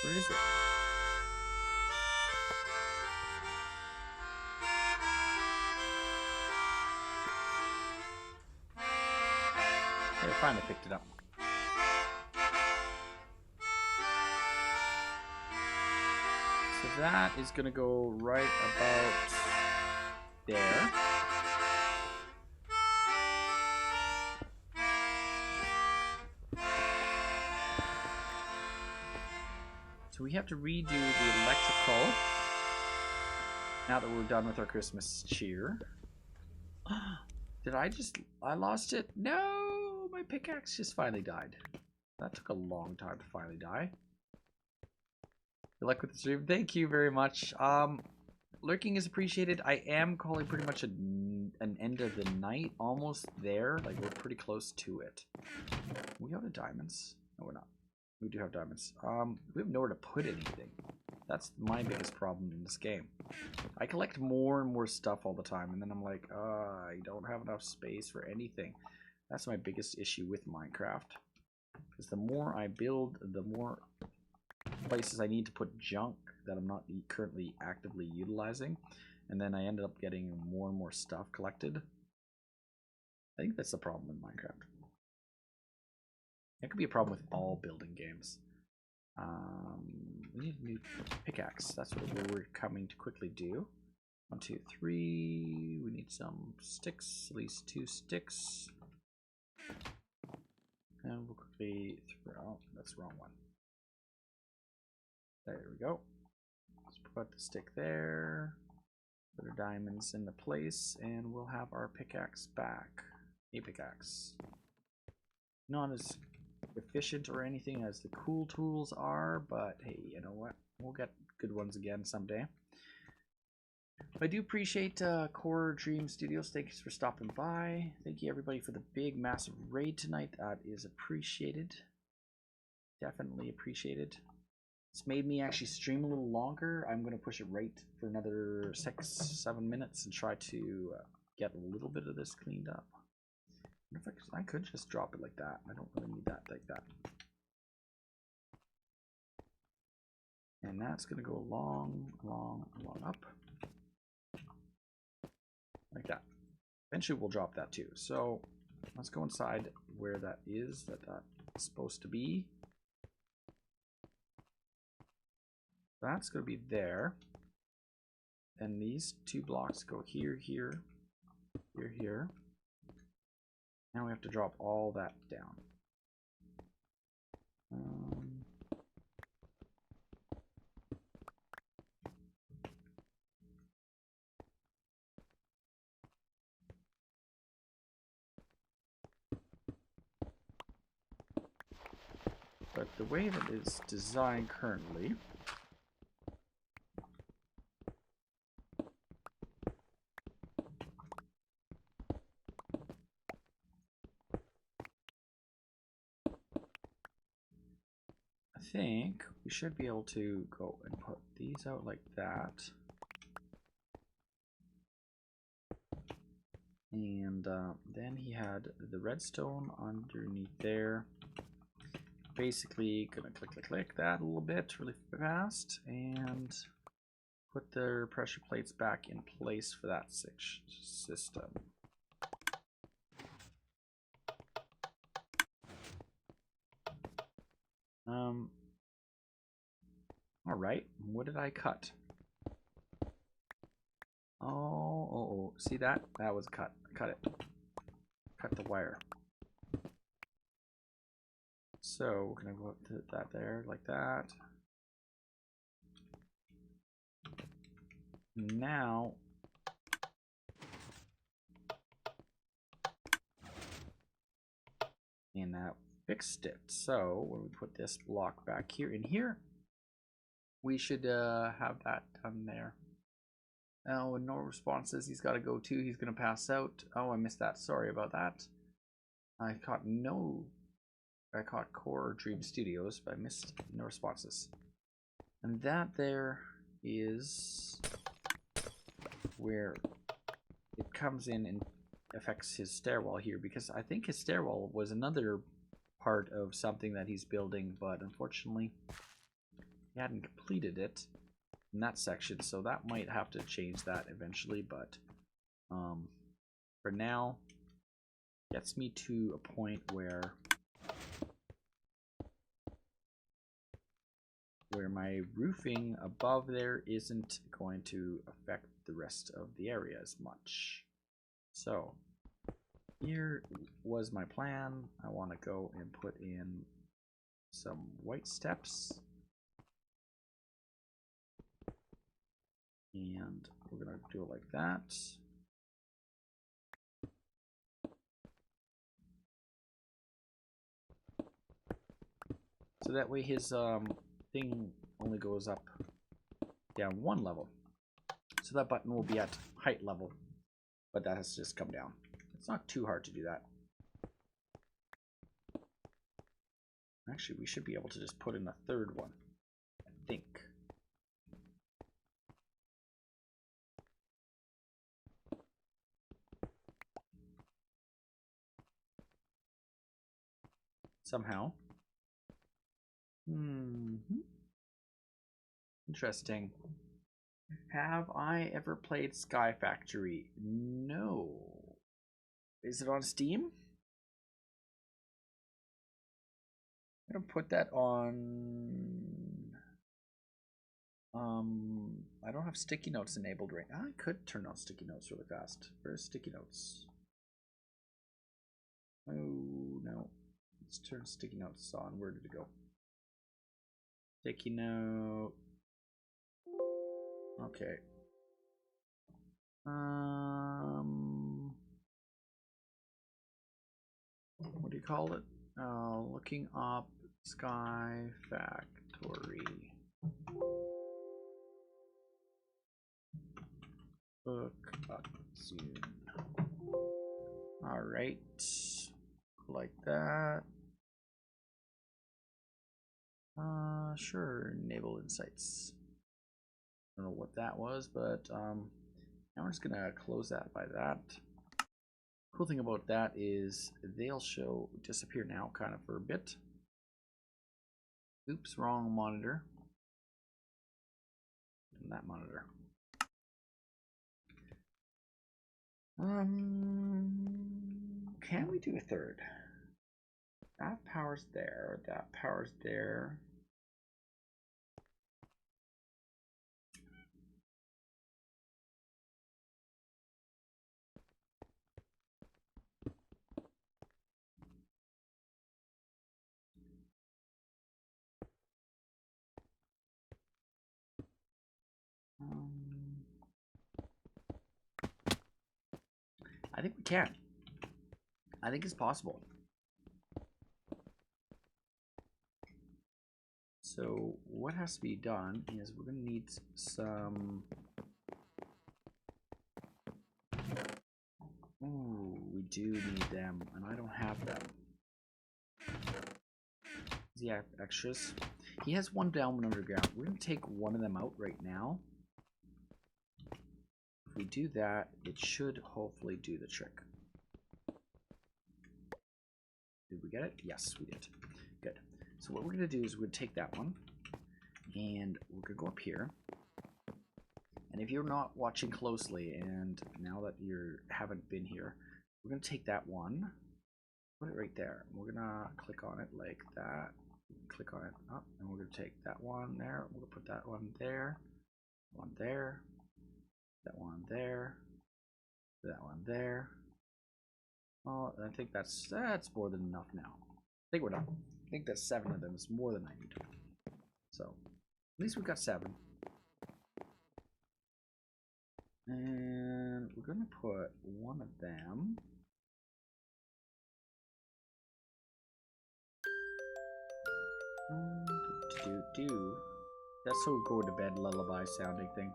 Where is it? Hey, I finally picked it up. So that is going to go right about there. So we have to redo the electrical now that we're done with our Christmas cheer. Did I lost it? No, my pickaxe just finally died. That took a long time to finally die. Good luck with the stream. Thank you very much. Lurking is appreciated. I am calling pretty much an end of the night. Almost there. Like, we're pretty close to it. We out of diamonds? No, we're not. We do have diamonds. We have nowhere to put anything. That's my biggest problem in this game. I collect more and more stuff all the time, and then I'm like, I don't have enough space for anything. That's my biggest issue with Minecraft. Because the more I build, the more places I need to put junk that I'm not currently actively utilizing. And then I ended up getting more and more stuff collected. I think that's the problem in Minecraft. That could be a problem with all building games. We need a new pickaxe. That's what we're coming to quickly do. 1, 2, 3. We need some sticks, at least 2 sticks. And we'll quickly throw. That's the wrong one. There we go. Let's put the stick there. Put our diamonds into place, and we'll have our pickaxe back. A pickaxe. Not as efficient or anything as the cool tools are, but hey, you know what? We'll get good ones again someday. I do appreciate Core Dream Studios. Thanks for stopping by. Thank you everybody for the big massive raid tonight. That is appreciated. Definitely appreciated. It's made me actually stream a little longer. I'm going to push it right for another 6-7 minutes and try to get a little bit of this cleaned up. I could just drop it like that. I don't really need that like that. And that's going to go long up. Like that. Eventually we'll drop that too. So let's go inside where that is, that's supposed to be. That's going to be there. And these 2 blocks go here, here, here, here. Now we have to drop all that down. But the way that it's designed currently, I think we should be able to go and put these out like that. And then he had the redstone underneath there. Basically, gonna click that a little bit really fast and put their pressure plates back in place for that system. All right, what did I cut? Oh, see that? That was a cut. Cut it. Cut the wire. So we're gonna go up to that there like that. Now and that fixed it. So when we put this block back here in here, we should have that done there. Oh, and no responses. He's got to go too. He's gonna pass out. Oh, I missed that. Sorry about that. I caught Core Dream Studios, but I missed no responses. And that there is where it comes in and affects his stairwell here, because I think his stairwell was another part of something that he's building, but unfortunately he hadn't completed it in that section, so that might have to change that eventually, but for now gets me to a point where my roofing above there isn't going to affect the rest of the area as much. So here was my plan. I want to go and put in some white steps, and we're gonna do it like that. So that way his thing only goes up down one level. So that button will be at height level, but that has to just come down. It's not too hard to do that. Actually, we should be able to just put in a third one, I think. Somehow. Interesting. Have I ever played Sky Factory? No. Is it on Steam? I'm gonna put that on. I don't have sticky notes enabled right now. I could turn on sticky notes really fast. Where's sticky notes? Oh no. Let's turn sticky notes on. Where did it go? Sticky note. Okay. What do you call it? Looking up Sky Factory. Look up soon. All right, like that. Sure, enable insights. I don't know what that was, but now we're just gonna close that by that. Cool thing about that is they'll disappear now kind of for a bit. Oops, wrong monitor. And that monitor. Can we do a third? That power's there, that power's there. I think we can. I think it's possible. So what has to be done is we're going to need some... Ooh, we do need them, and I don't have them. Does he have extras? He has one down, one underground. We're going to take one of them out right now. we do that, it should hopefully do the trick. Did we get it? Yes, we did. Good. So what we're going to do is we're going to take that one, and we're going to go up here. And if you're not watching closely, and now that you haven't been here, we're going to take that one, put it right there. We're going to click on it like that. Click on it up, and we're going to take that one there. We're going to put that one there, one there, that one there, that one there. Oh, I think that's more than enough now. I think we're done. I think that 7 of them is more than I need. So at least we've got 7. And we're going to put one of them. That's so go to bed lullaby sounding thing.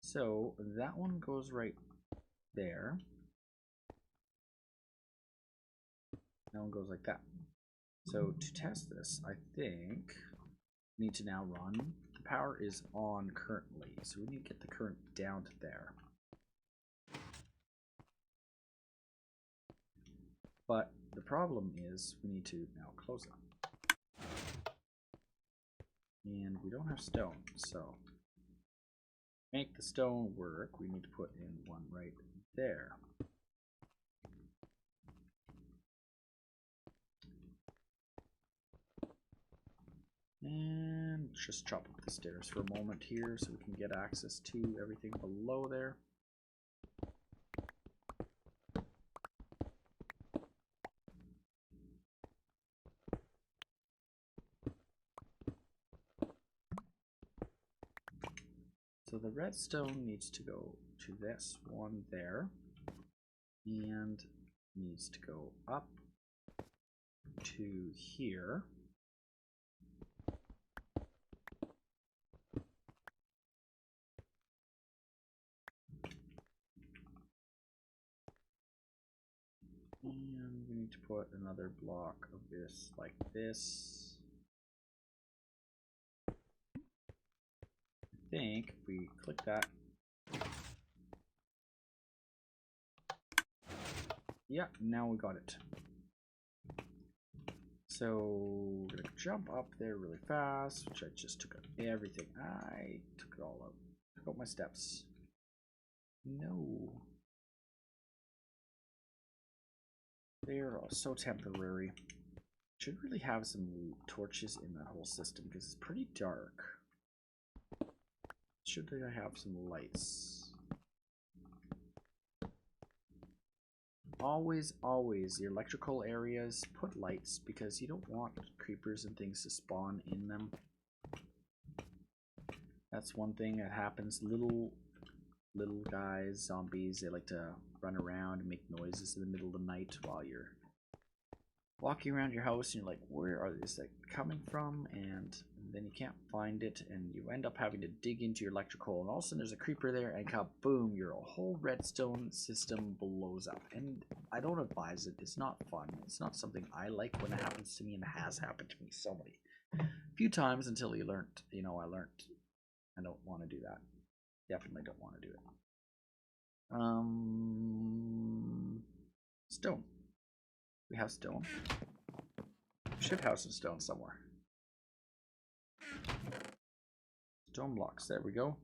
So that one goes right there. That one goes like that. So to test this, I think we need to now run. The power is on currently, so we need to get the current down to there. But the problem is we need to now close it. And we don't have stone, so to make the stone work, we need to put in one right there. And just chop up the stairs for a moment here so we can get access to everything below there. So the redstone needs to go to this one there, and needs to go up to here. And we need to put another block of this like this. I think if we click that, yeah, now we got it. So we're gonna jump up there really fast, which I just took out everything. I took it all out. Took out my steps. No. They're so temporary. Should really have some torches in that whole system because it's pretty dark. Should I have some lights? Always, the electrical areas, put lights because you don't want creepers and things to spawn in them. That's one thing that happens. Little guys, zombies, they like to run around and make noises in the middle of the night while you're walking around your house and you're like, where are these like coming from? And then you can't find it and you end up having to dig into your electrical, and all of a sudden there's a creeper there and kaboom, your whole redstone system blows up. And I don't advise it. It's not fun. It's not something I like when it happens to me, and it has happened to me so many few times until you learned, you know, I learned I don't want to do that. Definitely don't want to do it. Stone. We have stone. Should have some stone somewhere. Stone blocks. There we go.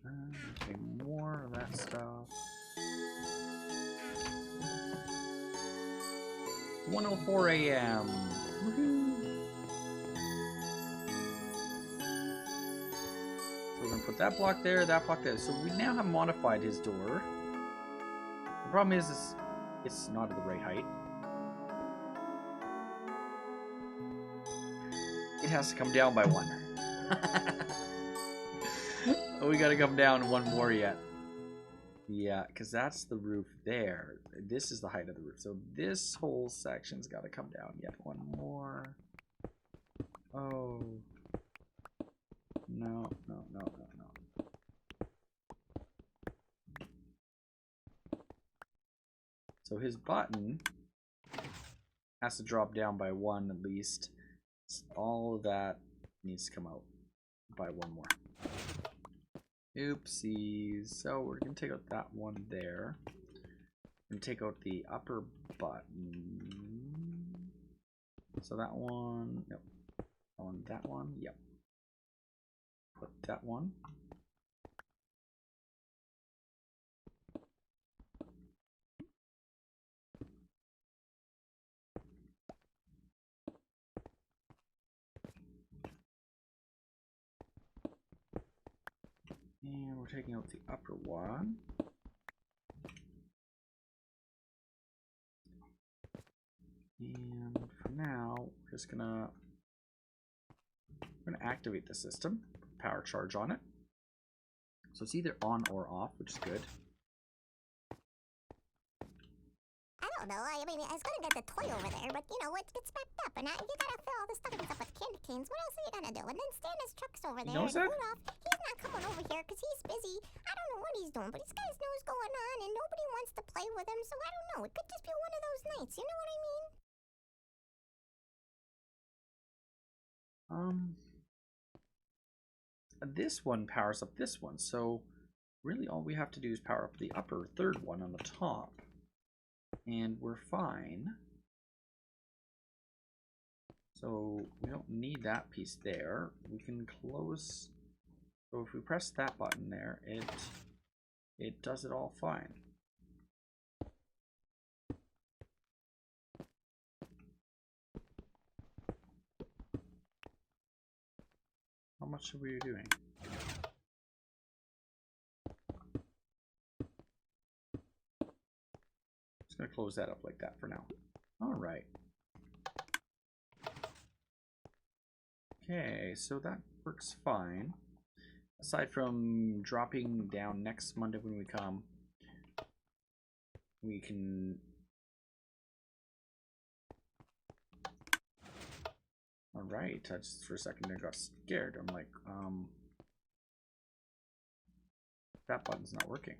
Okay, more of that stuff. 1:04 a.m. We're gonna put that block there, that block there. So we now have modified his door. The problem is it's not at the right height. It has to come down by 1. We gotta come down 1 more yet. Yeah, because that's the roof there. This is the height of the roof. So this whole section's got to come down yet one more. Oh. No, no, no, no, no. So his button has to drop down by 1 at least. All of that needs to come out by 1 more. Oopsies. So we're going to take out that one there. And take out the upper button. So that one, nope. On that one, yep. Put that one. And we're taking out the upper one. And for now, we're just gonna activate the system, power charge on it. So it's either on or off, which is good. I don't know. I mean, I was gonna get the toy over there, but you know, it gets backed up, and you gotta fill all the stockings up with candy canes. What else are you gonna do? And then Stan's truck's over there. Notice And that? Rudolph, he's not coming over here because he's busy. I don't know what he's doing, but he's got his nose going on, and nobody wants to play with him. So I don't know. It could just be one of those nights. You know what I mean? This one powers up this one, so really all we have to do is power up the upper third one on the top, and we're fine. So we don't need that piece there. We can close. So if we press that button there, it does it all fine. How much are we doing? Just gonna close that up like that for now. All right. Okay, so that works fine. Aside from dropping down next Monday when we come, we can. All right, I just for a second I got scared. I'm like, that button's not working.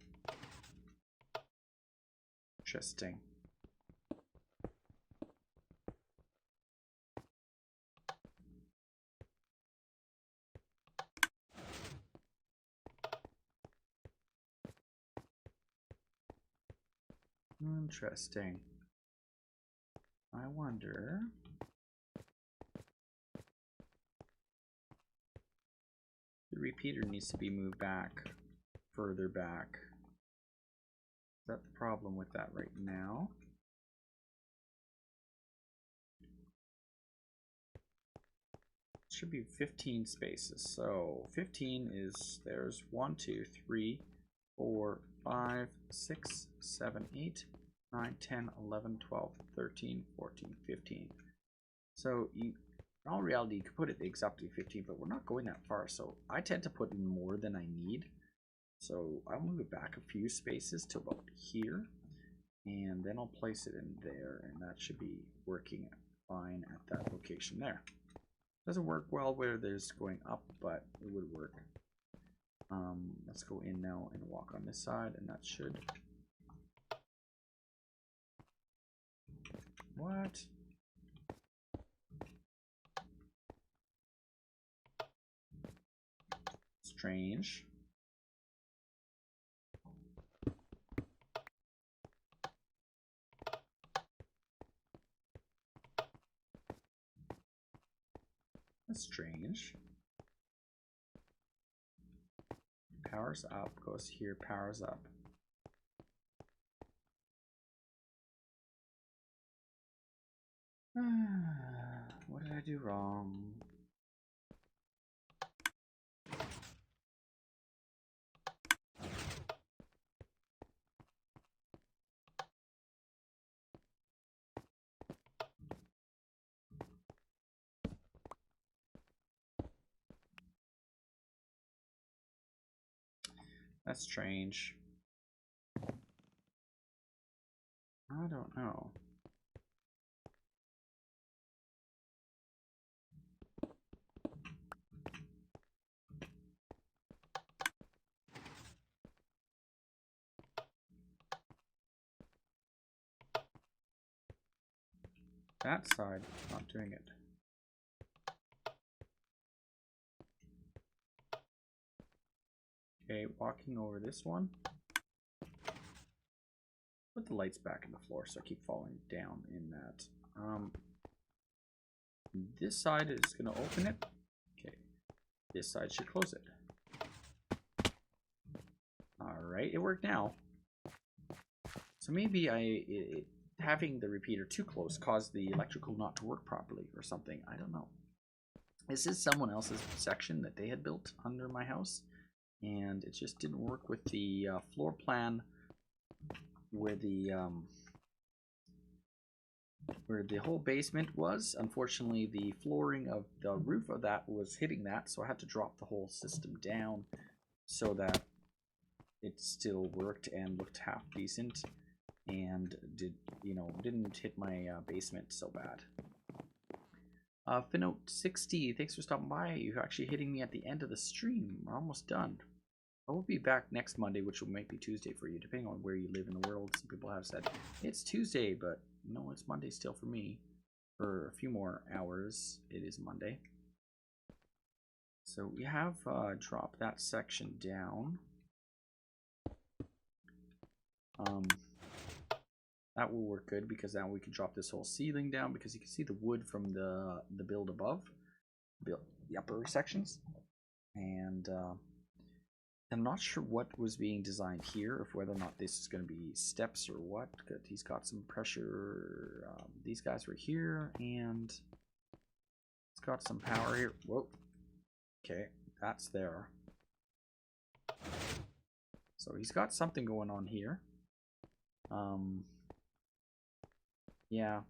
Interesting. Interesting. I wonder. The repeater needs to be moved back, further back. Is that the problem with that right now? It should be 15 spaces. So 15 is, there's 1, 2, 3, 4, 5, 6, 7, 8, 9, 10, 11, 12, 13, 14, 15. So you, in all reality, you could put it exactly 15, but we're not going that far. So I tend to put in more than I need. So I'll move it back a few spaces to about here. And then I'll place it in there. And that should be working fine at that location there. Doesn't work well where there's going up, but it would work. Let's go in now and walk on this side, and that should. What? Strange. That's strange. Powers up, goes here, powers up. What did I do wrong? That's strange. I don't know. That side, not doing it. Okay, walking over this one. Put the lights back in the floor so I keep falling down in that. This side is going to open it. Okay, this side should close it. Alright, it worked now. So maybe having the repeater too close caused the electrical not to work properly or something. I don't know. This is someone else's section that they had built under my house, and it just didn't work with the floor plan where the whole basement was. Unfortunately, the flooring of the roof of that was hitting that, so I had to drop the whole system down so that it still worked and looked half decent, and didn't hit my basement so bad. Finote60, thanks for stopping by. You're actually hitting me at the end of the stream. We're almost done. I will be back next Monday, which will might be Tuesday for you, depending on where you live in the world. Some people have said it's Tuesday, but no, it's Monday still for me. For a few more hours, it is Monday. So we have dropped that section down. That will work good because now we can drop this whole ceiling down, because you can see the wood from the build above, the upper sections. And I'm not sure what was being designed here, if whether or not this is going to be steps or what. He's got some pressure. These guys were here, and it's got some power here. Whoa. Okay, that's there. So he's got something going on here. Yeah,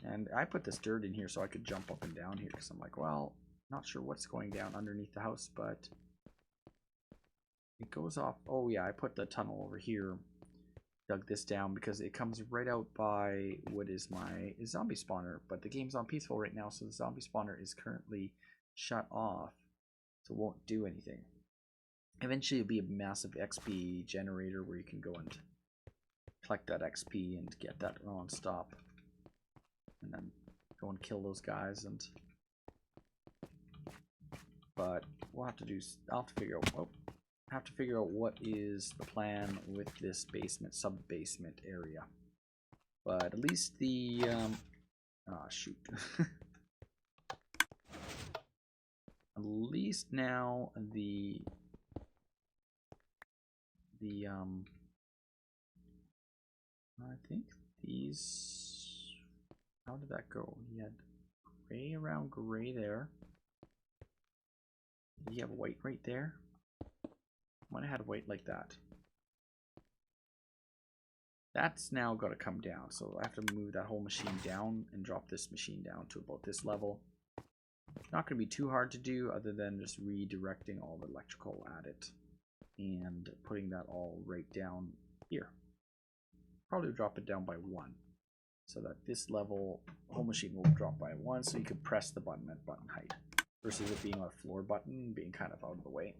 and I put this dirt in here so I could jump up and down here, because I'm like, well, not sure what's going down underneath the house, but it goes off. Oh yeah, I put the tunnel over here, dug this down because it comes right out by what is my zombie spawner, but the game's on peaceful right now, so the zombie spawner is currently shut off, so it won't do anything. Eventually it'll be a massive XP generator where you can go and collect that XP and get that non-stop, and then go and kill those guys. And but we'll have to do. I'll have to figure out. Oh, have to figure out what is the plan with this basement, sub-basement area. But at least the shoot. At least now the I think these, how did that go? He had gray around gray there. Did he have white right there? Might have had white like that. That's now got to come down, so I have to move that whole machine down and drop this machine down to about this level. Not going to be too hard to do, other than just redirecting all the electrical at it and putting that all right down here. Probably drop it down by 1, so that this level, the whole machine will drop by 1, so you could press the button at button height, versus it being on a floor button being kind of out of the way.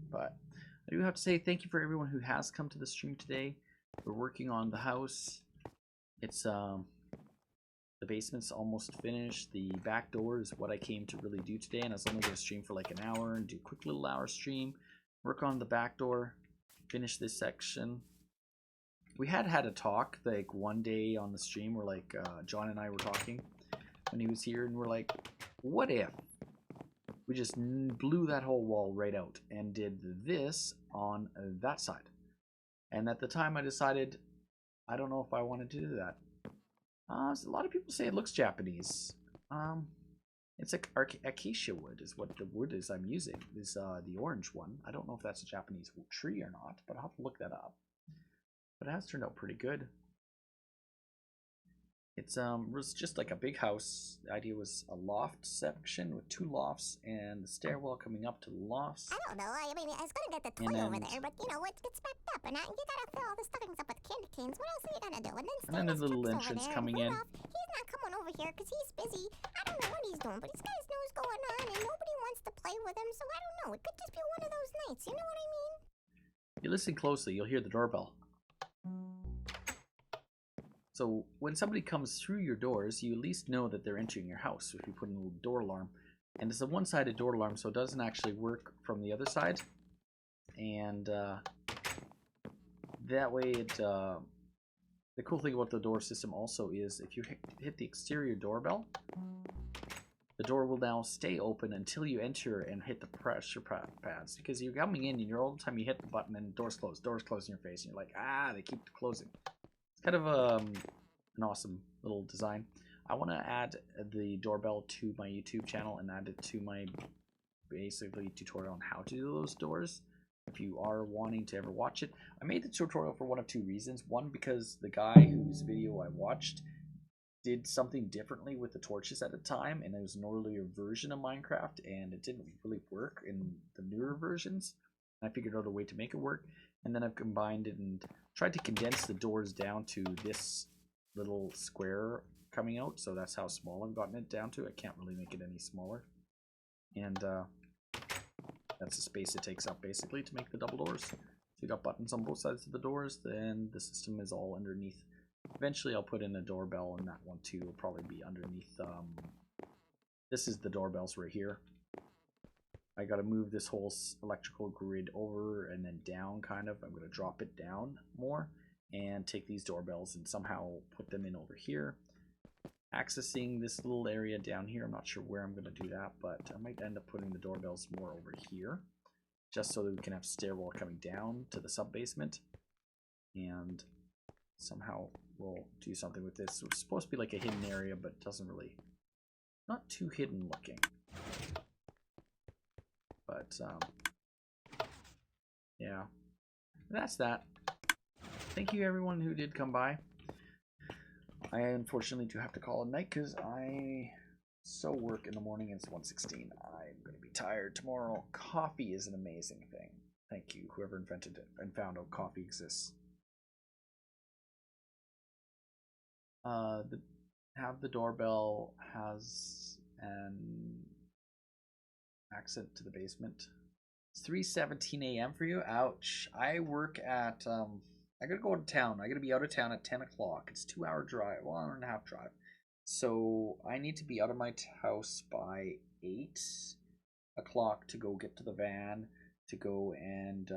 But I do have to say thank you for everyone who has come to the stream today. We're working on the house. It's the basement's almost finished. The back door is what I came to really do today, and I was only going to stream for like an hour and do a quick little hour stream. Work on the back door, finish this section. We had a talk like one day on the stream where like John and I were talking when he was here, and we're like, what if we just blew that whole wall right out and did this on that side? And at the time I decided I don't know if I wanted to do that. A lot of people say it looks Japanese. It's like acacia wood is what the wood is I'm using, is the orange one. I don't know if that's a Japanese tree or not, but I'll have to look that up. But it has turned out pretty good. It's was just like a big house. The idea was a loft section with 2 lofts and the stairwell coming up to the lofts. I don't know. I mean, I was gonna get the toy over there, but you know, it gets backed up, and you gotta fill all the stockings up with candy canes. What else are you gonna do? And then there's a little entrance coming in. He's not coming over here because he's busy. I don't know what he's doing, but this guy knows what's going on, and nobody wants to play with him. So I don't know. It could just be one of those nights. You know what I mean? If you listen closely, you'll hear the doorbell. So when somebody comes through your doors, you at least know that they're entering your house if you put in a little door alarm. And it's a one-sided door alarm, so it doesn't actually work from the other side. And that way, the cool thing about the door system also is if you hit the exterior doorbell, the door will now stay open until you enter and hit the pressure pads. Because you're coming in and all the time you hit the button and doors close in your face. And you're like, they keep closing. Kind of an awesome little design. I want to add the doorbell to my YouTube channel and add it to my basically tutorial on how to do those doors. If you are wanting to ever watch it, I made the tutorial for one of 2 reasons. One, because the guy whose video I watched did something differently with the torches at the time, and it was an earlier version of Minecraft, and it didn't really work in the newer versions. I figured out a way to make it work, and then I've combined it and tried to condense the doors down to this little square coming out, so that's how small I've gotten it down to. I can't really make it any smaller, and that's the space it takes up basically to make the double doors. So you got buttons on both sides of the doors, then the system is all underneath. Eventually I'll put in a doorbell, and that one too will probably be underneath. This is the doorbells right here. I got to move this whole electrical grid over and then down, kind of. I'm going to drop it down more and take these doorbells and somehow put them in over here. Accessing this little area down here, I'm not sure where I'm going to do that, but I might end up putting the doorbells more over here, just so that we can have stairwell coming down to the sub-basement. And somehow we'll do something with this. It's supposed to be like a hidden area, but it doesn't really, not too hidden looking. But yeah, that's that. Thank you everyone who did come by. I unfortunately do have to call it night because I so work in the morning. It's 1:16. I'm going to be tired tomorrow. Coffee is an amazing thing. Thank you, whoever invented it and found out coffee exists. Have the doorbell has an accent to the basement. It's 3:17 a.m. for you. Ouch. I work at I gotta go to town. I gotta be out of town at 10 o'clock. It's a 2-hour drive, well, 1.5-hour drive. So I need to be out of my house by 8 o'clock to go get to the van, to go and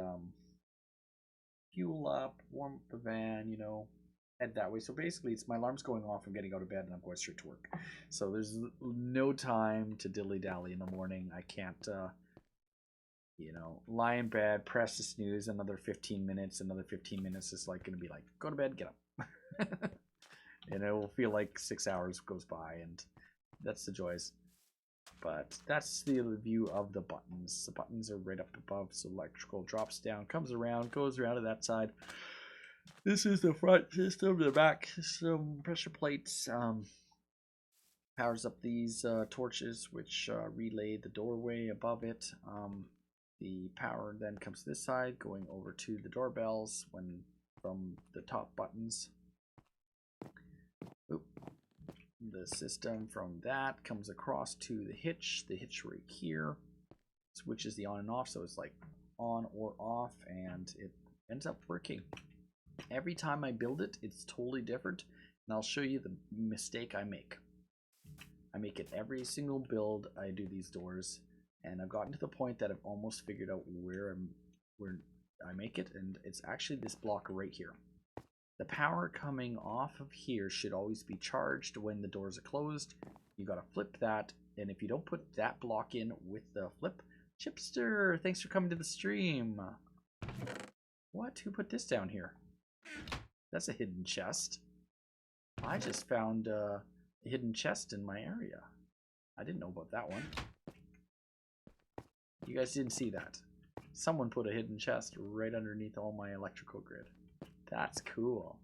fuel up, warm up the van, you know, head that way. So basically it's my alarm's going off, I'm getting out of bed, and I'm going straight to work. So there's no time to dilly-dally in the morning. I can't you know, lie in bed, press the snooze, another 15 minutes, another 15 minutes is like going to be like, go to bed, get up. And it will feel like 6 hours goes by, and that's the joys. But that's the view of the buttons. The buttons are right up above, so electrical drops down, comes around, goes around to that side. This is the front system, the back system, pressure plates, powers up these torches, which relay the doorway above it. The power then comes to this side, going over to the doorbells when from the top buttons. Oop. The system from that comes across to the hitch right here, switches the on and off, so it's like on or off, and it ends up working. Every time I build it, it's totally different, and I'll show you the mistake I make. I make it every single build. I do these doors, and I've gotten to the point that I've almost figured out where I make it, and it's actually this block right here. The power coming off of here should always be charged when the doors are closed. You gotta flip that, and if you don't put that block in with the flip, Chipster, thanks for coming to the stream. What? Who put this down here? That's a hidden chest. I just found a hidden chest in my area. I didn't know about that one. You guys didn't see that. Someone put a hidden chest right underneath all my electrical grid. That's cool.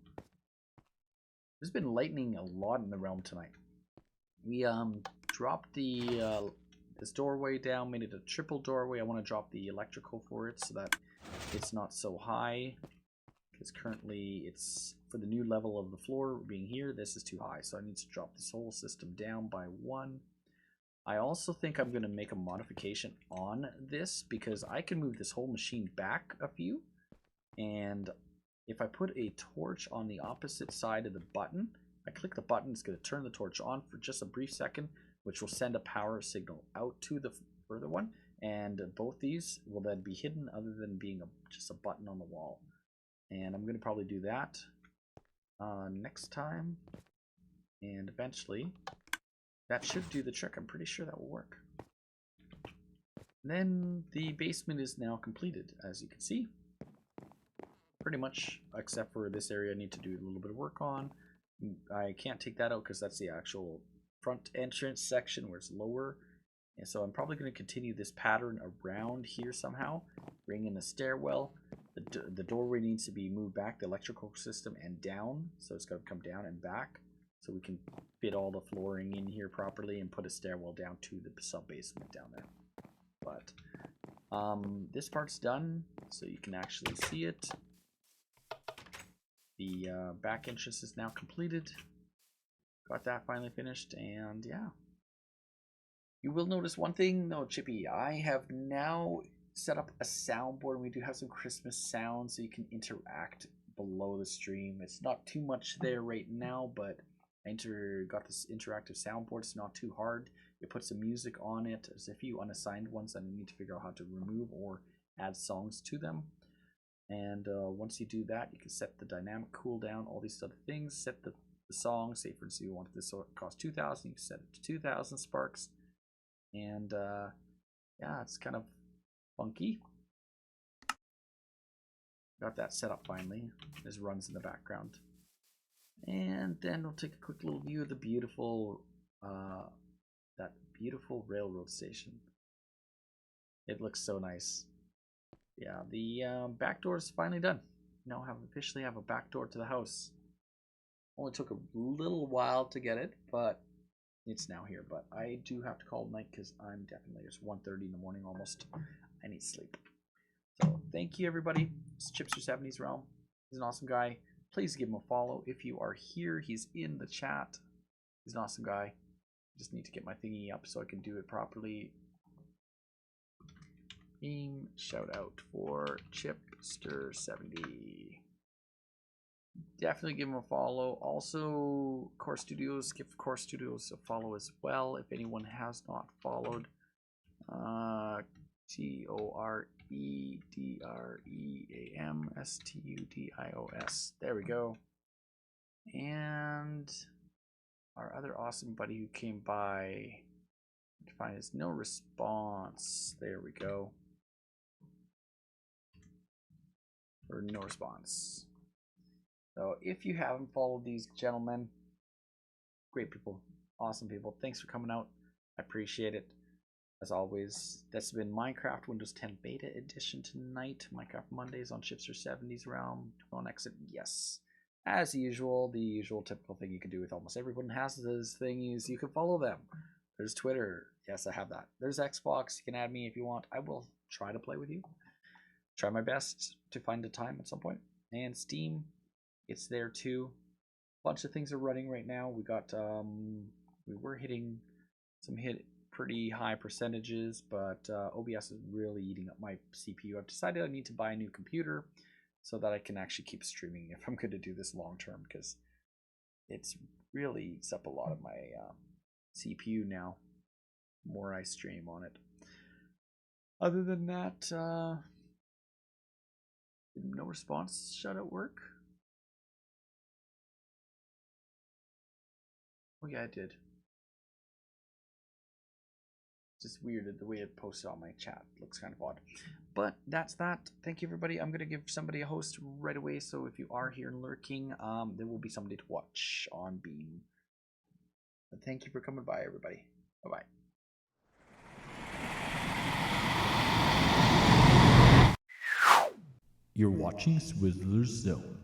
There's been lightning a lot in the realm tonight. We dropped this doorway down, made it a triple doorway. I want to drop the electrical for it so that it's not so high. Because currently it's, for the new level of the floor being here, this is too high. So I need to drop this whole system down by 1. I also think I'm going to make a modification on this because I can move this whole machine back a few. And if I put a torch on the opposite side of the button, I click the button, it's going to turn the torch on for just a brief second, which will send a power signal out to the further one. And both these will then be hidden other than being just a button on the wall. And I'm going to probably do that next time. And eventually, that should do the trick. I'm pretty sure that will work. And then the basement is now completed, as you can see. Pretty much, except for this area I need to do a little bit of work on. I can't take that out because that's the actual front entrance section where it's lower. And so I'm probably going to continue this pattern around here somehow. Bring in a stairwell. The doorway needs to be moved back, the electrical system, and down. So it's got to come down and back. So we can fit all the flooring in here properly and put a stairwell down to the sub-basement down there. But this part's done, so you can actually see it. The back entrance is now completed. Got that finally finished, and yeah. You will notice one thing, though, Chippy. I have now set up a soundboard, and we do have some Christmas sounds, so you can interact below the stream. It's not too much there right now, but I got this interactive soundboard. It's not too hard. It puts some music on it. There's a few unassigned ones that I need to figure out how to remove or add songs to them. And once you do that, you can set the dynamic cooldown, all these other things. Set the song. Say, for instance, you want this to cost 2,000. You can set it to 2,000 sparks. And yeah, it's kind of funky. Got that set up finally. This runs in the background. And then we'll take a quick little view of the beautiful, that beautiful railroad station. It looks so nice. Yeah, the back door is finally done. Now officially have a back door to the house. Only took a little while to get it, but it's now here. But I do have to call it night because I'm definitely, it's 1:30 in the morning almost. I need sleep. So thank you, everybody. It's Chipster70's Realm. He's an awesome guy. Please give him a follow if you are here. He's in the chat. He's an awesome guy. I just need to get my thingy up so I can do it properly. Shout out for Chipster70. Definitely give him a follow. Also, Core Studios, give Core Studios a follow as well if anyone has not followed. TOREDREAMSTUDIOS. There we go. And our other awesome buddy who came by, to find his no response. There we go. Or no response. So if you haven't followed these gentlemen, great people, awesome people, thanks for coming out. I appreciate it. As always, that's been Minecraft Windows 10 Beta Edition tonight. Minecraft Mondays on Chipster70's Realm. On exit, yes. As usual, the usual typical thing you can do with almost everyone has this thing is you can follow them. There's Twitter. Yes, I have that. There's Xbox. You can add me if you want. I will try to play with you. Try my best to find a time at some point. And Steam, it's there too. A bunch of things are running right now. We got we were hitting some pretty high percentages, but OBS is really eating up my CPU. I've decided I need to buy a new computer so that I can actually keep streaming if I'm going to do this long term, because it's really eats up a lot of my CPU now. The more I stream on it. Other than that, no response. Shut at work. Oh yeah, I did. It's just weird the way it posted on my chat. It looks kind of odd. But that's that. Thank you, everybody. I'm going to give somebody a host right away. So if you are here lurking, there will be somebody to watch on Beam. But thank you for coming by, everybody. Bye-bye. You're watching Swizzlerz Zone.